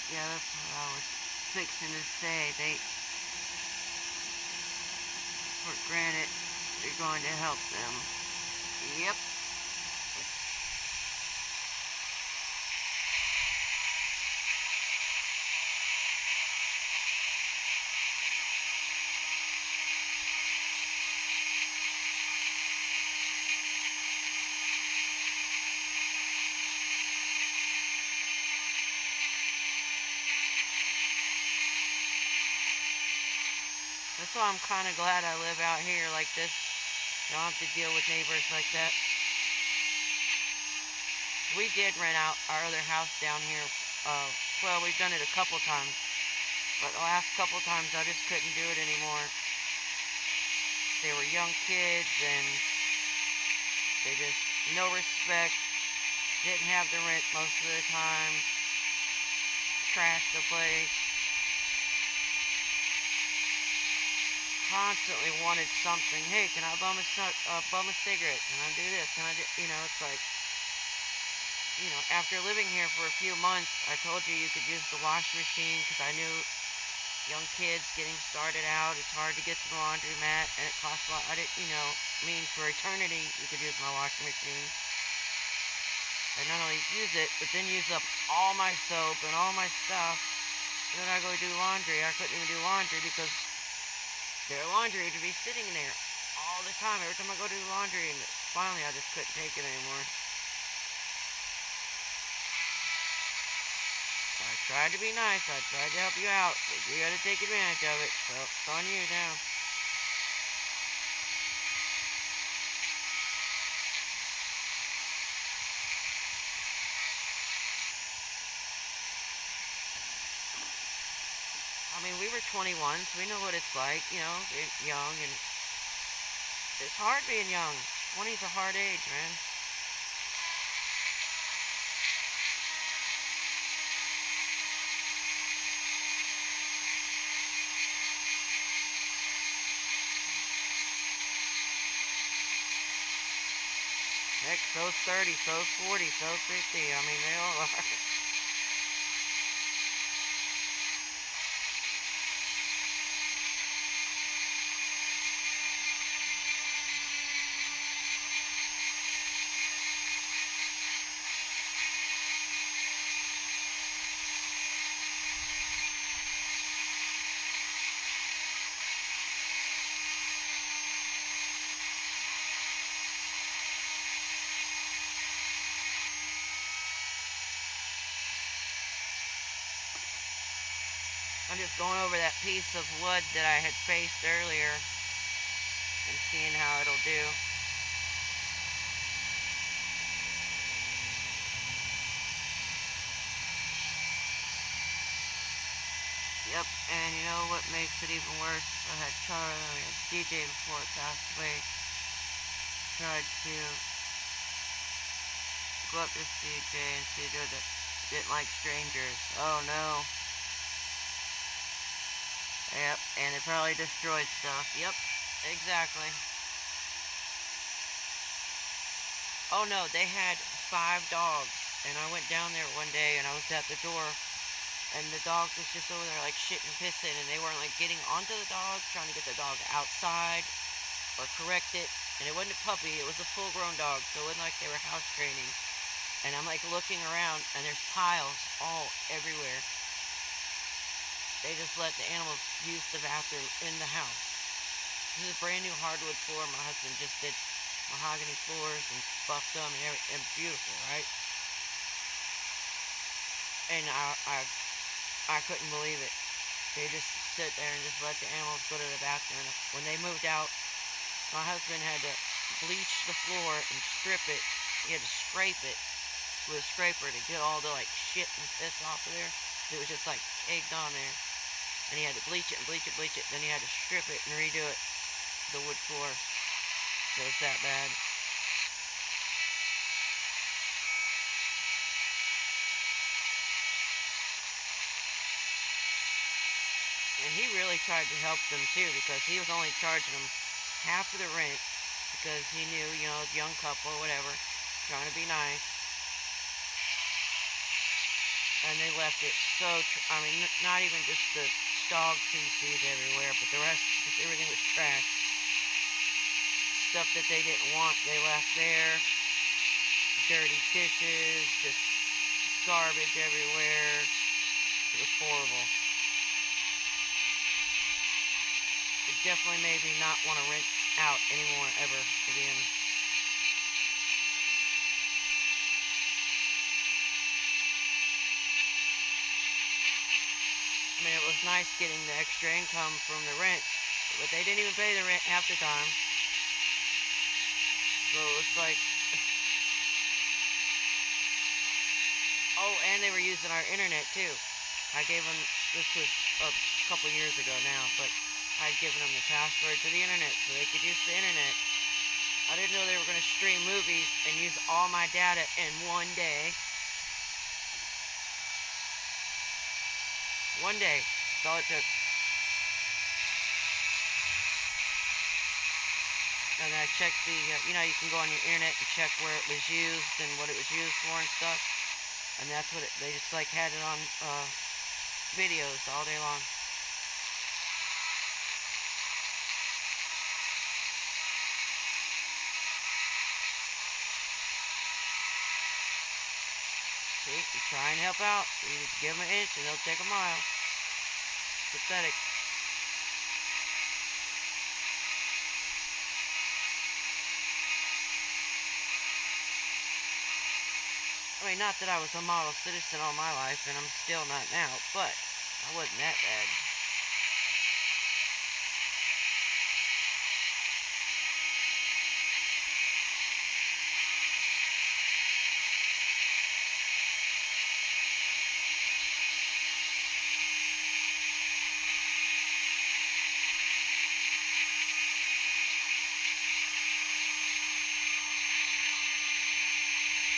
Yeah, that's what I was fixing to say. They, for granted, you're going to help them. Yep. That's why I'm kind of glad I live out here like this. Don't have to deal with neighbors like that. We did rent out our other house down here. Well, we've done it a couple times, but the last couple times I just couldn't do it anymore. They were young kids and they just, no respect, didn't have the rent most of the time, trashed the place, constantly wanted something. Hey, can I bum a cigarette? Can I do this? Can I do, it's like, after living here for a few months, I told you could use the washing machine because I knew young kids getting started out, it's hard to get to the laundromat and it costs a lot. I didn't, for eternity you could use my washing machine. And not only use it, but then use up all my soap and all my stuff. And then I go do laundry. I couldn't even do laundry because their laundry would be sitting there all the time. Every time I go do laundry, and finally I just couldn't take it anymore. I tried to be nice. I tried to help you out, but you got to take advantage of it. So it's on you now. I mean, we were 21, so we know what it's like, being young, and it's hard being young. 20's a hard age, man. Heck, so's 30, so's 40, so's 50. I mean, they all are. I'm just going over that piece of wood that I had faced earlier and seeing how it'll do. Yep, and you know what makes it even worse? I had DJ before it passed away. Tried to go up to CJ and CJ that didn't like strangers. Oh no. Yep, and it probably destroyed stuff. Yep, exactly. Oh no, they had 5 dogs, and I went down there one day and I was at the door, and the dog was just over there like shitting and pissing, and they weren't like getting onto the dog, trying to get the dog outside or correct it. And it wasn't a puppy, it was a full-grown dog, so it wasn't like they were house training. And I'm like looking around, and there's piles all everywhere. They just let the animals use the bathroom in the house. This is a brand new hardwood floor. My husband just did mahogany floors and buffed them and beautiful, right? And I couldn't believe it. They just sit there and just let the animals go to the bathroom. When they moved out, my husband had to bleach the floor and strip it. He had to scrape it with a scraper to get all the like shit and piss off of there. It was just like caked on there. And he had to bleach it and bleach it, bleach it. Then he had to strip it and redo it, the wood floor. So it's that bad. And he really tried to help them too, because he was only charging them half of the rent, because he knew, you know, young couple or whatever, trying to be nice. And they left it so, I mean, not even just the dog feces everywhere, but the rest, just everything was trash. Stuff that they didn't want, they left there. Dirty dishes, just garbage everywhere. It was horrible. It definitely made me not want to rent out anymore ever again. I mean, it was nice getting the extra income from the rent, but they didn't even pay the rent half the time. So it was like, oh, and they were using our internet too. I gave them, this was a couple years ago now, but I'd given them the password to the internet so they could use the internet. I didn't know they were going to stream movies and use all my data in one day. One day. That's all it took. And I checked the, you know, you can go on your internet and check where it was used and what it was used for and stuff. And that's what they just like had it on videos all day long. See, you try and help out. You just give them an inch and they'll take a mile. Pathetic. I mean, not that I was a model citizen all my life, and I'm still not now, but I wasn't that bad.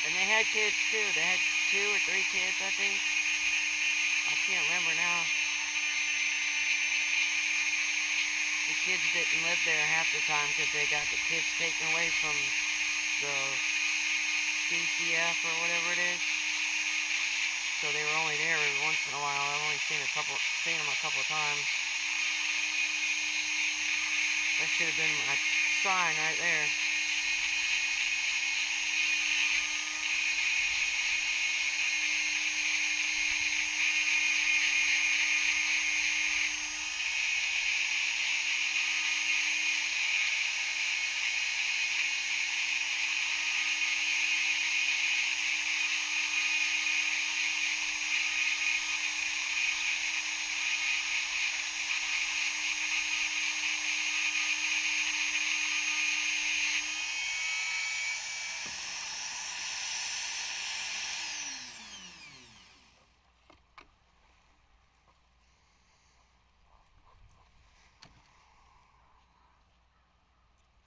And they had kids too. They had 2 or 3 kids, I think. I can't remember now. The kids didn't live there half the time because they got the kids taken away from the DCF or whatever it is. So they were only there every once in a while. I've only seen them a couple times. That should have been my sign right there.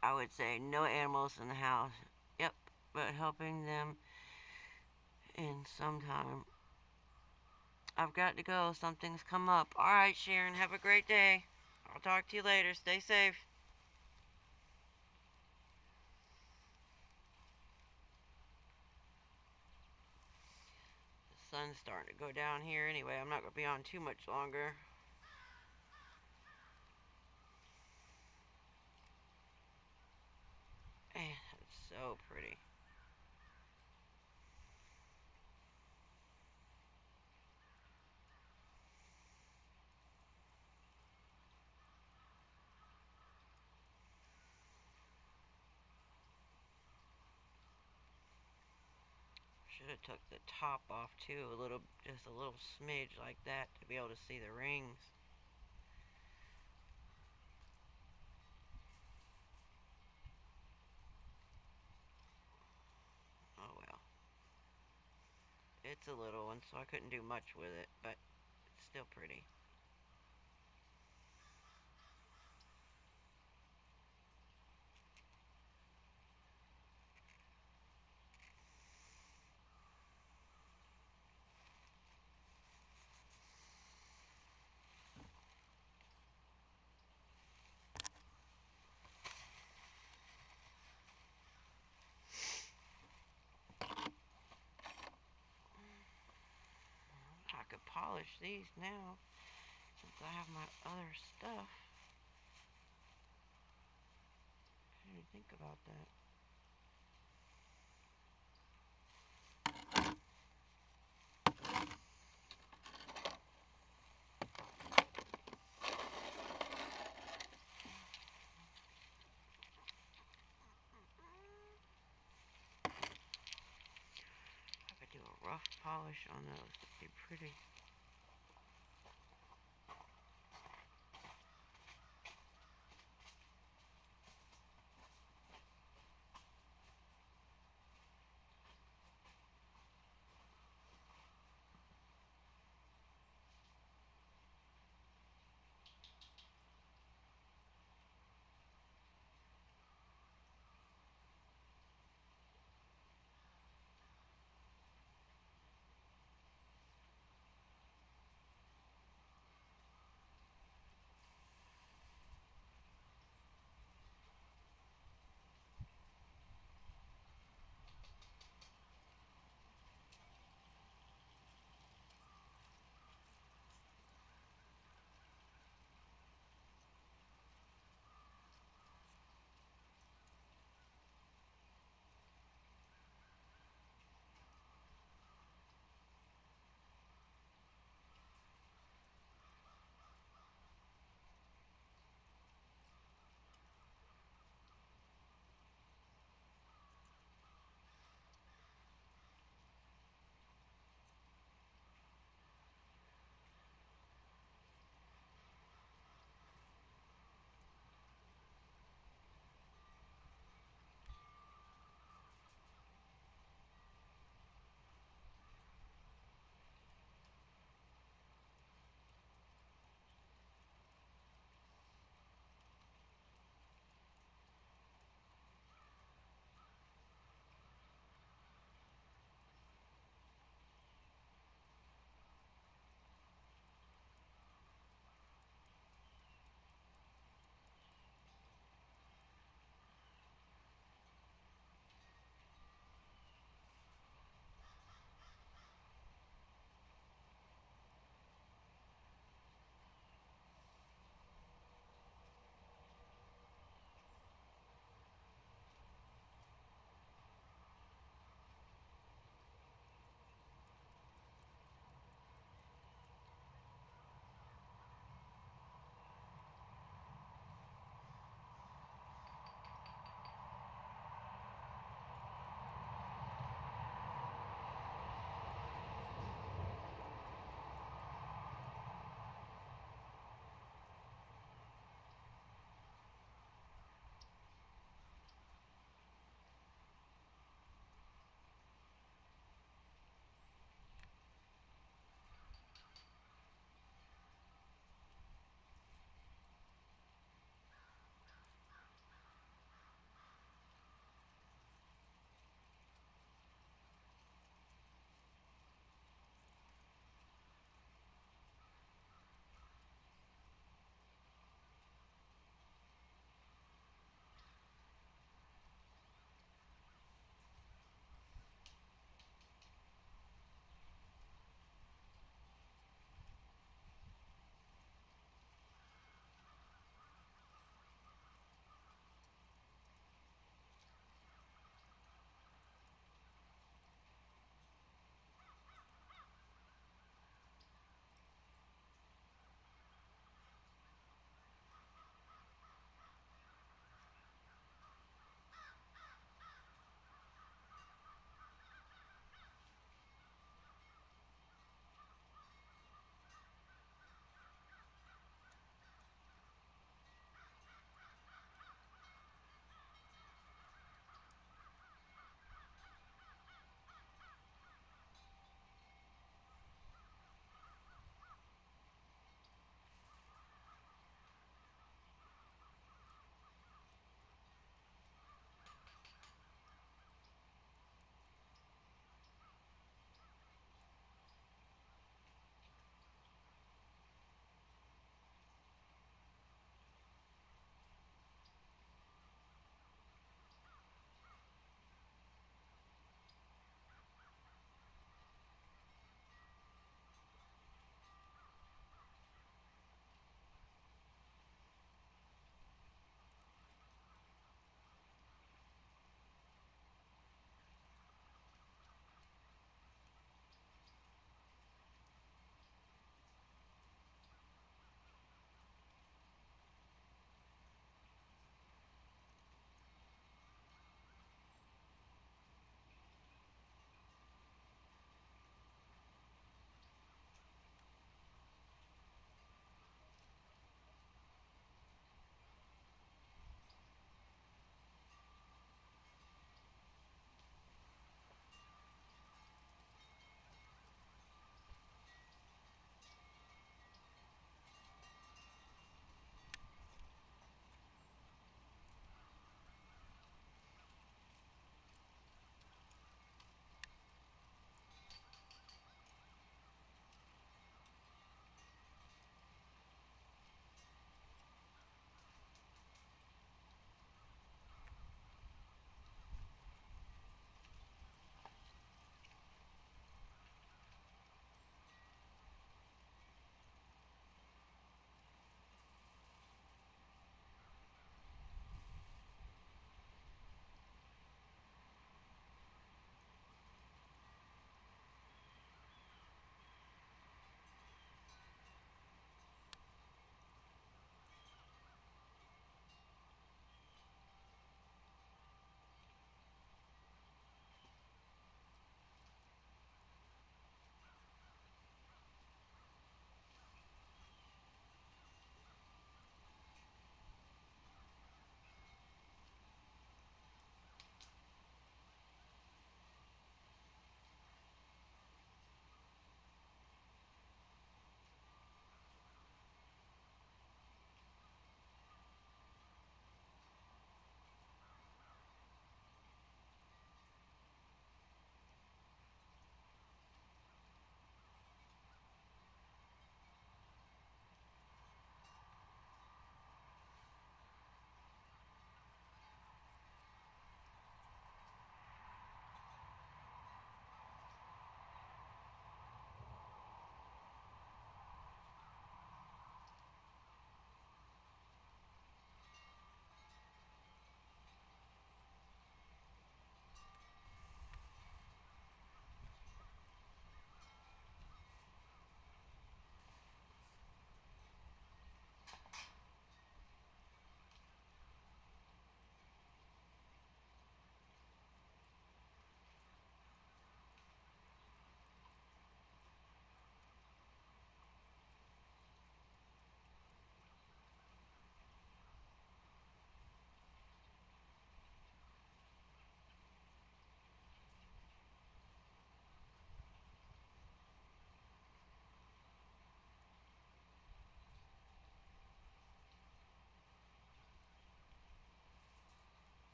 I would say no animals in the house. Yep, but helping them in some time. I've got to go. Something's come up. Alright, Sharon, have a great day. I'll talk to you later. Stay safe. The sun's starting to go down here anyway. I'm not going to be on too much longer. That's so pretty. Should have took the top off too, just a little smidge like that to be able to see the rings. Oh well. It's a little one, so I couldn't do much with it, but it's still pretty. I could polish these now since I have my other stuff. I didn't think about that. I could do a rough polish on those. It'd be pretty.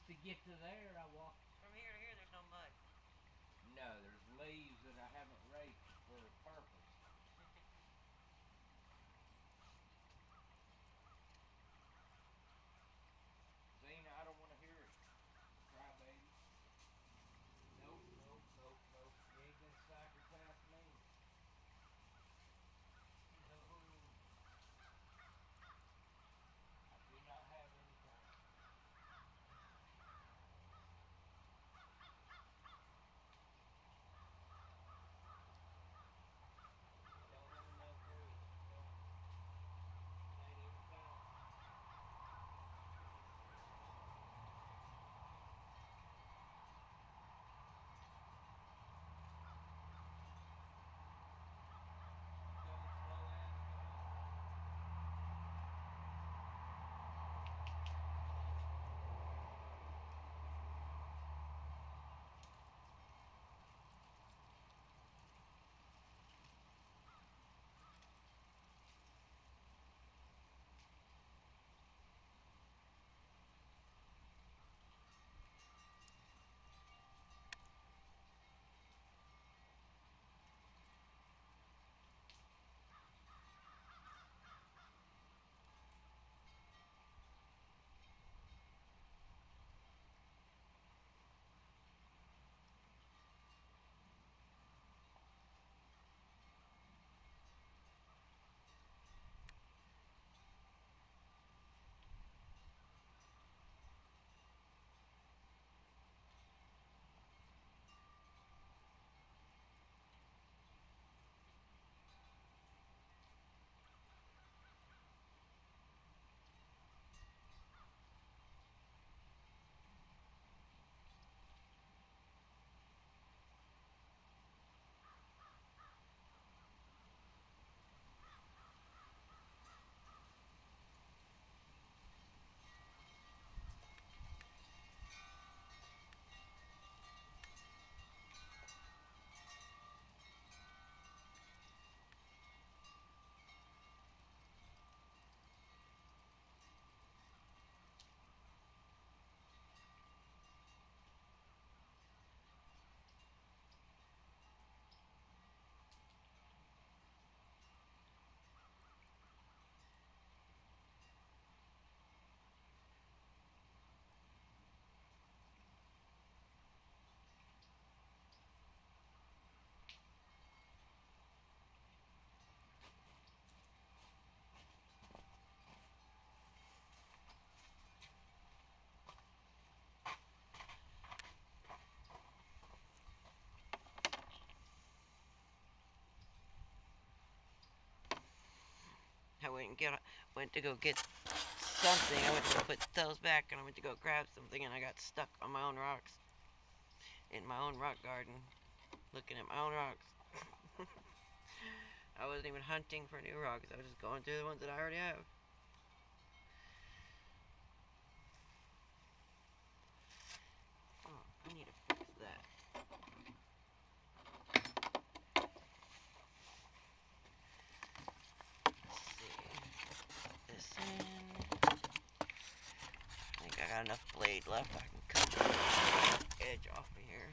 to get to there, I walked. From here to here, there's no mud. No, there's leaves that I haven't raked for a purpose. Zena, I don't want to hear it. Cry baby. Nope, nope, nope, nope. You ain't gonna psychopath me. No. I do not have any time. Don't have enough for you. Don't. Ain't even time. Coming slow and strong. I went to go get something. I went to go put those back, and I went to go grab something, and I got stuck on my own rocks in my own rock garden, looking at my own rocks. I wasn't even hunting for new rocks. I was just going through the ones that I already have. Oh, I need to fix that. Let's see. This in. I think I got enough blade left. I can cut the edge off of here.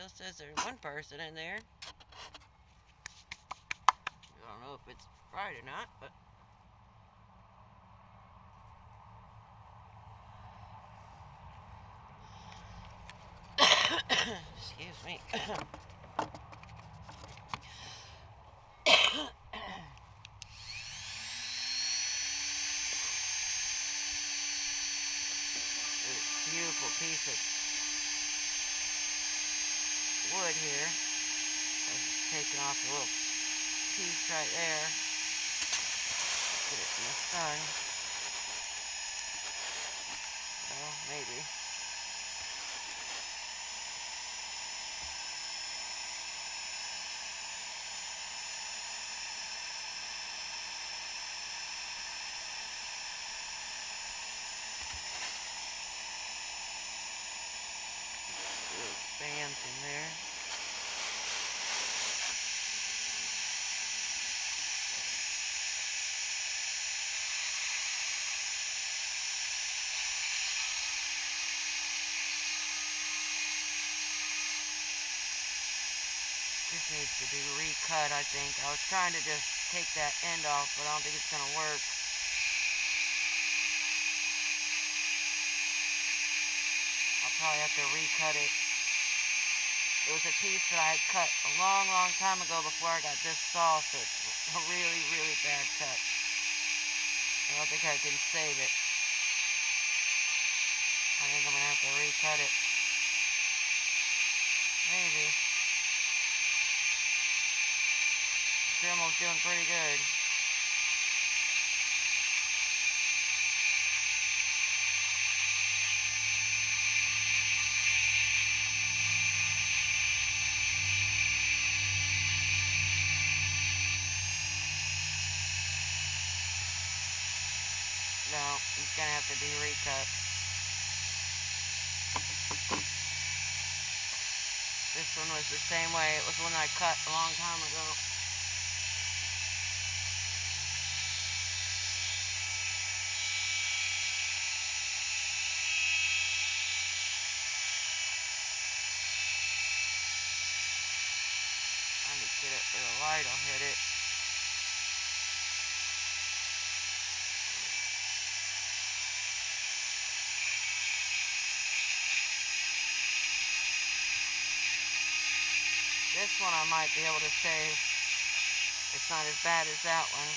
still says there's one person in there. I don't know if it's right or not, but excuse me. Beautiful piece of wood here. I was taking off a little piece right there. Get it in the sun. Well, maybe. Bands in there. This needs to be recut, I think. I was trying to just take that end off, but I don't think it's going to work. I'll probably have to recut it. It was a piece that I had cut a long, long time ago before I got this saw, so it's a really, really bad cut. I don't think I can save it. I think I'm going to have to recut it. Maybe. The Dremel's doing pretty good. No, it's going to have to be recut. This one was the same way. It was one I cut a long time ago. I need to get it where the light will hit it. This one I might be able to save. It's not as bad as that one.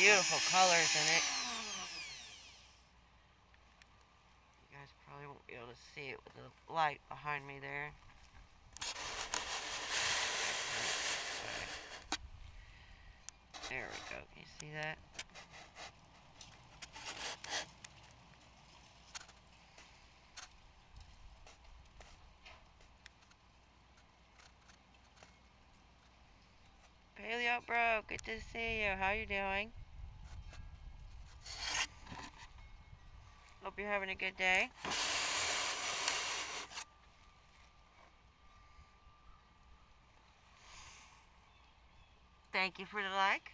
beautiful colors in it. You guys probably won't be able to see it with the light behind me there. There we go. Can you see that? Paleo bro, good to see you. How you doing? Hope you're having a good day. Thank you for the like.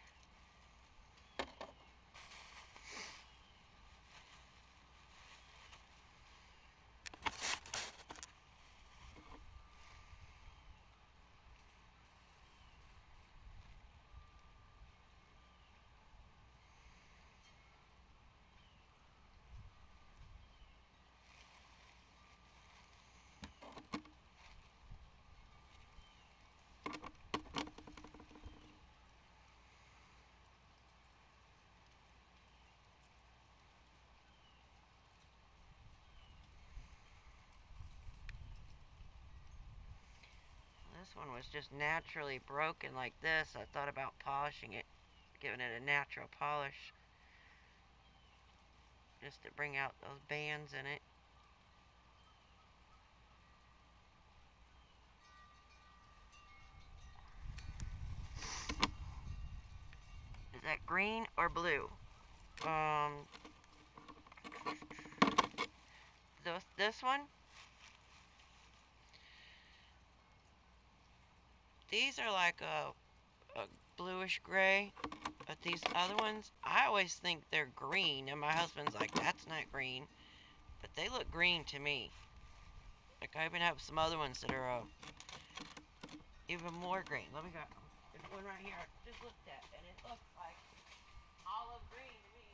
This one was just naturally broken like this. I thought about polishing it, giving it a natural polish, just to bring out those bands in it. Is that green or blue? This one? These are like a bluish gray, but these other ones, I always think they're green, and my husband's like, that's not green, but they look green to me. Like, I even have some other ones that are even more green. Let me go. There's one right here I just looked at, and it looks like olive green to me.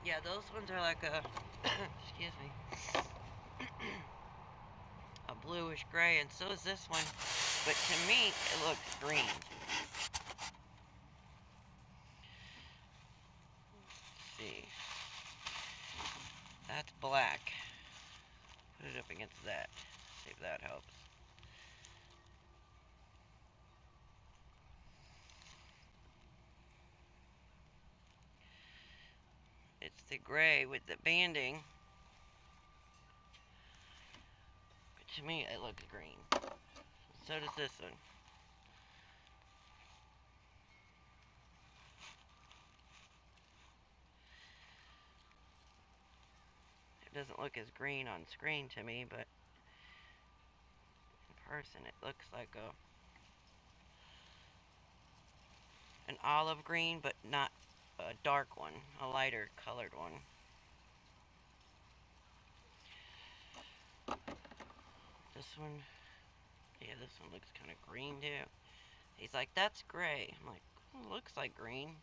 Yeah, those ones are like a, excuse me, a bluish gray, and so is this one. But to me, it looks green. Let's see. That's black. Put it up against that. See if that helps. It's the gray with the banding. But to me, it looks green. So does this one. It doesn't look as green on screen to me, but in person it looks like an olive green, but not a dark one, a lighter colored one. This one, yeah, this one looks kind of green too. He's like, that's gray. I'm like, looks like green.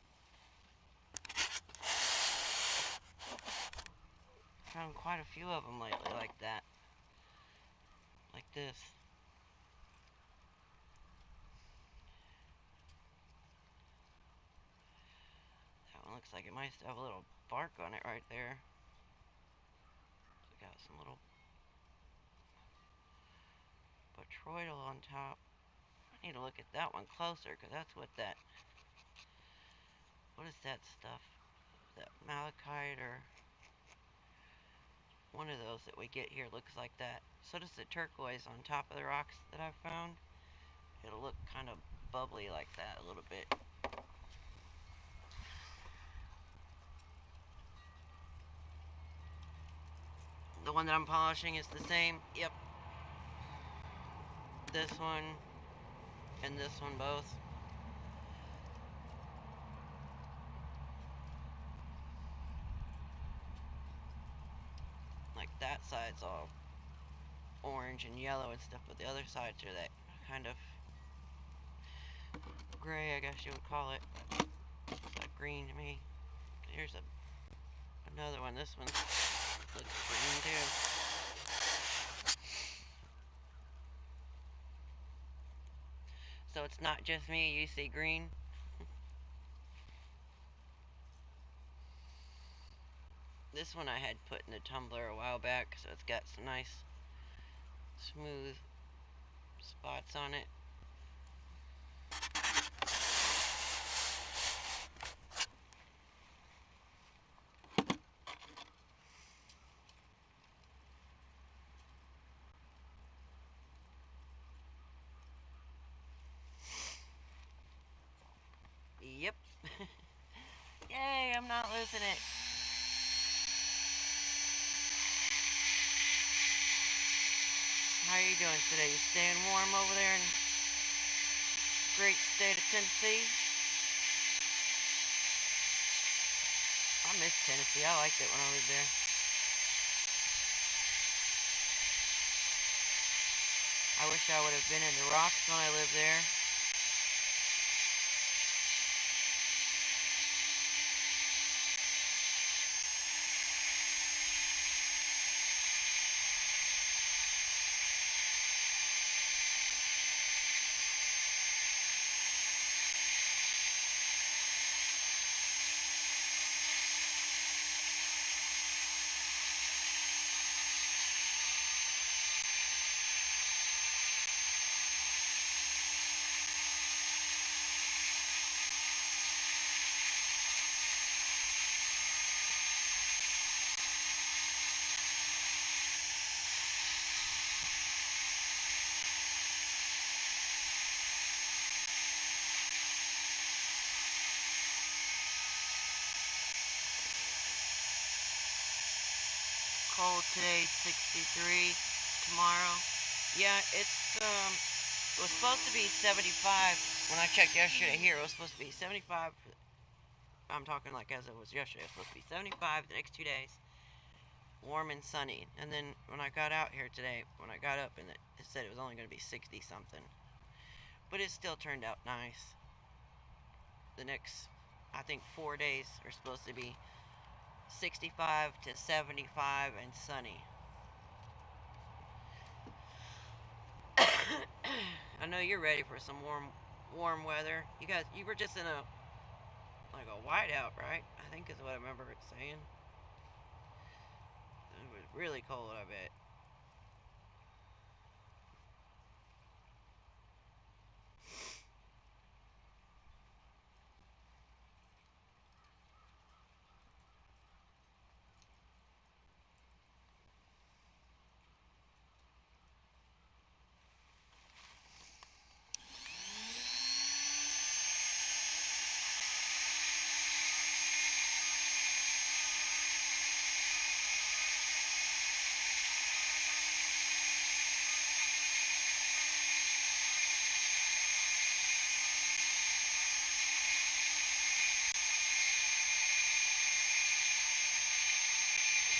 Found quite a few of them lately like that. Like this. That one looks like it might still have a little bark on it right there. It's got some little toroidal on top. I need to look at that one closer, because that's what that... What is that stuff? That malachite or... One of those that we get here looks like that. So does the turquoise on top of the rocks that I've found. It'll look kind of bubbly like that a little bit. The one that I'm polishing is the same. Yep. This one and this one both. Like that side's all orange and yellow and stuff, but the other sides are that kind of gray, I guess you would call it. It's like green to me. Here's another one. This one looks green too. So it's not just me, you see green. This one I had put in the tumbler a while back, so it's got some nice smooth spots on it. Yep. Yay, I'm not losing it. How are you doing today? You staying warm over there in great state of Tennessee? I miss Tennessee. I liked it when I was there. I wish I would have been in the rocks when I lived there. Cold today, 63. Tomorrow, yeah, it was supposed to be 75 when I checked yesterday here. It was supposed to be 75. I'm talking like as it was yesterday. It was supposed to be 75 the next 2 days, warm and sunny. And then when I got out here today, when I got up, and it said it was only going to be 60 something, but it still turned out nice. The next, I think, 4 days are supposed to be 65 to 75 and sunny. I know you're ready for some warm weather. You guys, you were just in a whiteout, right? I think is what I remember it saying. It was really cold, I bet.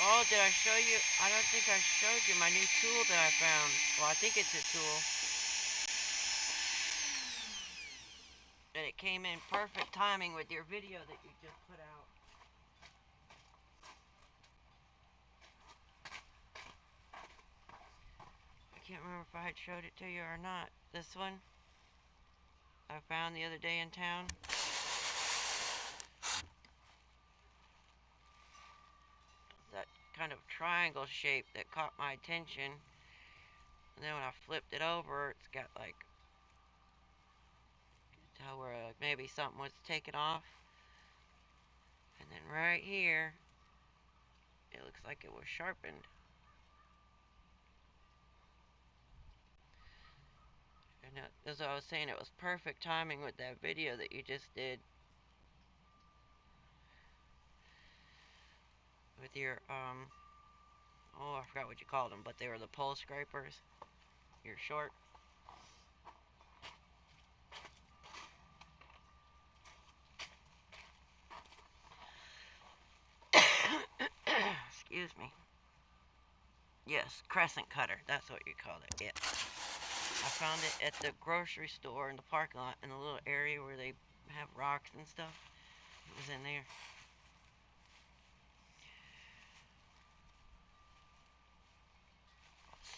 Oh, did I show you? I don't think I showed you my new tool that I found. Well, I think it's a tool. And it came in perfect timing with your video that you just put out. I can't remember if I had showed it to you or not. This one I found the other day in town. That kind of triangle shape that caught my attention. And then when I flipped it over, it's got like, tell where maybe something was taken off. And then right here, it looks like it was sharpened. And as I was saying, it was perfect timing with that video that you just did. With your, oh, I forgot what you called them, but they were the pole scrapers. Your short. Excuse me. Yes, crescent cutter. That's what you called it. Yeah. I found it at the grocery store in the parking lot in a little area where they have rocks and stuff. It was in there.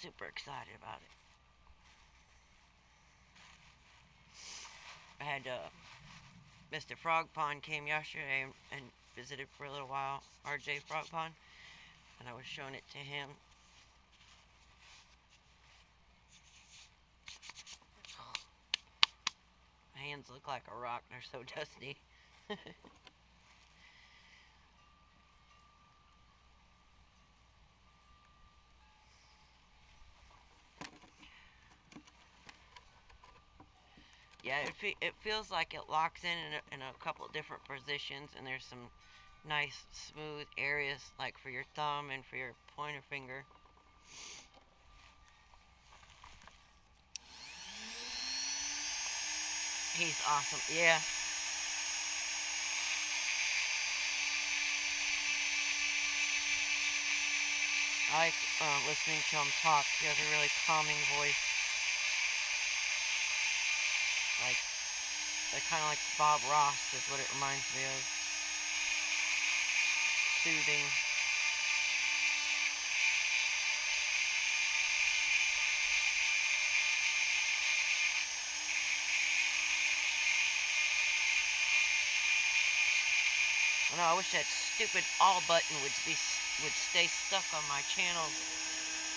Super excited about it. I had Mr. Frog Pond came yesterday and visited for a little while. RJ Frog Pond. And I was showing it to him. My hands look like a rock. They're so dusty. Yeah, it feels like it locks in a couple different positions, and there's some nice smooth areas like for your thumb and for your pointer finger. He's awesome. Yeah. I like listening to him talk. He has a really calming voice. Like kind of like Bob Ross is what it reminds me of. Soothing. Oh, no, I wish that stupid all button would stay stuck on my channels.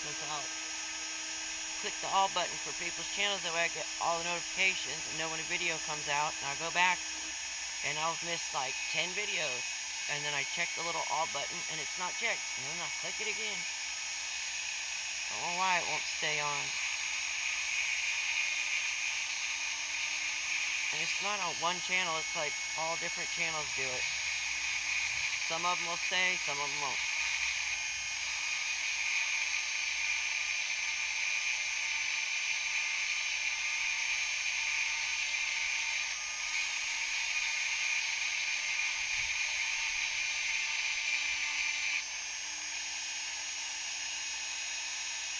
Because I'll click the all button for people's channels, that way I get all the notifications and know when a video comes out, and I'll go back and I'll miss like 10 videos, and then I check the little all button and it's not checked, and then I click it again. I don't know why it won't stay on. And it's not on one channel, it's like all different channels do it. Some of them will stay, some of them won't.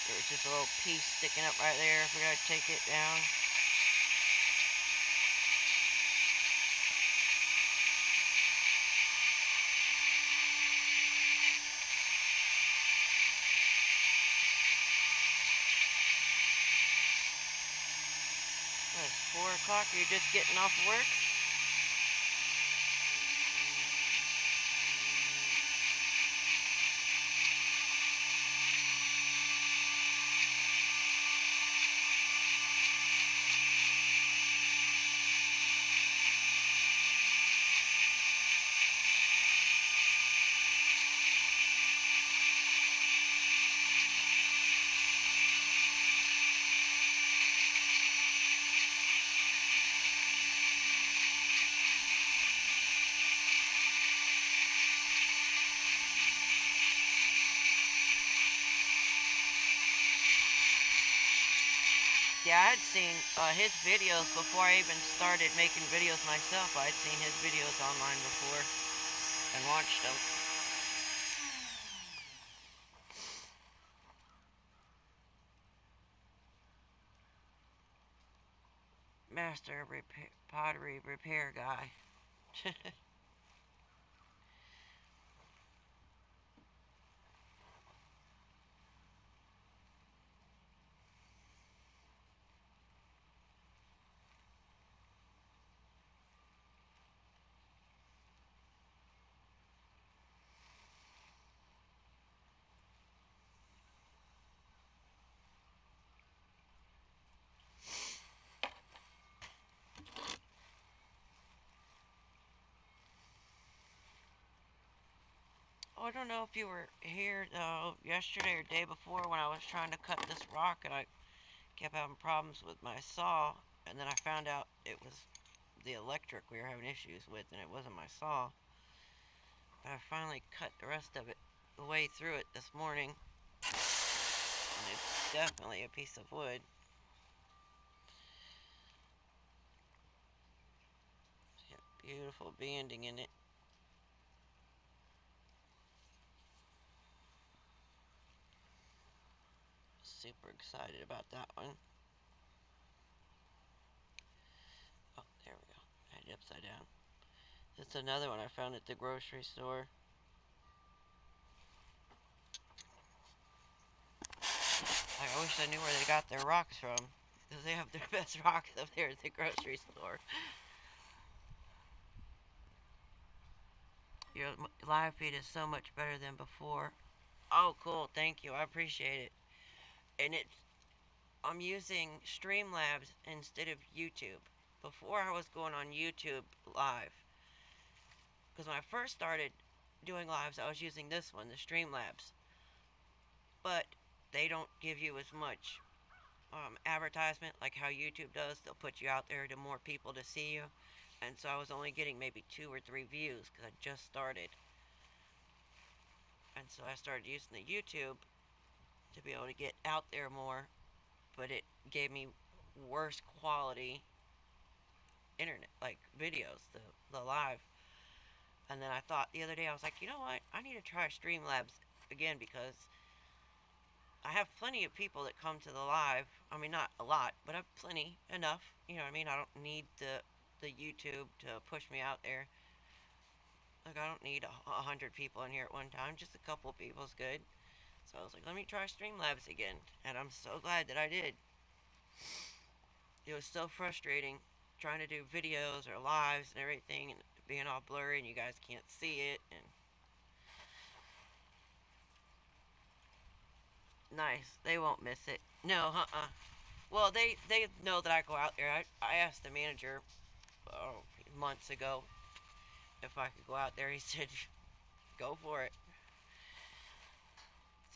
There's just a little piece sticking up right there. If we gotta take it down. It's 4 o'clock. Are you just getting off work? Yeah, I had seen his videos before I even started making videos myself. I'd seen his videos online before and watched them. Master pottery repair guy. I don't know if you were here yesterday or day before when I was trying to cut this rock and I kept having problems with my saw, and then I found out it was the electric we were having issues with and it wasn't my saw. But I finally cut the rest of it the way through it this morning, and it's definitely a piece of wood. Beautiful banding in it. Super excited about that one. Oh, there we go. I had it upside down. It's another one I found at the grocery store. I wish I knew where they got their rocks from, because they have their best rocks up there at the grocery store. Your live feed is so much better than before. Oh, cool. Thank you. I appreciate it. And I'm using Streamlabs instead of YouTube. Before I was going on YouTube live, because when I first started doing lives, I was using this one, the Streamlabs. But they don't give you as much advertisement like how YouTube does. They'll put you out there to more people to see you. And so I was only getting maybe 2 or 3 views because I just started. And so I started using the YouTube to be able to get out there more, but it gave me worse quality internet, like videos, the live. And then I thought the other day, I was like, you know what? I need to try Streamlabs again because I have plenty of people that come to the live. I mean, not a lot, but I have plenty, enough. You know what I mean? I don't need the YouTube to push me out there. Like, I don't need 100 people in here at one time. Just a couple people is good. So I was like, let me try Streamlabs again. And I'm so glad that I did. It was so frustrating trying to do videos or lives and everything and being all blurry and you guys can't see it. And nice. They won't miss it. No, Well, they know that I go out there. I asked the manager months ago if I could go out there. He said, go for it.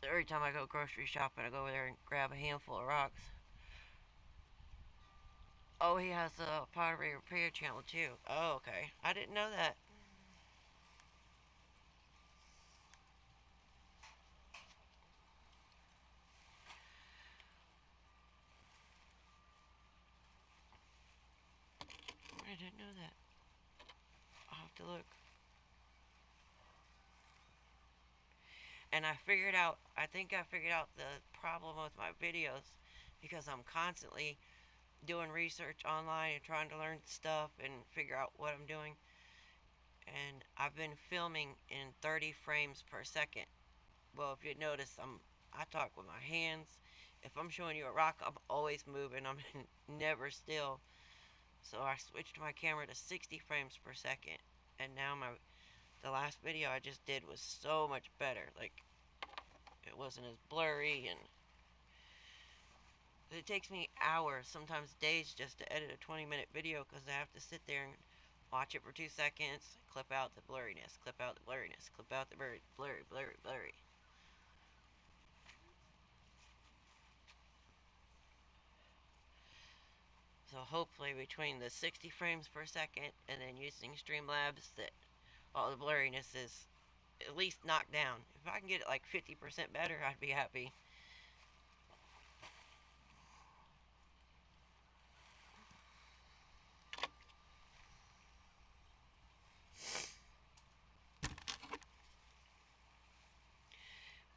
So every time I go grocery shopping, I go over there and grab a handful of rocks. Oh, he has a pottery repair channel too. Oh, okay. I didn't know that. I didn't know that. I'll have to look. And I think I figured out the problem with my videos because I'm constantly doing research online and trying to learn stuff and figure out what I'm doing. And I've been filming in 30 frames per second. Well, if you notice, I talk with my hands. If I'm showing you a rock, I'm always moving. I'm never still. So I switched my camera to 60 frames per second. And now the last video I just did was so much better. Like, it wasn't as blurry, and it takes me hours, sometimes days, just to edit a 20-minute video because I have to sit there and watch it for 2 seconds, clip out the blurriness, clip out the blurriness, clip out the blurry. So hopefully between the 60 frames per second and then using Streamlabs that all the blurriness is at least knocked down. If I can get it like 50% better, I'd be happy.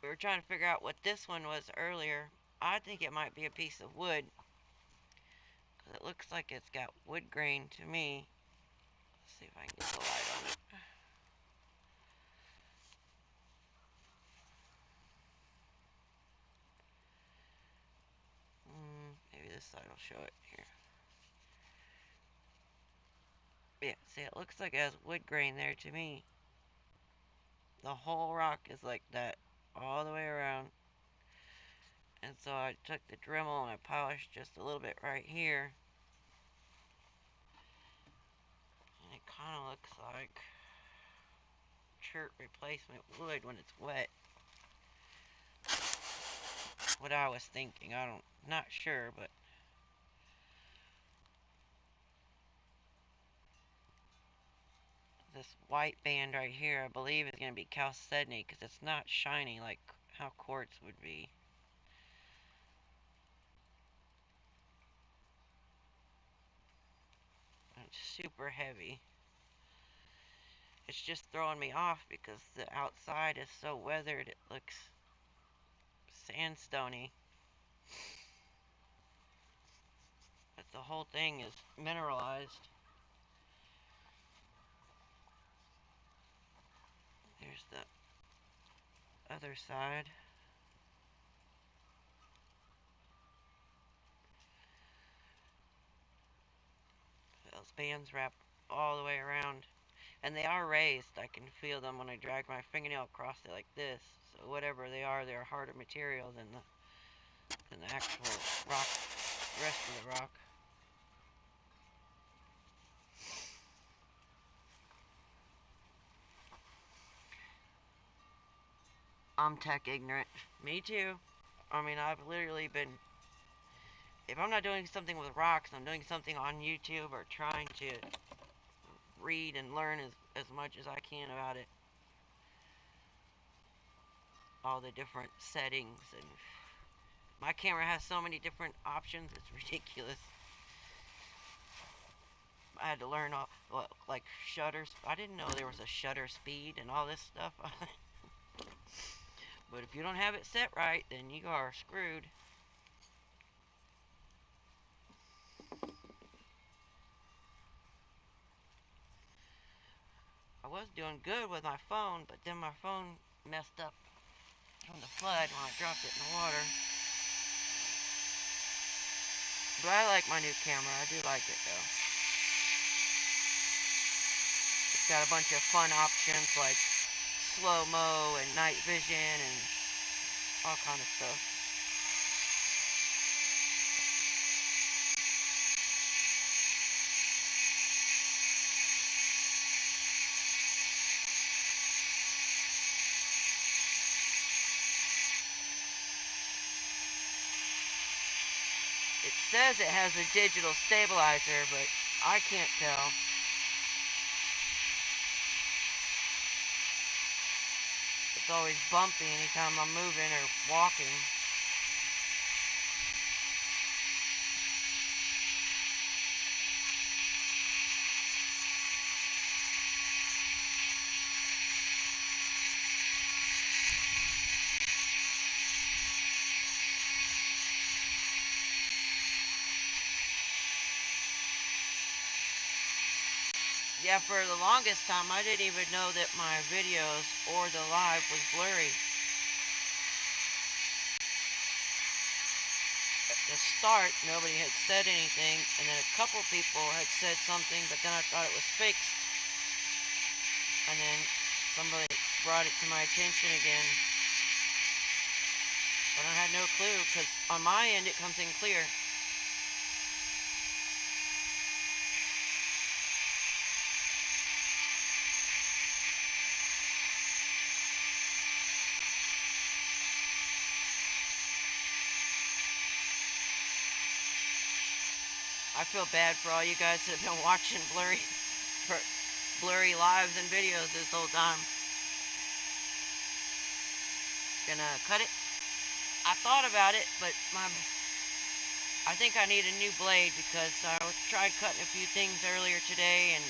We were trying to figure out what this one was earlier. I think it might be a piece of wood because it looks like it's got wood grain to me. Let's see if I can get the light on it. Maybe this side will show it here. Yeah, see, it looks like it has wood grain there to me. The whole rock is like that all the way around. And so I took the Dremel and I polished just a little bit right here. And it kind of looks like shirt replacement wood when it's wet. What I was thinking, not sure, but this white band right here, I believe, is going to be chalcedony because it's not shiny like how quartz would be. It's super heavy. It's just throwing me off because the outside is so weathered it looks sandstony. But the whole thing is mineralized. There's the other side. Those bands wrap all the way around. And they are raised. I can feel them when I drag my fingernail across it like this. So whatever they are, they're harder material than the actual rock, rest of the rock. I'm tech ignorant. Me too. I mean, I've literally been, if I'm not doing something with rocks, I'm doing something on YouTube or trying to read and learn as much as I can about it. All the different settings, and my camera has so many different options, it's ridiculous. I had to learn all, like shutters. I didn't know there was a shutter speed and all this stuff. But if you don't have it set right, then you are screwed. I was doing good with my phone, but then my phone messed up from the flood when I dropped it in the water. But I like my new camera. I do like it though. It's got a bunch of fun options like slow-mo and night vision and all kind of stuff. It says it has a digital stabilizer, but I can't tell. It's always bumpy anytime I'm moving or walking. Yeah, for the longest time, I didn't even know that my videos or the live was blurry. At the start, nobody had said anything, and then a couple people had said something, but then I thought it was fixed. And then somebody brought it to my attention again. But I had no clue, because on my end, it comes in clear. I feel bad for all you guys that have been watching blurry lives and videos this whole time. Gonna cut it. I thought about it, but I think I need a new blade because I tried cutting a few things earlier today, and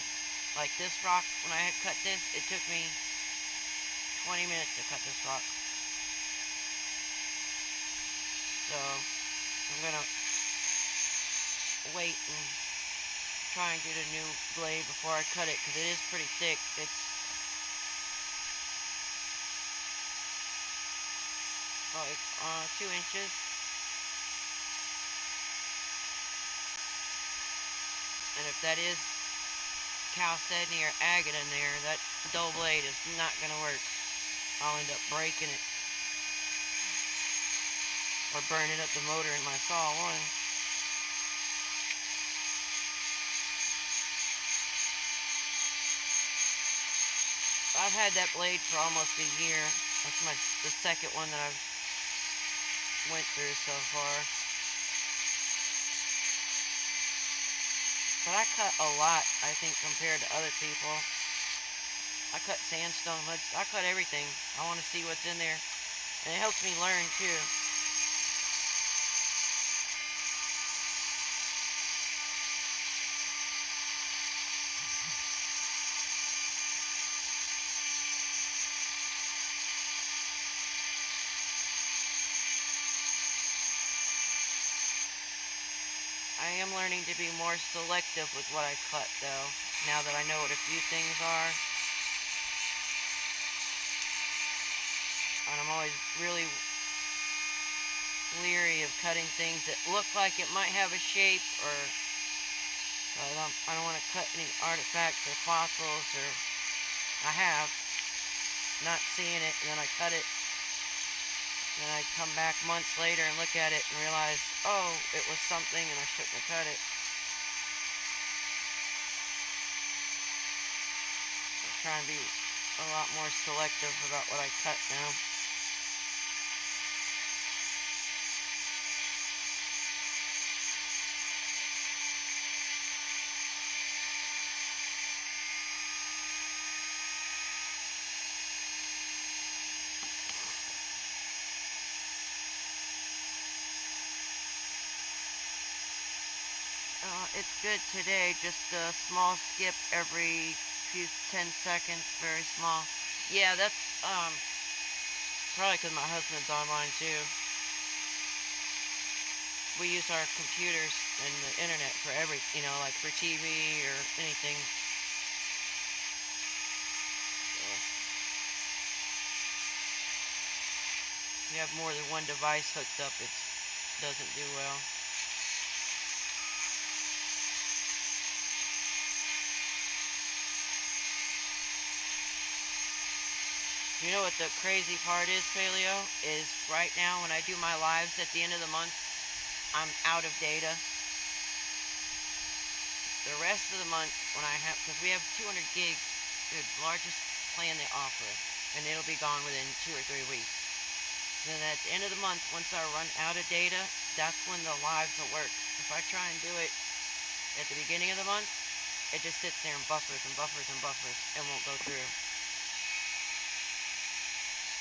like this rock, when I had cut this, it took me 20 minutes to cut this rock. So I'm gonna wait and try and get a new blade before I cut it because it is pretty thick. It's like 2 inches. And if that is chalcedony or agate in there, that dull blade is not going to work. I'll end up breaking it or burning up the motor in my saw one. I've had that blade for almost a year. That's the second one that I've went through so far. But I cut a lot, I think, compared to other people. I cut sandstone, I cut everything. I want to see what's in there. And it helps me learn, too. I am learning to be more selective with what I cut, though, now that I know what a few things are. And I'm always really leery of cutting things that look like it might have a shape, or I don't want to cut any artifacts or fossils, or I have, not seeing it, and then I cut it. Then I come back months later and look at it and realize, oh, it was something and I shouldn't have cut it. So I try and be a lot more selective about what I cut now. It's good today, just a small skip every 10 seconds, very small. Yeah, that's probably because my husband's online too. We use our computers and the internet for like for TV or anything. So if you have more than one device hooked up, it doesn't do well. You know what the crazy part is, Paleo? Is right now when I do my lives at the end of the month, I'm out of data. The rest of the month, because we have 200 gigs, the largest plan they offer, and it'll be gone within 2 or 3 weeks. Then at the end of the month, once I run out of data, that's when the lives will work. If I try and do it at the beginning of the month, it just sits there and buffers and buffers and buffers and won't go through.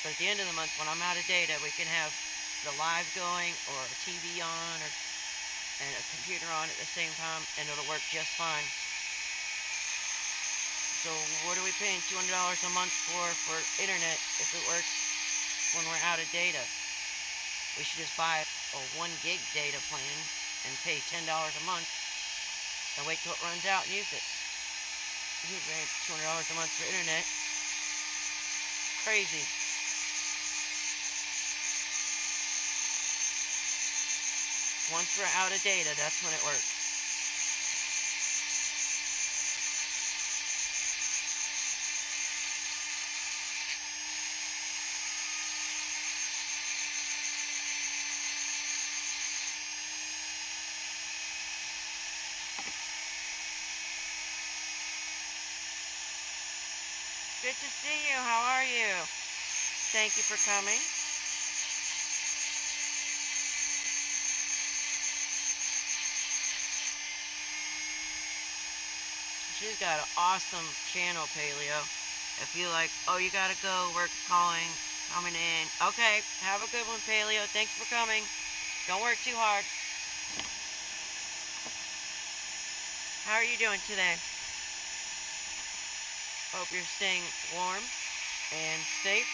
But at the end of the month, when I'm out of data, we can have the live going or a TV on and a computer on at the same time, and it'll work just fine. So what are we paying $200 a month for internet if it works when we're out of data? We should just buy a 1 gig data plan and pay $10 a month and wait till it runs out and use it. You pay $200 a month for internet. Crazy. Once we're out of data, that's when it works. Good to see you. How are you? Thank you for coming. She's got an awesome channel, Paleo. If you like, oh, you gotta go, work's calling, coming in. Okay, have a good one, Paleo. Thanks for coming. Don't work too hard. How are you doing today? Hope you're staying warm and safe.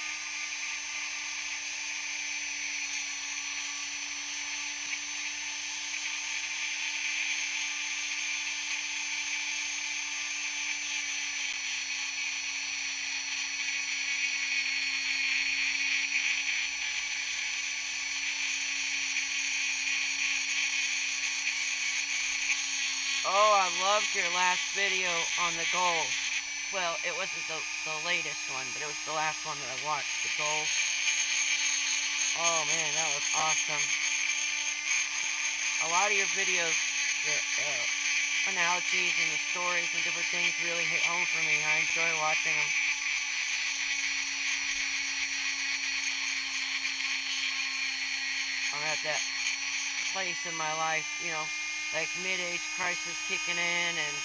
Oh, I loved your last video on the goals. Well, it wasn't the latest one, but it was the last one that I watched, the goals. Oh man, that was awesome. A lot of your videos, the analogies and the stories and different things really hit home for me. I enjoy watching them. I'm at that place in my life, you know, like mid-age crisis kicking in, and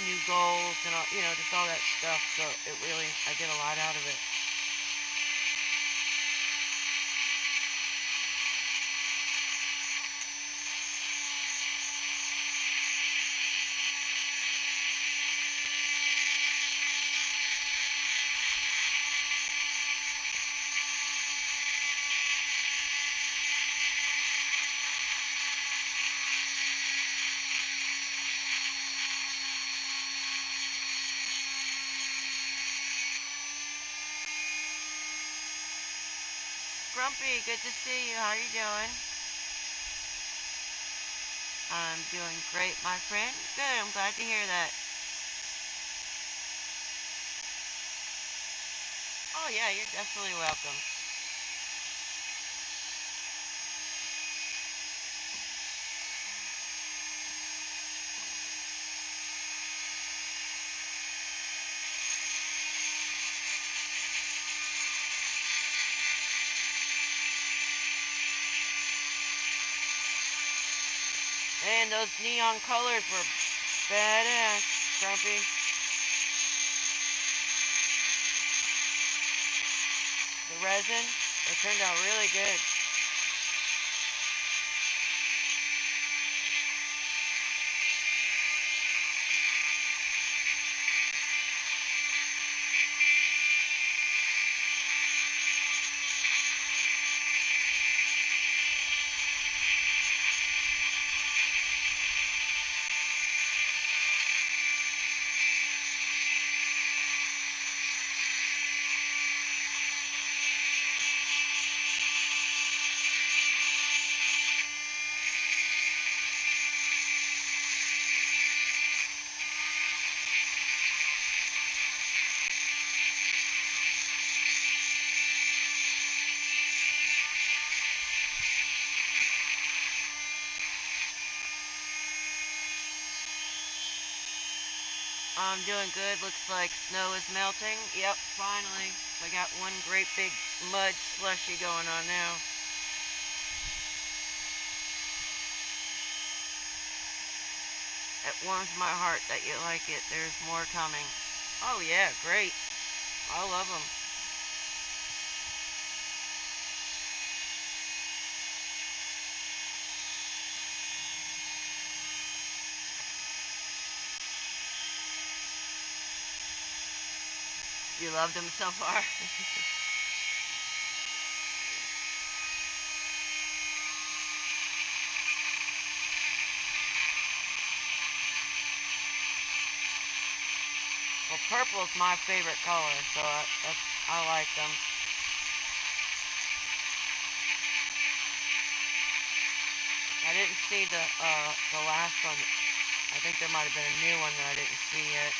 new goals and all, you know, just all that stuff. So it really, I get a lot out of it. Grumpy, good to see you. How are you doing? I'm doing great, my friend. Good, I'm glad to hear that. Oh yeah, you're definitely welcome. And those neon colors were badass, Grumpy. The resin, it turned out really good. I'm doing good. Looks like snow is melting. Yep, finally. I got one great big mud slushy going on now. It warms my heart that you like it. There's more coming. Oh yeah, great. I love them. You love them so far? Well, purple's my favorite color, so I like them. I didn't see the last one. I think there might have been a new one that I didn't see yet.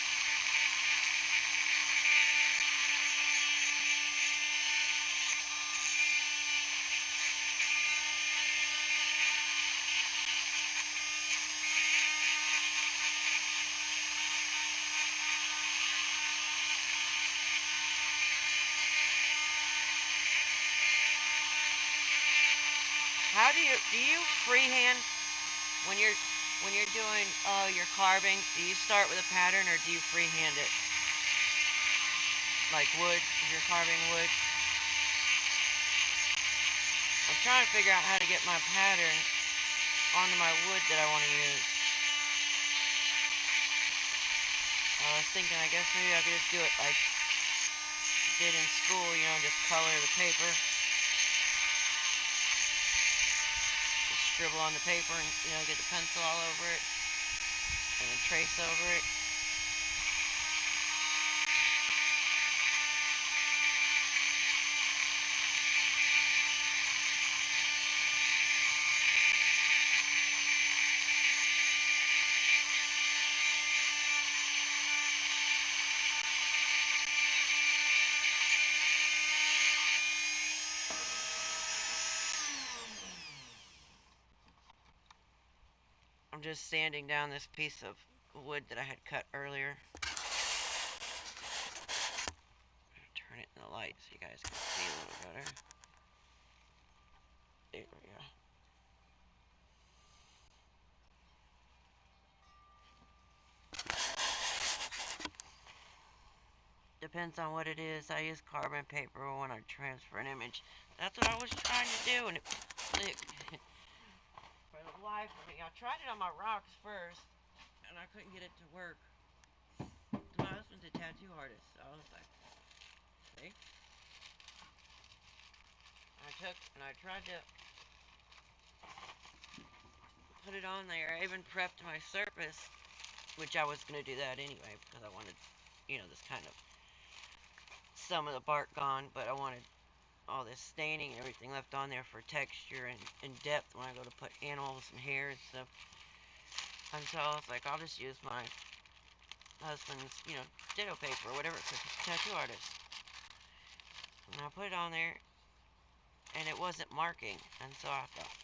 How do you freehand when you're doing your carving? Do you start with a pattern or do you freehand it? Like wood, if you're carving wood. I'm trying to figure out how to get my pattern onto my wood that I want to use. I was thinking I guess maybe I could just do it like I did in school, you know, just color the paper. Just scribble on the paper and, you know, get the pencil all over it and then trace over it. I'm just sanding down this piece of wood that I had cut earlier. Turn it in the light so you guys can see a little better. area. Depends on what it is. I use carbon paper when I transfer an image. That's what I was trying to do, and it clicked. For the life of me, I tried it on my rocks first, and I couldn't get it to work. My husband's a tattoo artist, so I was like, see? I took and I tried to put it on there. I even prepped my surface, which I was going to do that anyway because I wanted, this kind of some of the bark gone, but I wanted all this staining and everything left on there for texture and depth when I go to put animals and hair and stuff. And so I was like, I'll just use my husband's, ditto paper or whatever, because he's a tattoo artist. And I put it on there, and it wasn't marking. And so I thought,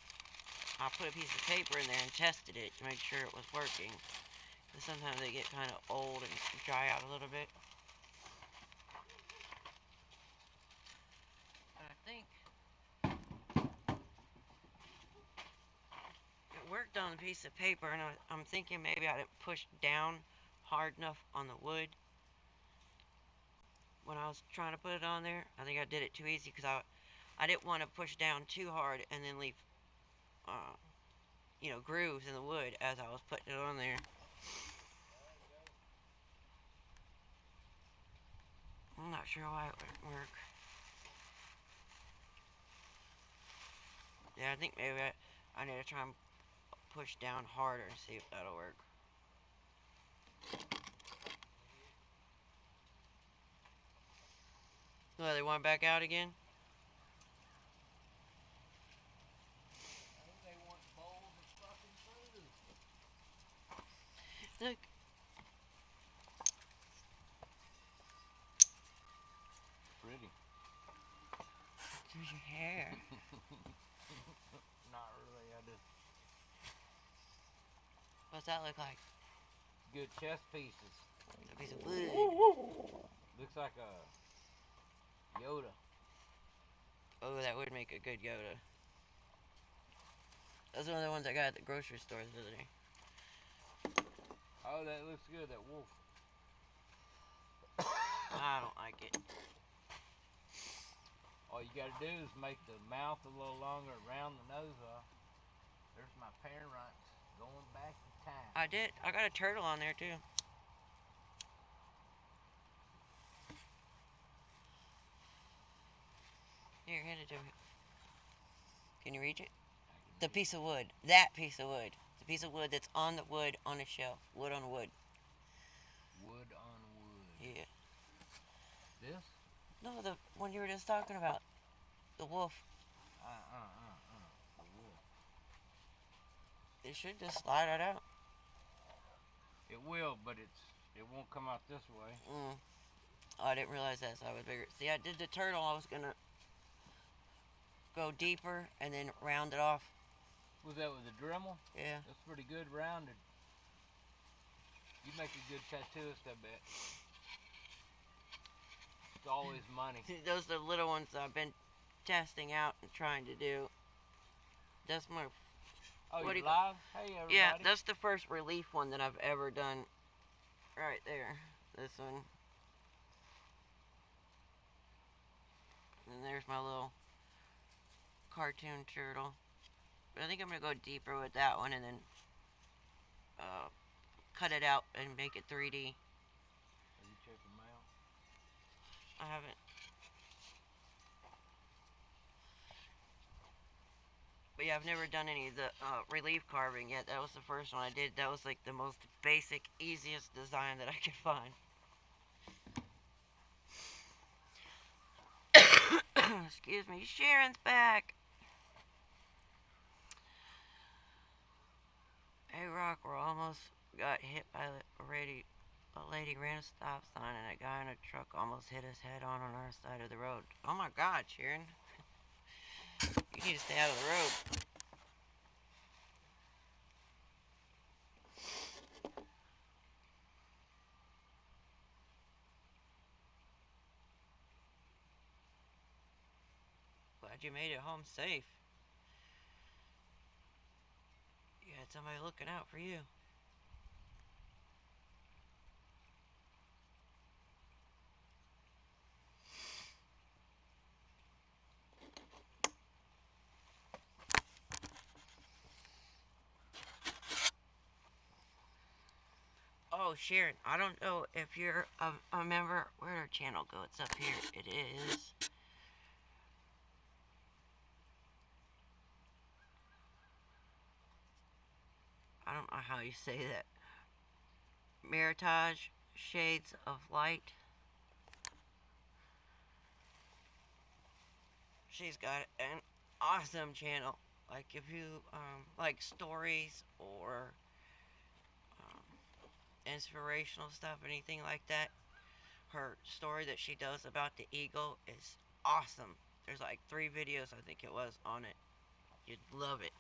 I put a piece of paper in there and tested it to make sure it was working. Because sometimes they get kind of old and dry out a little bit. And I think it worked on the piece of paper, and I'm thinking maybe I didn't push down hard enough on the wood when I was trying to put it on there. I think I did it too easy because I didn't want to push down too hard and then leave, grooves in the wood as I was putting it on there. I'm not sure why it wouldn't work. Yeah, I think maybe I need to try and push down harder and see if that'll work. Oh, they want back out again? I think they want bowls of fucking food. Look. Pretty. There's your hair. Not really, I just... What's that look like? Good chest pieces. A piece of wood. Looks like a Yoda. Oh, that would make a good Yoda. That's one of the ones I got at the grocery store the other day. Oh, that looks good, that wolf. I don't like it. All you gotta do is make the mouth a little longer, round the nose off. There's my parents going back to time. I did. I got a turtle on there too. Here, hand it to me. Can you reach it? The piece of wood. That piece of wood. The piece of wood that's on the wood on a shelf. Wood on wood. Wood on wood. Yeah. This? No, the one you were just talking about. The wolf. The wolf. It should just slide right out. It will, but it won't come out this way. Oh, I didn't realize that, so I was bigger. See, I did the turtle. I was gonna go deeper and then round it off. Was that with a Dremel? Yeah. That's pretty good rounded. You make a good tattooist, I bet. It's always money. Those are the little ones I've been testing out and trying to do. That's my... Oh, you live? Hey, everybody. Yeah, that's the first relief one that I've ever done. Right there. This one. And there's my little cartoon turtle. But I think I'm going to go deeper with that one and then cut it out and make it 3D. Have you checked them out? I haven't. But yeah, I've never done any of the relief carving yet. That was the first one I did. That was like the most basic, easiest design that I could find. Excuse me, Sharon's back. Hey, Rock, we're almost got hit by a lady ran a stop sign and a guy in a truck almost hit his head on our side of the road. Oh my God, Sharon. You need to stay out of the road. Glad you made it home safe. Got somebody looking out for you. Oh, Sharon, I don't know if you're a member. Where'd our channel go? It's up here. It is. I don't know how you say that. Meritage Shades of Light. She's got an awesome channel. Like if you like stories or um, inspirational stuff, anything like that, her story that she does about the eagle is awesome. There's like 3 videos, I think it was, on it. You'd love it.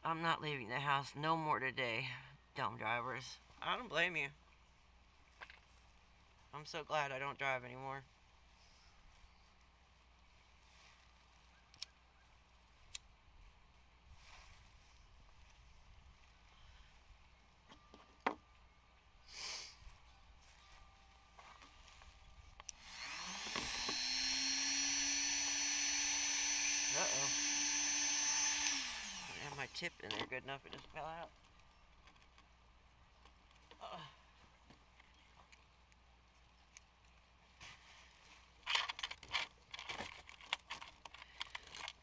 I'm not leaving the house no more today, dumb drivers. I don't blame you. I'm so glad I don't drive anymore. Uh-oh. I didn't have my tip in there good enough, it just fell out.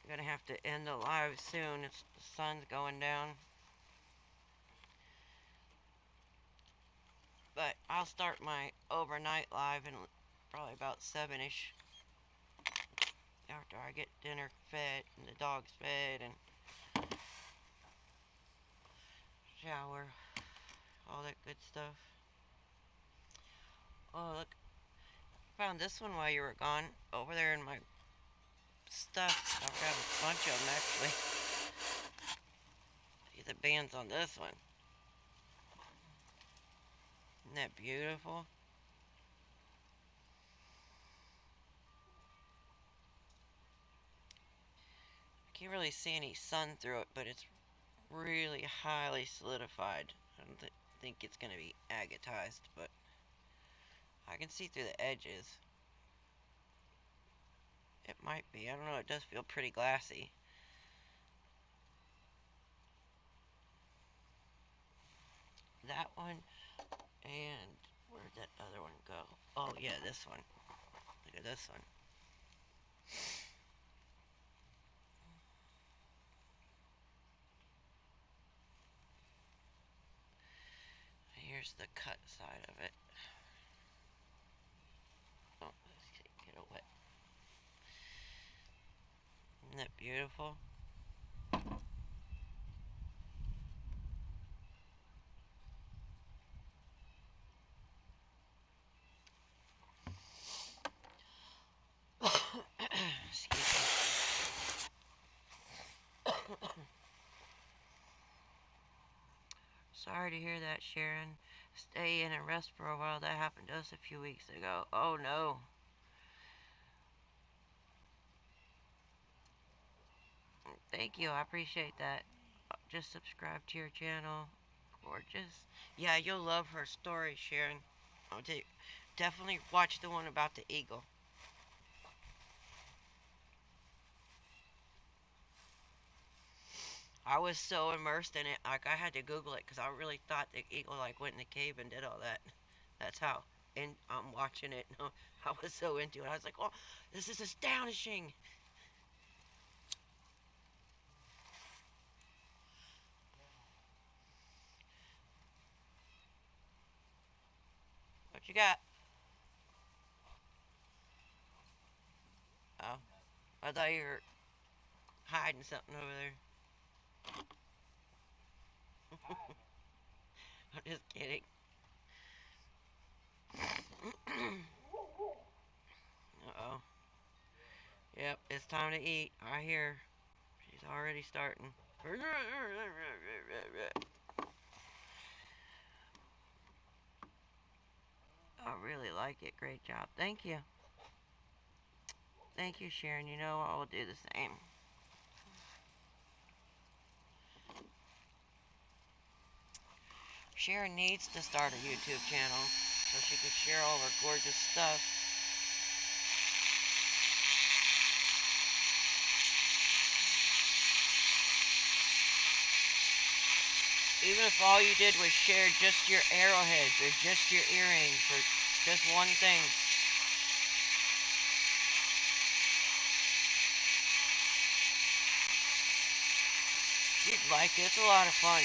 I'm gonna have to end the live soon. The sun's going down. But I'll start my overnight live in probably about 7ish. After I get dinner fed and the dog's fed and shower. All that good stuff. Oh, look. I found this one while you were gone. Over there in my stuff. I've got a bunch of them actually. See the bands on this one. Isn't that beautiful? I can't really see any sun through it, but it's really highly solidified. I don't think it's going to be agatized, but I can see through the edges. It might be. I don't know. It does feel pretty glassy. That one, and where'd that other one go? Oh, yeah, this one. Look at this one. Here's the cut side of it. Oh, let's get it wet. Isn't that beautiful? Excuse me. Sorry to hear that, Sharon. Stay in and rest for a while. That happened to us a few weeks ago. Oh no. Thank you. I appreciate that. Just subscribe to your channel. Gorgeous. Yeah, you'll love her story, Sharon. I'll tell you. Definitely watch the one about the eagle. I was so immersed in it, like I had to Google it because I really thought the eagle like went in the cave and did all that. That's how. And I'm watching it. I was so into it. I was like, "Oh, this is astonishing." What you got? Oh, I thought you were hiding something over there. I'm just kidding. Uh-oh. Yep, it's time to eat. I hear she's already starting. I really like it. Great job. Thank you. Thank you, Sharon. You know I will do the same. Sharon needs to start a YouTube channel so she can share all of her gorgeous stuff. Even if all you did was share just your arrowheads or just your earrings or just one thing. You'd like it. It's a lot of fun.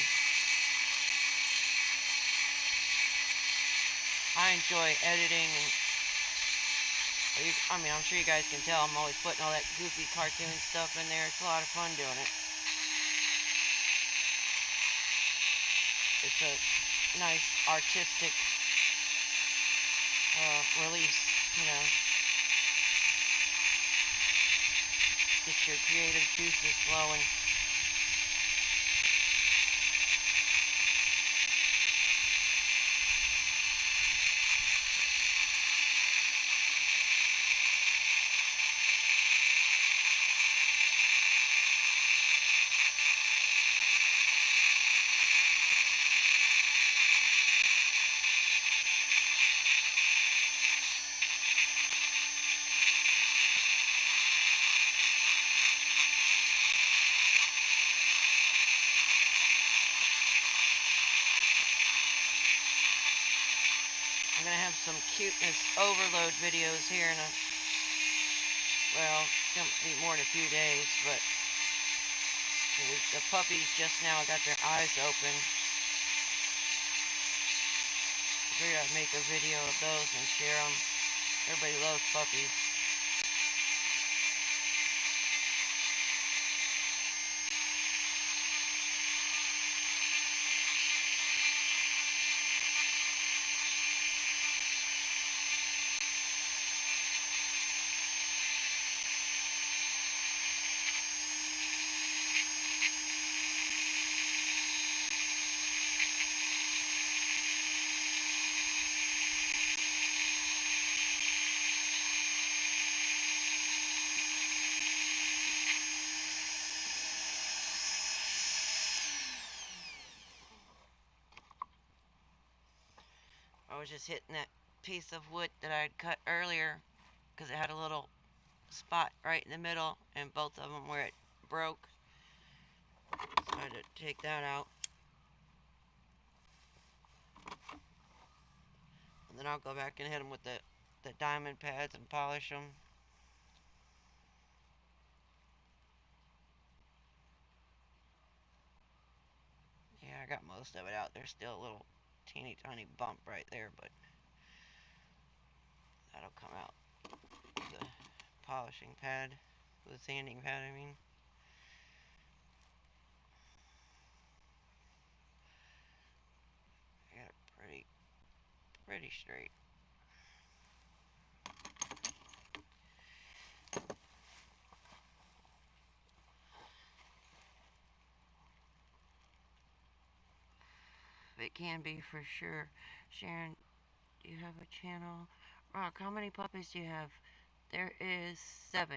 I enjoy editing and I mean, I'm sure you guys can tell I'm always putting all that goofy cartoon stuff in there. It's a lot of fun doing it. It's a nice artistic release, you know. Get your creative juices flowing. I'm going to have some cuteness overload videos here in well, it's going to be more than a few days, but the puppies just now got their eyes open. I figured I'd make a video of those and share them. Everybody loves puppies. I was just hitting that piece of wood that I had cut earlier because it had a little spot right in the middle and both of them where it broke. So I had to take that out. And then I'll go back and hit them with the diamond pads and polish them. Yeah, I got most of it out. There's still a little teeny tiny bump right there, but that'll come out with the polishing pad, with the sanding pad, I mean. I got it pretty straight. It can be for sure. Sharon, do you have a channel? Rock, how many puppies do you have? There is 7.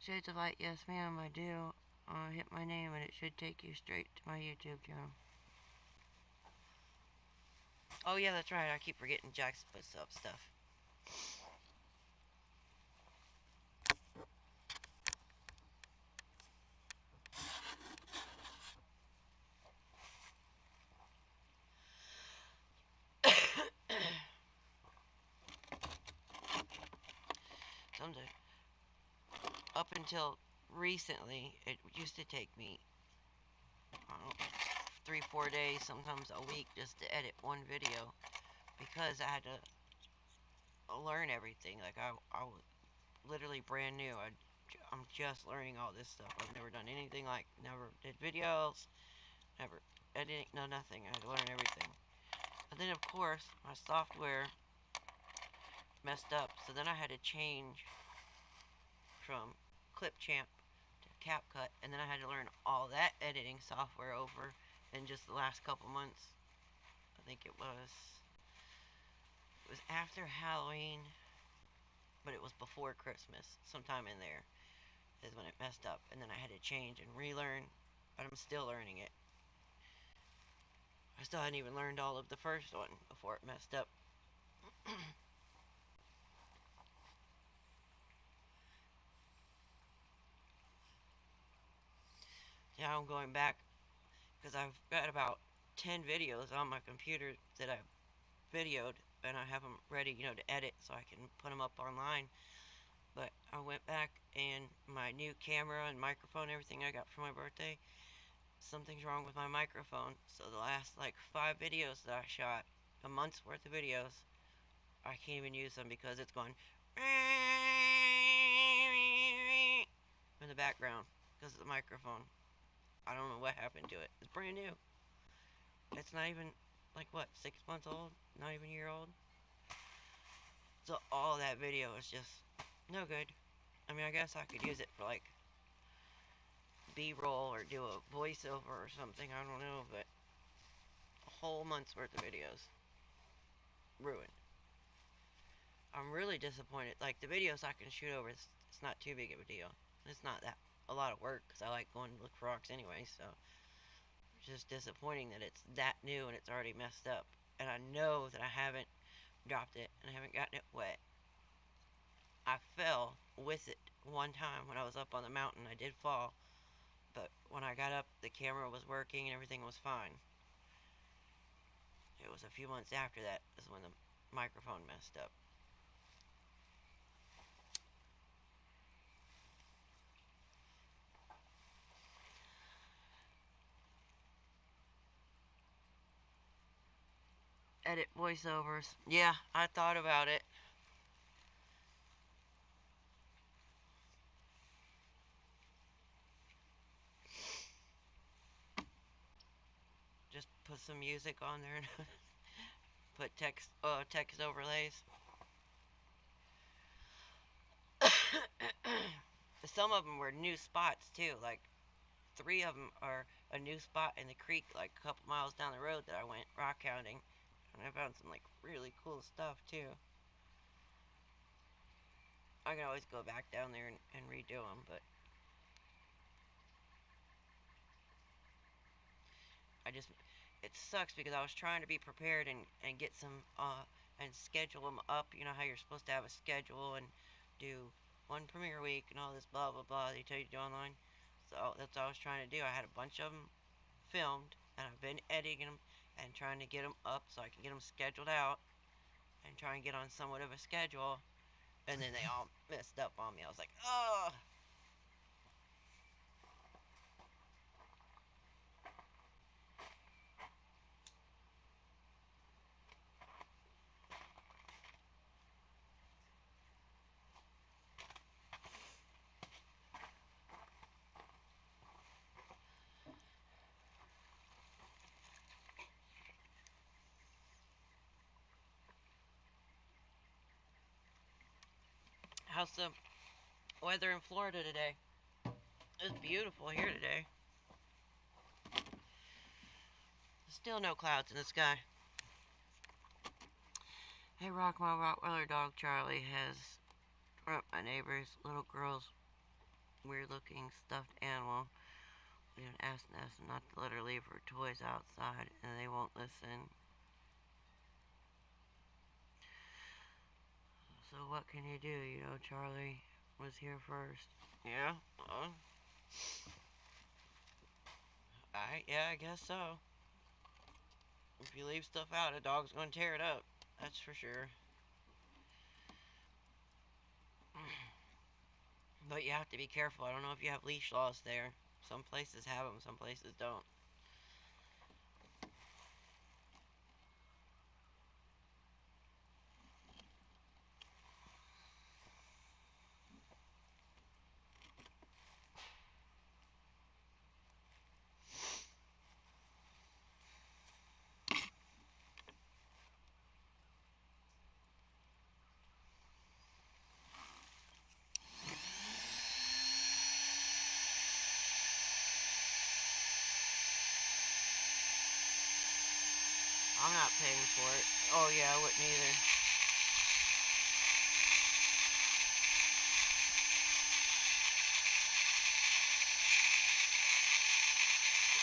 Shades of Light, yes ma'am, I do. Hit my name and it should take you straight to my YouTube channel. Oh yeah, that's right, I keep forgetting Jack's puts up stuff. Up until recently, it used to take me, I don't know, 3-4 days, sometimes a week, just to edit one video, because I had to learn everything. Like I was literally brand new. I'm just learning all this stuff. I've never done anything like, never did videos, never editing, no nothing. I had to learn everything. And then of course my software messed up, so then I had to change from Clipchamp to CapCut, and then I had to learn all that editing software over in just the last couple months. I think it was after Halloween, but it was before Christmas, sometime in there is when it messed up, and then I had to change and relearn, but I'm still learning it. I still hadn't even learned all of the first one before it messed up. Now I'm going back because I've got about 10 videos on my computer that I've videoed, and I have them ready, to edit so I can put them up online. But I went back, and my new camera and microphone, everything I got for my birthday, something's wrong with my microphone. So the last like 5 videos that I shot, a month's worth of videos, I can't even use them because it's going in the background because of the microphone. I don't know what happened to it. It's brand new. It's not even like what, 6 months old? Not even a year old. So all that video is just no good. I mean, I guess I could use it for like B-roll or do a voiceover or something. I don't know, but a whole month's worth of videos ruined. I'm really disappointed. Like the videos I can shoot over, it's not too big of a deal. It's not that a lot of work because I like going to look for rocks anyway. So it's just disappointing that it's that new and it's already messed up. And I know that I haven't dropped it and I haven't gotten it wet. I fell with it one time when I was up on the mountain. I did fall, but when I got up, the camera was working and everything was fine. It was a few months after that is when the microphone messed up. Edit voiceovers. Yeah, I thought about it. Just put some music on there and put text overlays. Some of them were new spots too. Like 3 of them are a new spot in the creek, like a couple miles down the road that I went rockhounding, and I found some like really cool stuff too. I can always go back down there and redo them, but I just it sucks because I was trying to be prepared and get some and schedule them up. You know how you're supposed to have a schedule and do one premiere week and all this blah blah blah they tell you to do online. So that's what I was trying to do. I had a bunch of them filmed and I've been editing them and trying to get them up so I can get them scheduled out and try and get on somewhat of a schedule. And then they all messed up on me. I was like, oh. How's the weather in Florida today? It's beautiful here today. Still no clouds in the sky. Hey, Rock, my Rottweiler dog Charlie has one of my neighbor's little girl's weird looking stuffed animal. We have asked them not to let her leave her toys outside, and they won't listen. So what can you do? Charlie was here first. Yeah? Yeah, I guess so. If you leave stuff out, a dog's gonna tear it up. That's for sure. But you have to be careful. I don't know if you have leash laws there. Some places have them, some places don't. I'm not paying for it. Oh yeah, I wouldn't either.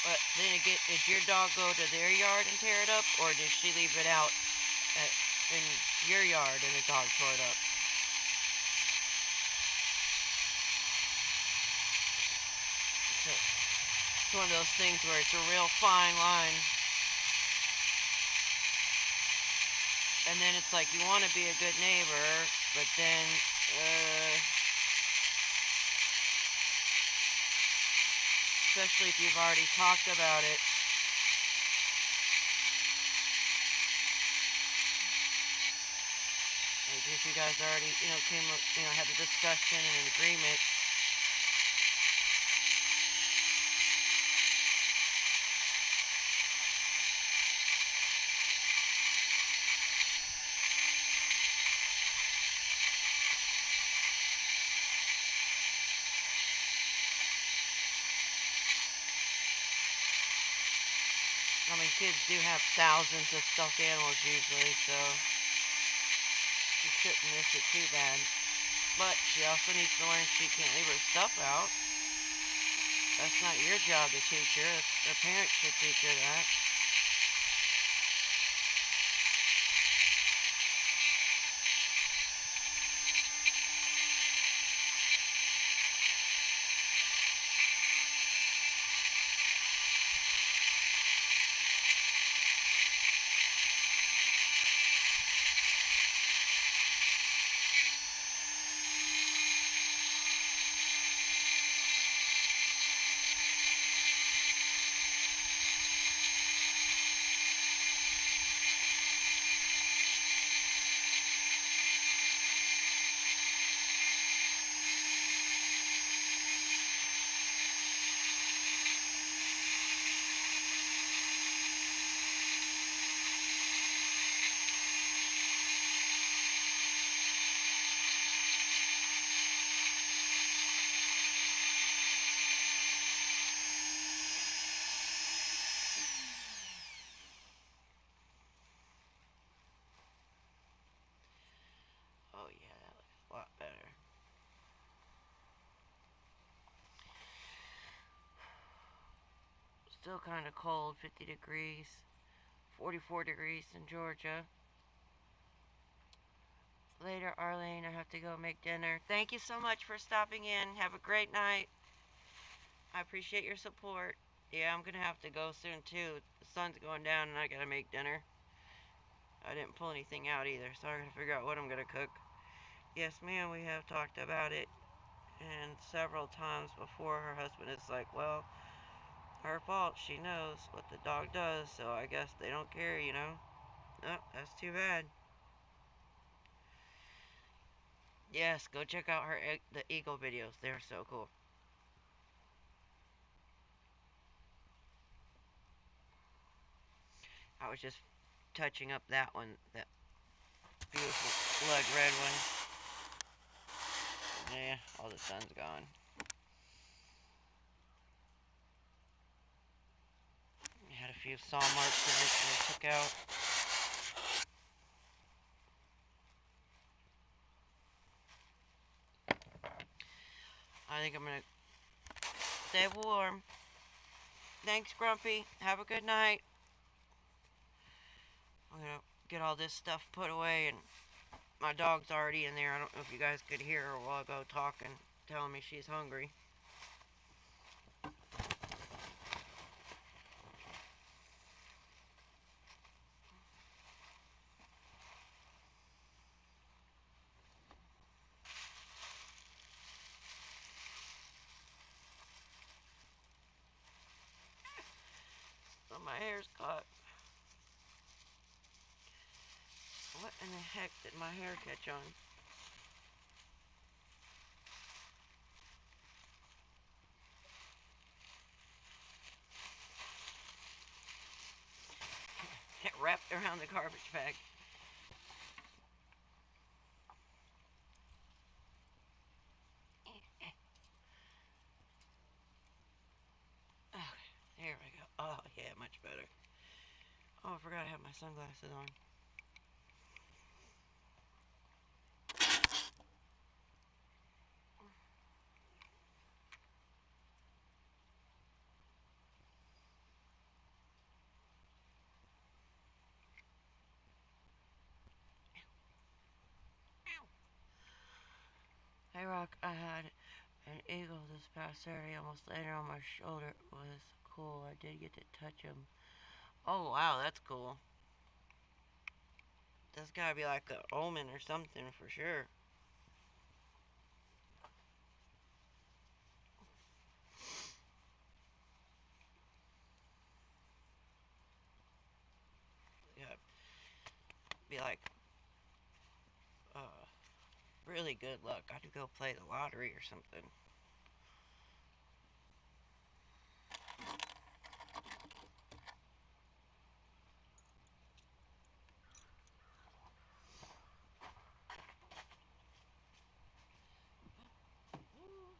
But Then again, did your dog go to their yard and tear it up, or did she leave it out at, in your yard and the dog tore it up? It's one of those things where it's a real fine line. And then it's like you want to be a good neighbor, but then, especially if you've already talked about it. Like if you guys already, had a discussion and an agreement. I mean, kids do have thousands of stuffed animals usually, so she shouldn't miss it too bad. But she also needs to learn she can't leave her stuff out. That's not your job to teach her. Her parents should teach her that. Oh yeah, that looks a lot better. Still kind of cold, 50 degrees, 44 degrees in Georgia. Later, Arlene, I have to go make dinner. Thank you so much for stopping in. Have a great night. I appreciate your support. Yeah, I'm going to have to go soon too. The sun's going down and I got to make dinner. I didn't pull anything out either, so I got to figure out what I'm going to cook. Yes, ma'am, we have talked about it. And several times before, her husband is like, well, her fault. She knows what the dog does, so I guess they don't care, Oh, that's too bad. Yes, go check out the eagle videos. They're so cool. I was just touching up that one, that beautiful blood red one. Yeah, all the sun's gone. Had a few saw marks in it that I took out. I think I'm gonna stay warm. Thanks, Grumpy. Have a good night. I'm gonna get all this stuff put away, and my dog's already in there. I don't know if you guys could hear her while I go talking, telling me she's hungry. So my hair's caught. What in the heck did my hair catch on? It wrapped around the garbage bag. Okay, there we go. Oh, yeah, much better. Oh, I forgot I have my sunglasses on. Hey Rock, I had an eagle this past Saturday almost landed on my shoulder. It was cool. I did get to touch him. Oh wow, that's cool. That's gotta be like an omen or something for sure. Yeah, be like uh, really good luck. I could go play the lottery or something. Ooh,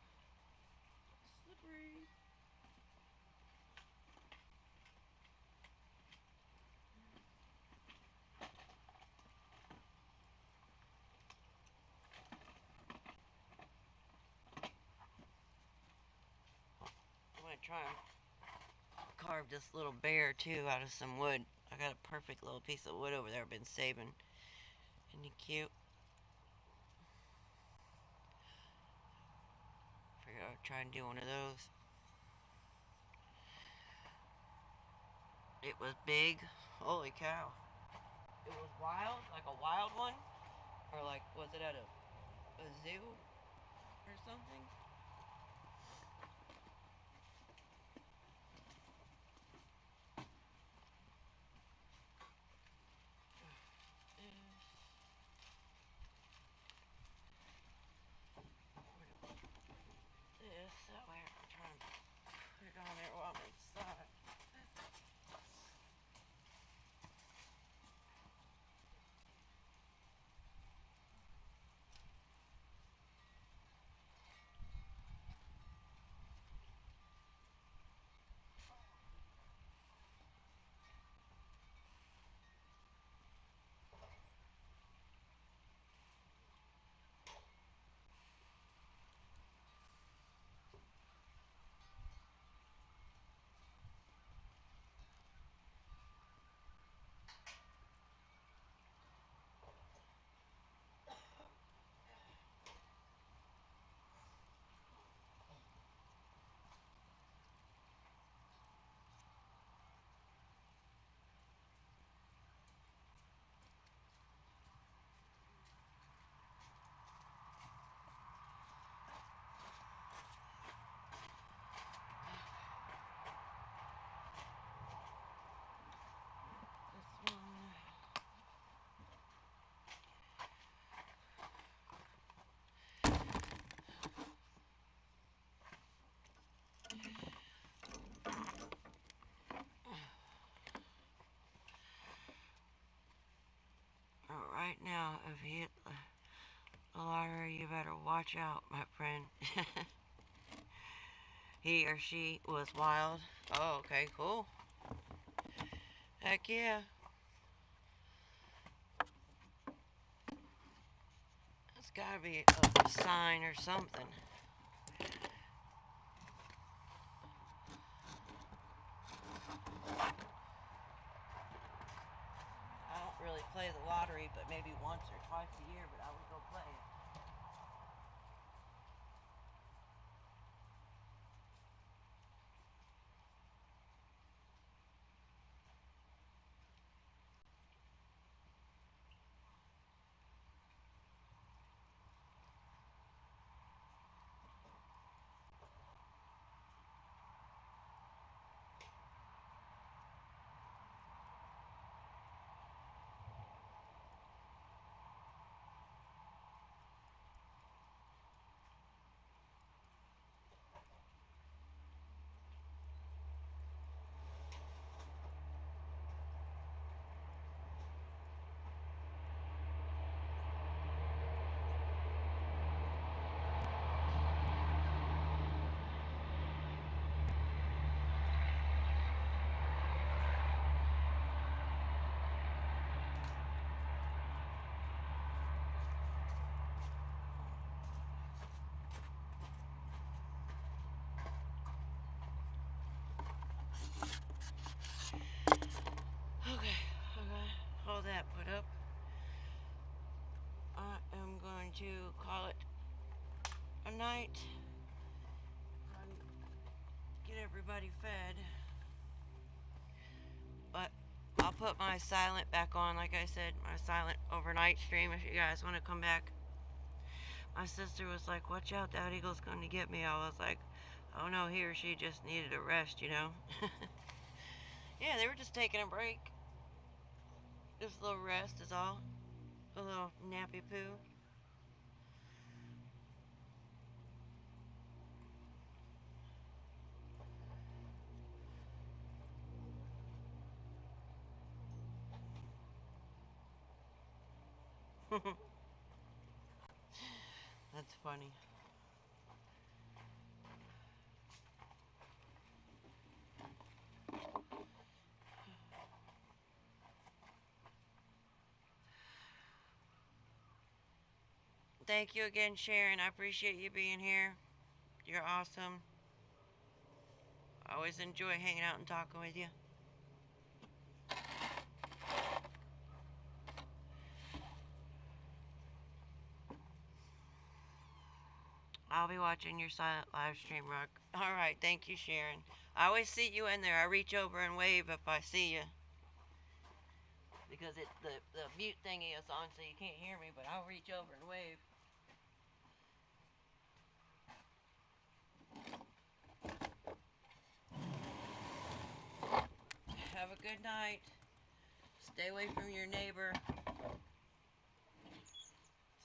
slippery. I'm gonna try and carve this little bear too out of some wood. I got a perfect little piece of wood over there I've been saving. Isn't he cute? Figured I'd try and do one of those. It was big. Holy cow. It was wild, like a wild one? Or like, was it at a zoo or something? This, that way I can try and put it on there while I'm inside. This one. Right now, if you hit the lottery, you better watch out, my friend. He or she was wild. Oh, okay, cool. Heck yeah. That's gotta be a sign or something. I don't really play the lottery, but maybe once or twice a year, but I would go play it. Okay, hold that put up. I am going to call it a night and get everybody fed. But I'll put my silent back on, like I said, my silent overnight stream if you guys want to come back. My sister was like, watch out, that eagle's going to get me. I was like, oh no, he or she just needed a rest, you know? Yeah, they were just taking a break. Just a little rest is all. A little nappy poo. That's funny. Thank you again, Sharon. I appreciate you being here. You're awesome. I always enjoy hanging out and talking with you. I'll be watching your silent live stream, Rock. Alright, thank you, Sharon. I always see you in there. I reach over and wave if I see you. Because the mute thingy is on so you can't hear me, but I'll reach over and wave. Have a good night. Stay away from your neighbor.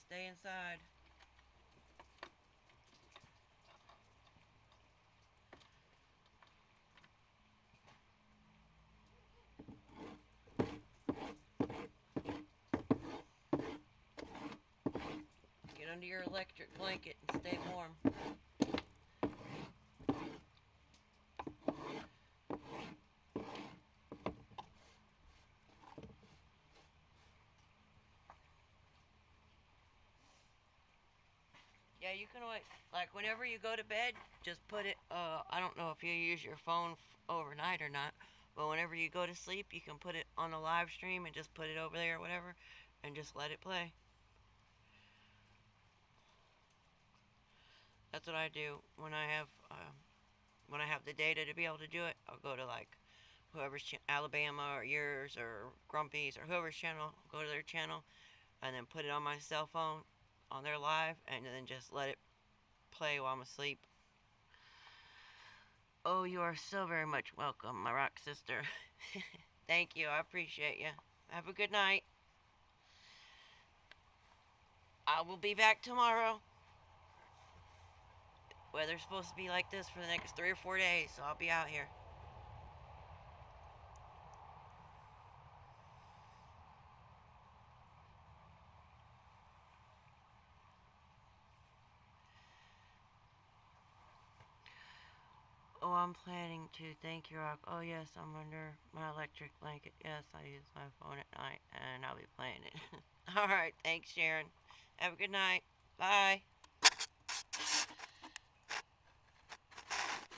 Stay inside. Get under your electric blanket and stay warm. Yeah, you can always, like whenever you go to bed, just put it, I don't know if you use your phone overnight or not, but whenever you go to sleep, you can put it on a live stream and just put it over there or whatever, and just let it play. That's what I do when I have the data to be able to do it. I'll go to like whoever's Alabama or yours or Grumpy's or whoever's channel, go to their channel, and then put it on my cell phone on their live, and then just let it play while I'm asleep. Oh, you are so very much welcome, my rock sister. Thank you. I appreciate you. Have a good night. I will be back tomorrow. Weather's supposed to be like this for the next 3 or 4 days, so I'll be out here. Oh, I'm planning to. Thank you, Rock. Oh, yes, I'm under my electric blanket. Yes, I use my phone at night, and I'll be playing it. Alright, thanks, Sharon. Have a good night. Bye.